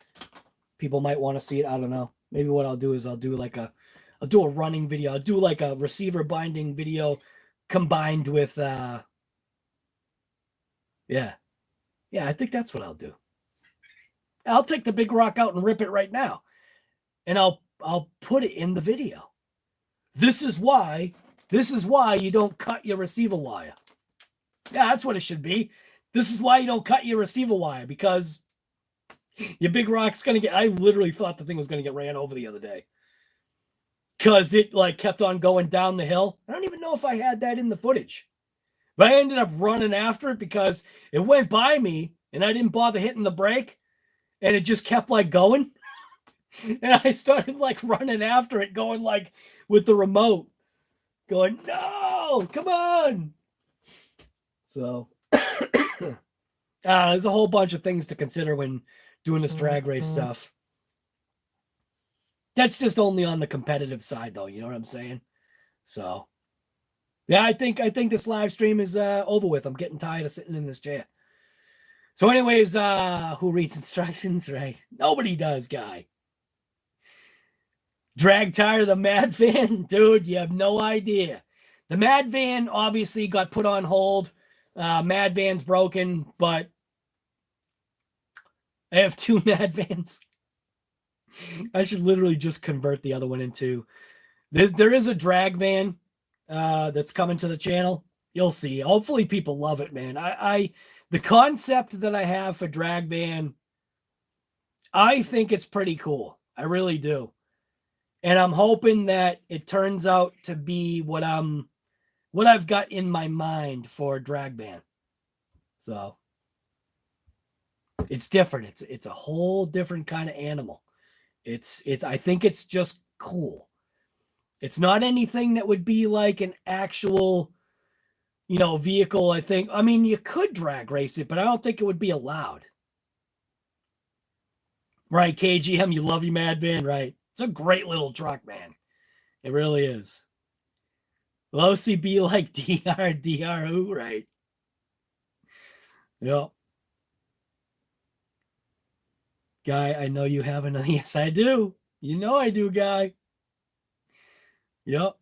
People might want to see it. I don't know. Maybe what I'll do is I'll do a running video. I'll do like a receiver binding video combined with, yeah, I think that's what I'll do. I'll take the big rock out and rip it right now. And I'll put it in the video. This is why you don't cut your receiver wire. Yeah, that's what it should be. This is why you don't cut your receiver wire, because your big rock's going to get, I literally thought the thing was going to get ran over the other day. Because it like kept on going down the hill. I don't even know if I had that in the footage. But I ended up running after it because it went by me and I didn't bother hitting the brake. And it just kept like going. And I started like running after it, going like with the remote. Going, no, come on. So there's a whole bunch of things to consider when doing this drag race stuff. That's just only on the competitive side, though. You know what I'm saying? So, yeah, I think this live stream is over with. I'm getting tired of sitting in this chair. So, anyways, who reads instructions, right? Nobody does, guy. Drag tire the Mad Van, dude. You have no idea. The Mad Van obviously got put on hold. Mad Van's broken, but I have 2 Mad Vans. I should literally just convert the other one into. There is a drag van that's coming to the channel. You'll see. Hopefully, people love it, man. The concept that I have for drag van, I think it's pretty cool. I really do, and I'm hoping that it turns out to be what I've got in my mind for a drag van. So it's different. It's a whole different kind of animal. I think it's just cool. It's not anything that would be like an actual, vehicle. I mean, you could drag race it, but I don't think it would be allowed. Right, KGM, you love your Mad Van, right? It's a great little truck, man. It really is. Losi be like DR who, right? Yep. Guy, I know you have another. Yes, I do. You know I do, guy. Yep.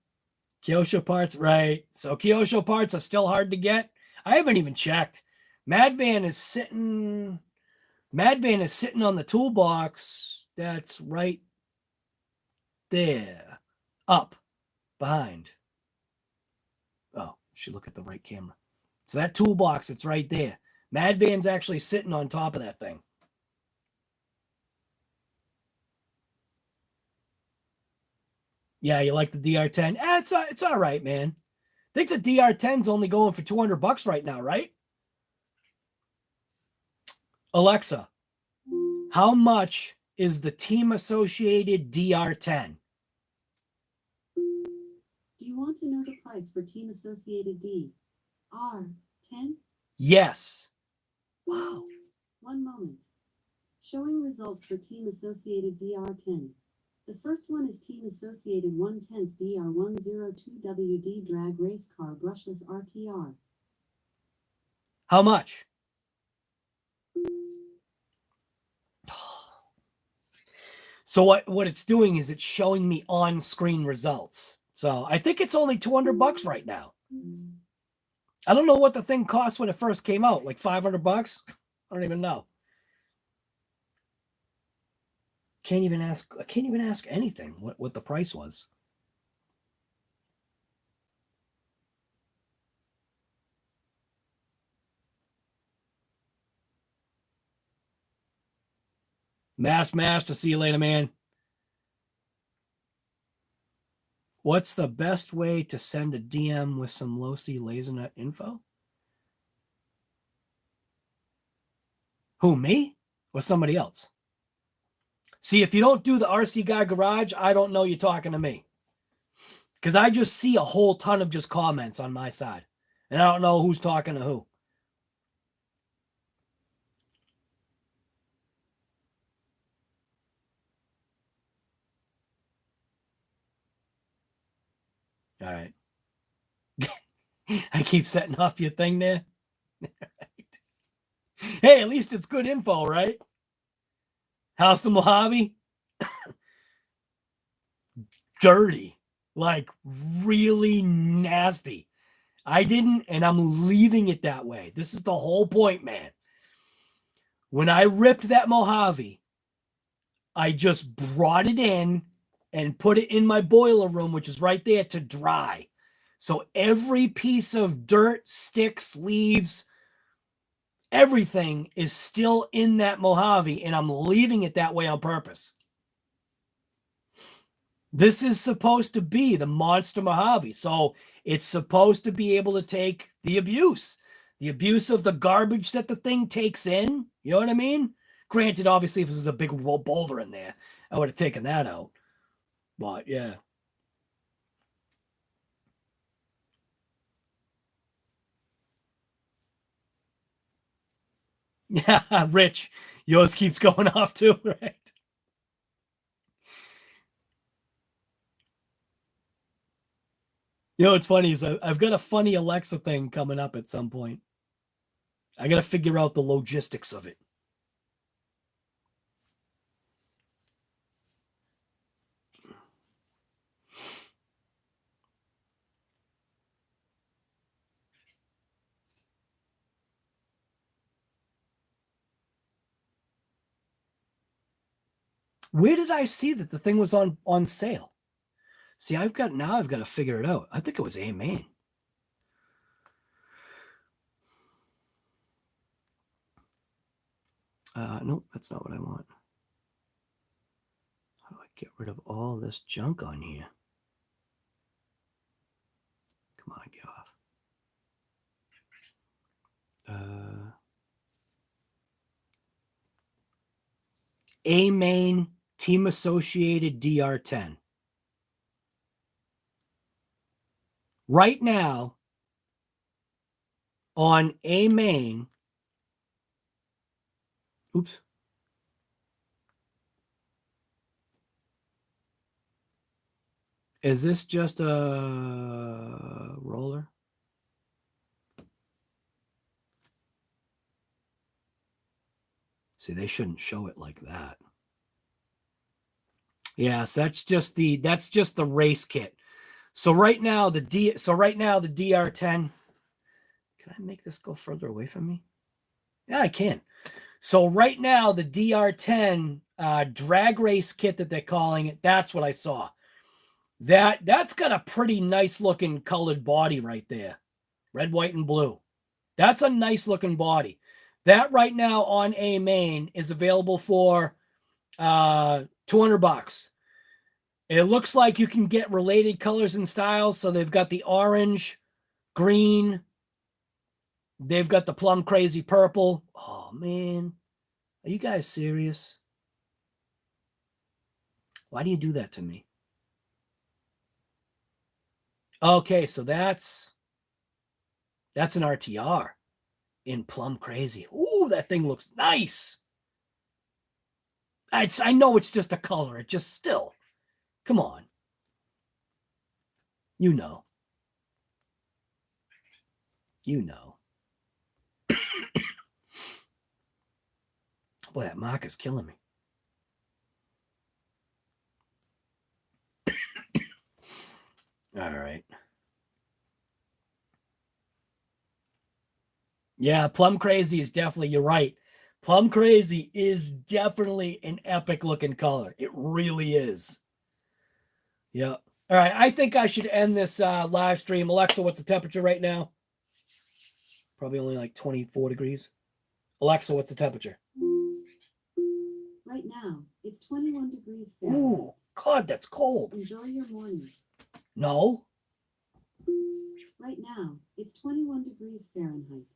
Kyosho parts, right. So Kyosho parts are still hard to get. I haven't even checked. Mad Van is sitting on the toolbox that's right there. Up. Behind. Oh, should look at the right camera. So that toolbox, it's right there. Mad Van's actually sitting on top of that thing. Yeah, you like the DR10? It's all right, man. I think the DR10's only going for $200 right now, right? Alexa, how much is the Team Associated DR10? Do you want to know the price for Team Associated DR10? Yes. Wow. One moment. Showing results for Team Associated DR10. The first one is Team Associated 110 DR102WD Drag Race Car Brushless RTR. How much? So what it's doing is it's showing me on-screen results. So I think it's only $200 right now. I don't know what the thing cost when it first came out, like $500. I don't even know. I can't even ask anything what the price was. Mass to see you later, man. What's the best way to send a DM with some Losi LaserNet info? Who, me? Or somebody else? See, if you don't do the RC Guy Garage, I don't know you're talking to me. Because I just see a whole ton of just comments on my side. And I don't know who's talking to who. All right. I keep setting off your thing there. Hey, at least it's good info, right? House the Mojave. Dirty. Like really nasty. I didn't, and I'm leaving it that way. This is the whole point, man. When I ripped that Mojave, I just brought it in and put it in my boiler room, which is right there, to dry. So every piece of dirt, sticks, leaves, everything is still in that Mojave, and I'm leaving it that way on purpose. This is supposed to be the monster Mojave. So it's supposed to be able to take the abuse of the garbage that the thing takes in. You know what I mean? Granted, obviously, if this was a big boulder in there, I would have taken that out. But yeah. Yeah, Rich, yours keeps going off too, right? You know what's funny is I've got a funny Alexa thing coming up at some point. I got to figure out the logistics of it. Where did I see that the thing was on sale? See, I've got to figure it out. I think it was AMain. Nope, that's not what I want. How do I get rid of all this junk on here? Come on, get off. AMain Team Associated DR10. Right now, on AMain, oops. Is this just a roller? See, they shouldn't show it like that. Yes, that's just the race kit. So right now the DR10. Can I make this go further away from me? Yeah, I can. So right now the DR10 drag race kit that they're calling it, that's what I saw. That's got a pretty nice looking colored body right there. Red, white, and blue. That's a nice looking body. That right now on AMain is available for $200. It looks like you can get related colors and styles. So they've got the orange, green. They've got the plum crazy purple. Oh, man. Are you guys serious? Why do you do that to me? Okay, so that's an RTR in plum crazy. Ooh, that thing looks nice. I know it's just a color. It just still. Come on. You know. You know. Boy, that mark is killing me. All right. Yeah, Plum Crazy is definitely, you're right. Plum Crazy is definitely an epic looking color. It really is. Yeah. All right. I think I should end this live stream. Alexa, what's the temperature right now? Probably only like 24 degrees. Alexa, what's the temperature? Right now, it's 21 degrees Fahrenheit. Ooh, God, that's cold. Enjoy your morning. No. Right now, it's 21 degrees Fahrenheit.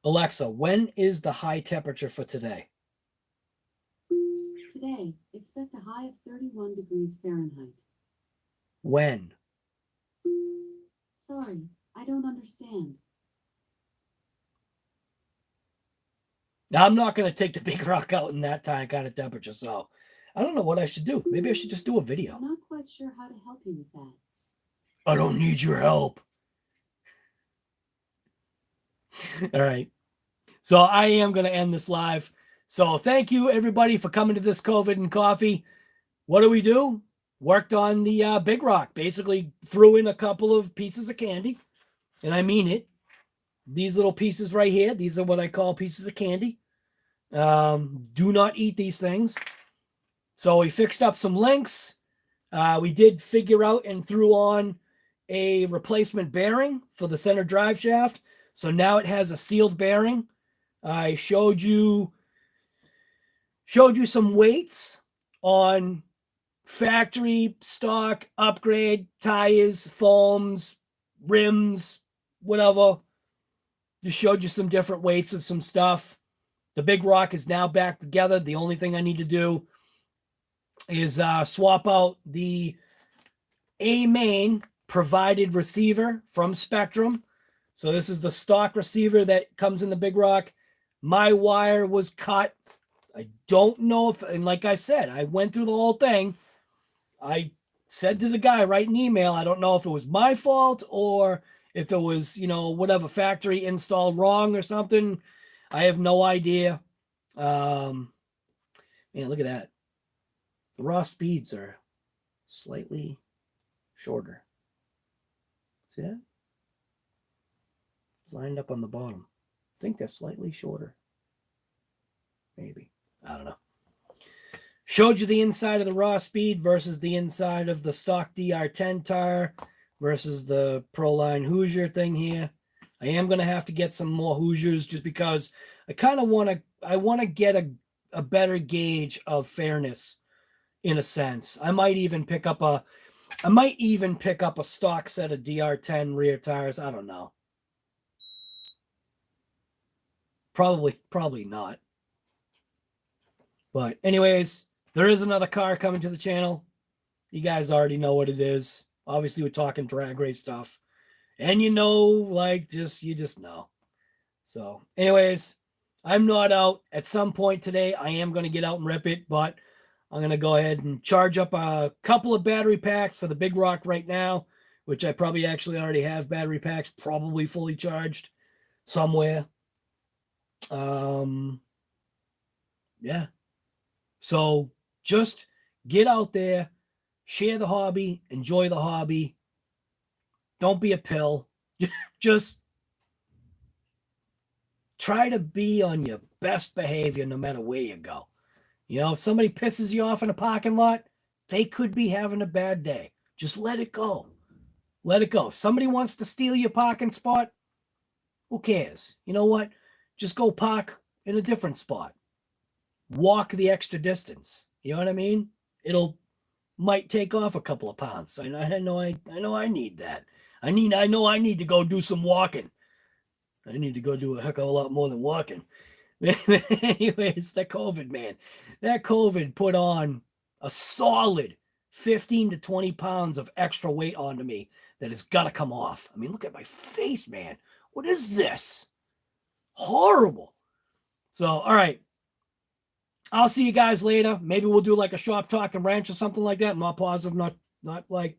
Alexa, when is the high temperature for today? Today, expect a high of 31 degrees Fahrenheit. When? Sorry, I don't understand. Now, I'm not going to take the big rock out in that kind of temperature, so I don't know what I should do. Maybe I should just do a video. I'm not quite sure how to help you with that. I don't need your help. All right. So I am going to end this live. So thank you, everybody, for coming to this COVID and Coffee. What do? worked on the big rock. Basically threw in a couple of pieces of candy, and I mean it. These little pieces right here, these are what I call pieces of candy. Do not eat these things. So we fixed up some links. We did figure out and threw on a replacement bearing for the center drive shaft. So now it has a sealed bearing. I showed you some weights on factory, stock, upgrade, tires, foams, rims, whatever. Just showed you some different weights of some stuff. The big rock is now back together. The only thing I need to do is swap out the A-main provided receiver from Spectrum. So this is the stock receiver that comes in the big rock. My wire was cut. I don't know if, and like I said, I went through the whole thing. I said to the guy, write an email. I don't know if it was my fault or if it was, whatever, factory installed wrong or something. I have no idea. Man, look at that. The raw speeds are slightly shorter. See that? It's lined up on the bottom. I think they're slightly shorter. Maybe. I don't know. Showed you the inside of the raw speed versus the inside of the stock DR10 tire versus the Proline Hoosier thing here. I am going to have to get some more Hoosiers just because I kind of want to get a better gauge of fairness in a sense. I might even pick up a stock set of DR10 rear tires. I don't know. Probably not. But anyways, there is another car coming to the channel. You guys already know what it is. Obviously, we're talking drag race stuff. And you just know. So anyways, I'm not out. At some point today, I am going to get out and rip it, but I'm going to go ahead and charge up a couple of battery packs for the big rock right now, which I probably actually already have battery packs probably fully charged somewhere. Yeah. So just get out there, share the hobby, enjoy the hobby. Don't be a pill. Just try to be on your best behavior no matter where you go. If somebody pisses you off in a parking lot, they could be having a bad day. Just let it go. Let it go. If somebody wants to steal your parking spot, who cares? You know what? Just go park in a different spot. Walk the extra distance. You know what I mean? Might take off a couple of pounds. I know I need that. I know I need to go do some walking. I need to go do a heck of a lot more than walking. Anyways, that COVID, man. That COVID put on a solid 15 to 20 pounds of extra weight onto me that has got to come off. I mean, look at my face, man. What is this? Horrible. So, all right. I'll see you guys later. Maybe we'll do like a shop talk and ranch or something like that. I'm not positive, not like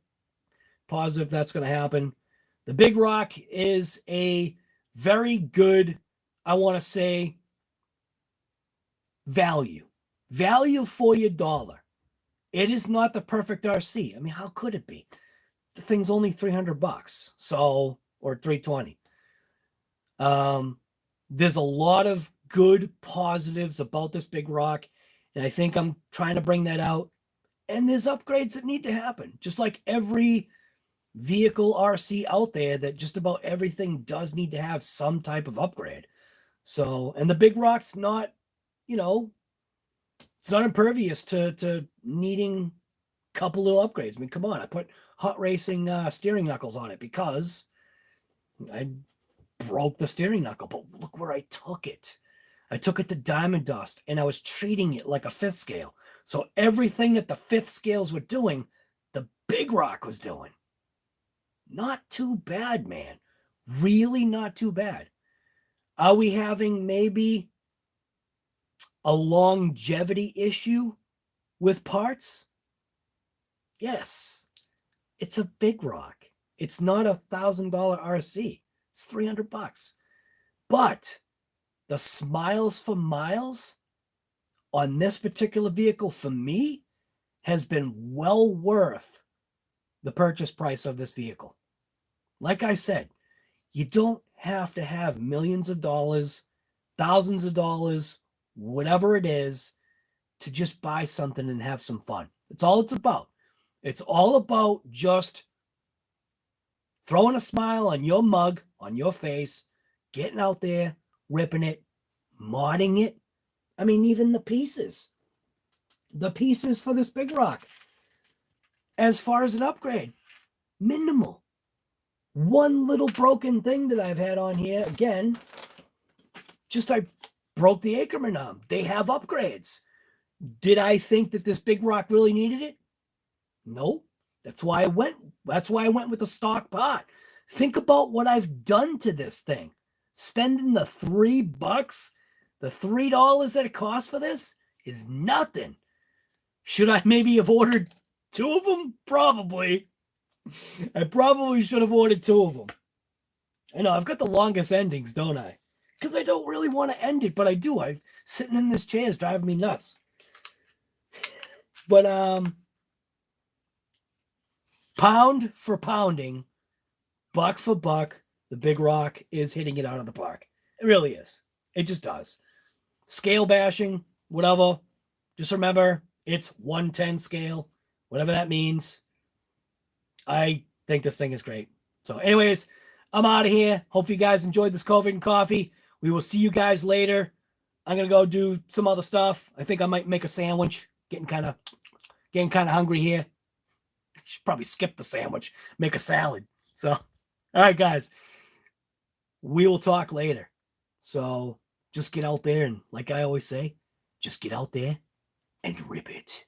positive that's going to happen. The big rock is a very good, I want to say, value for your dollar. It is not the perfect RC. I mean, how could it be? The thing's only $300, so, or $320. There's a lot of good positives about this big rock, and I think I'm trying to bring that out. And there's upgrades that need to happen, just like every vehicle RC out there, that just about everything does need to have some type of upgrade. So, and the big rock's not, it's not impervious to needing a couple little upgrades. I mean, come on, I put hot racing steering knuckles on it because I broke the steering knuckle, but look where I took it. I took it to diamond dust, and I was treating it like a fifth scale. So everything that the fifth scales were doing, the big rock was doing. Not too bad, man. Really not too bad. Are we having maybe a longevity issue with parts? Yes. It's a big rock. It's not $1,000 RC. It's $300. But the smiles for miles on this particular vehicle for me has been well worth the purchase price of this vehicle. Like I said, you don't have to have millions of dollars, thousands of dollars, whatever it is, to just buy something and have some fun. That's all it's about. It's all about just throwing a smile on your mug, on your face, getting out there, ripping it, modding it. I mean, even the pieces for this big rock, as far as an upgrade, minimal. One little broken thing that I've had on here, again, just I broke the Ackerman arm. They have upgrades. Did I think that this big rock really needed it? No. That's why I went with the stock pot. Think about what I've done to this thing. Spending the $3, the $3 that it costs for this is nothing. Should I maybe have ordered 2 of them? Probably. I probably should have ordered 2 of them. I know, I've got the longest endings, don't I? Because I don't really want to end it, but I do. Sitting in this chair is driving me nuts. But, pound for pounding, buck for buck, the big rock is hitting it out of the park. It really is. It just does. Scale bashing, whatever. Just remember, it's 1/10 scale, whatever that means. I think this thing is great. So anyways, I'm out of here. Hope you guys enjoyed this COVID and coffee. We will see you guys later. I'm going to go do some other stuff. I think I might make a sandwich. Getting kind of hungry here. Should probably skip the sandwich, make a salad. So, all right, guys, we will talk later. So just get out there and, like I always say, just get out there and rip it.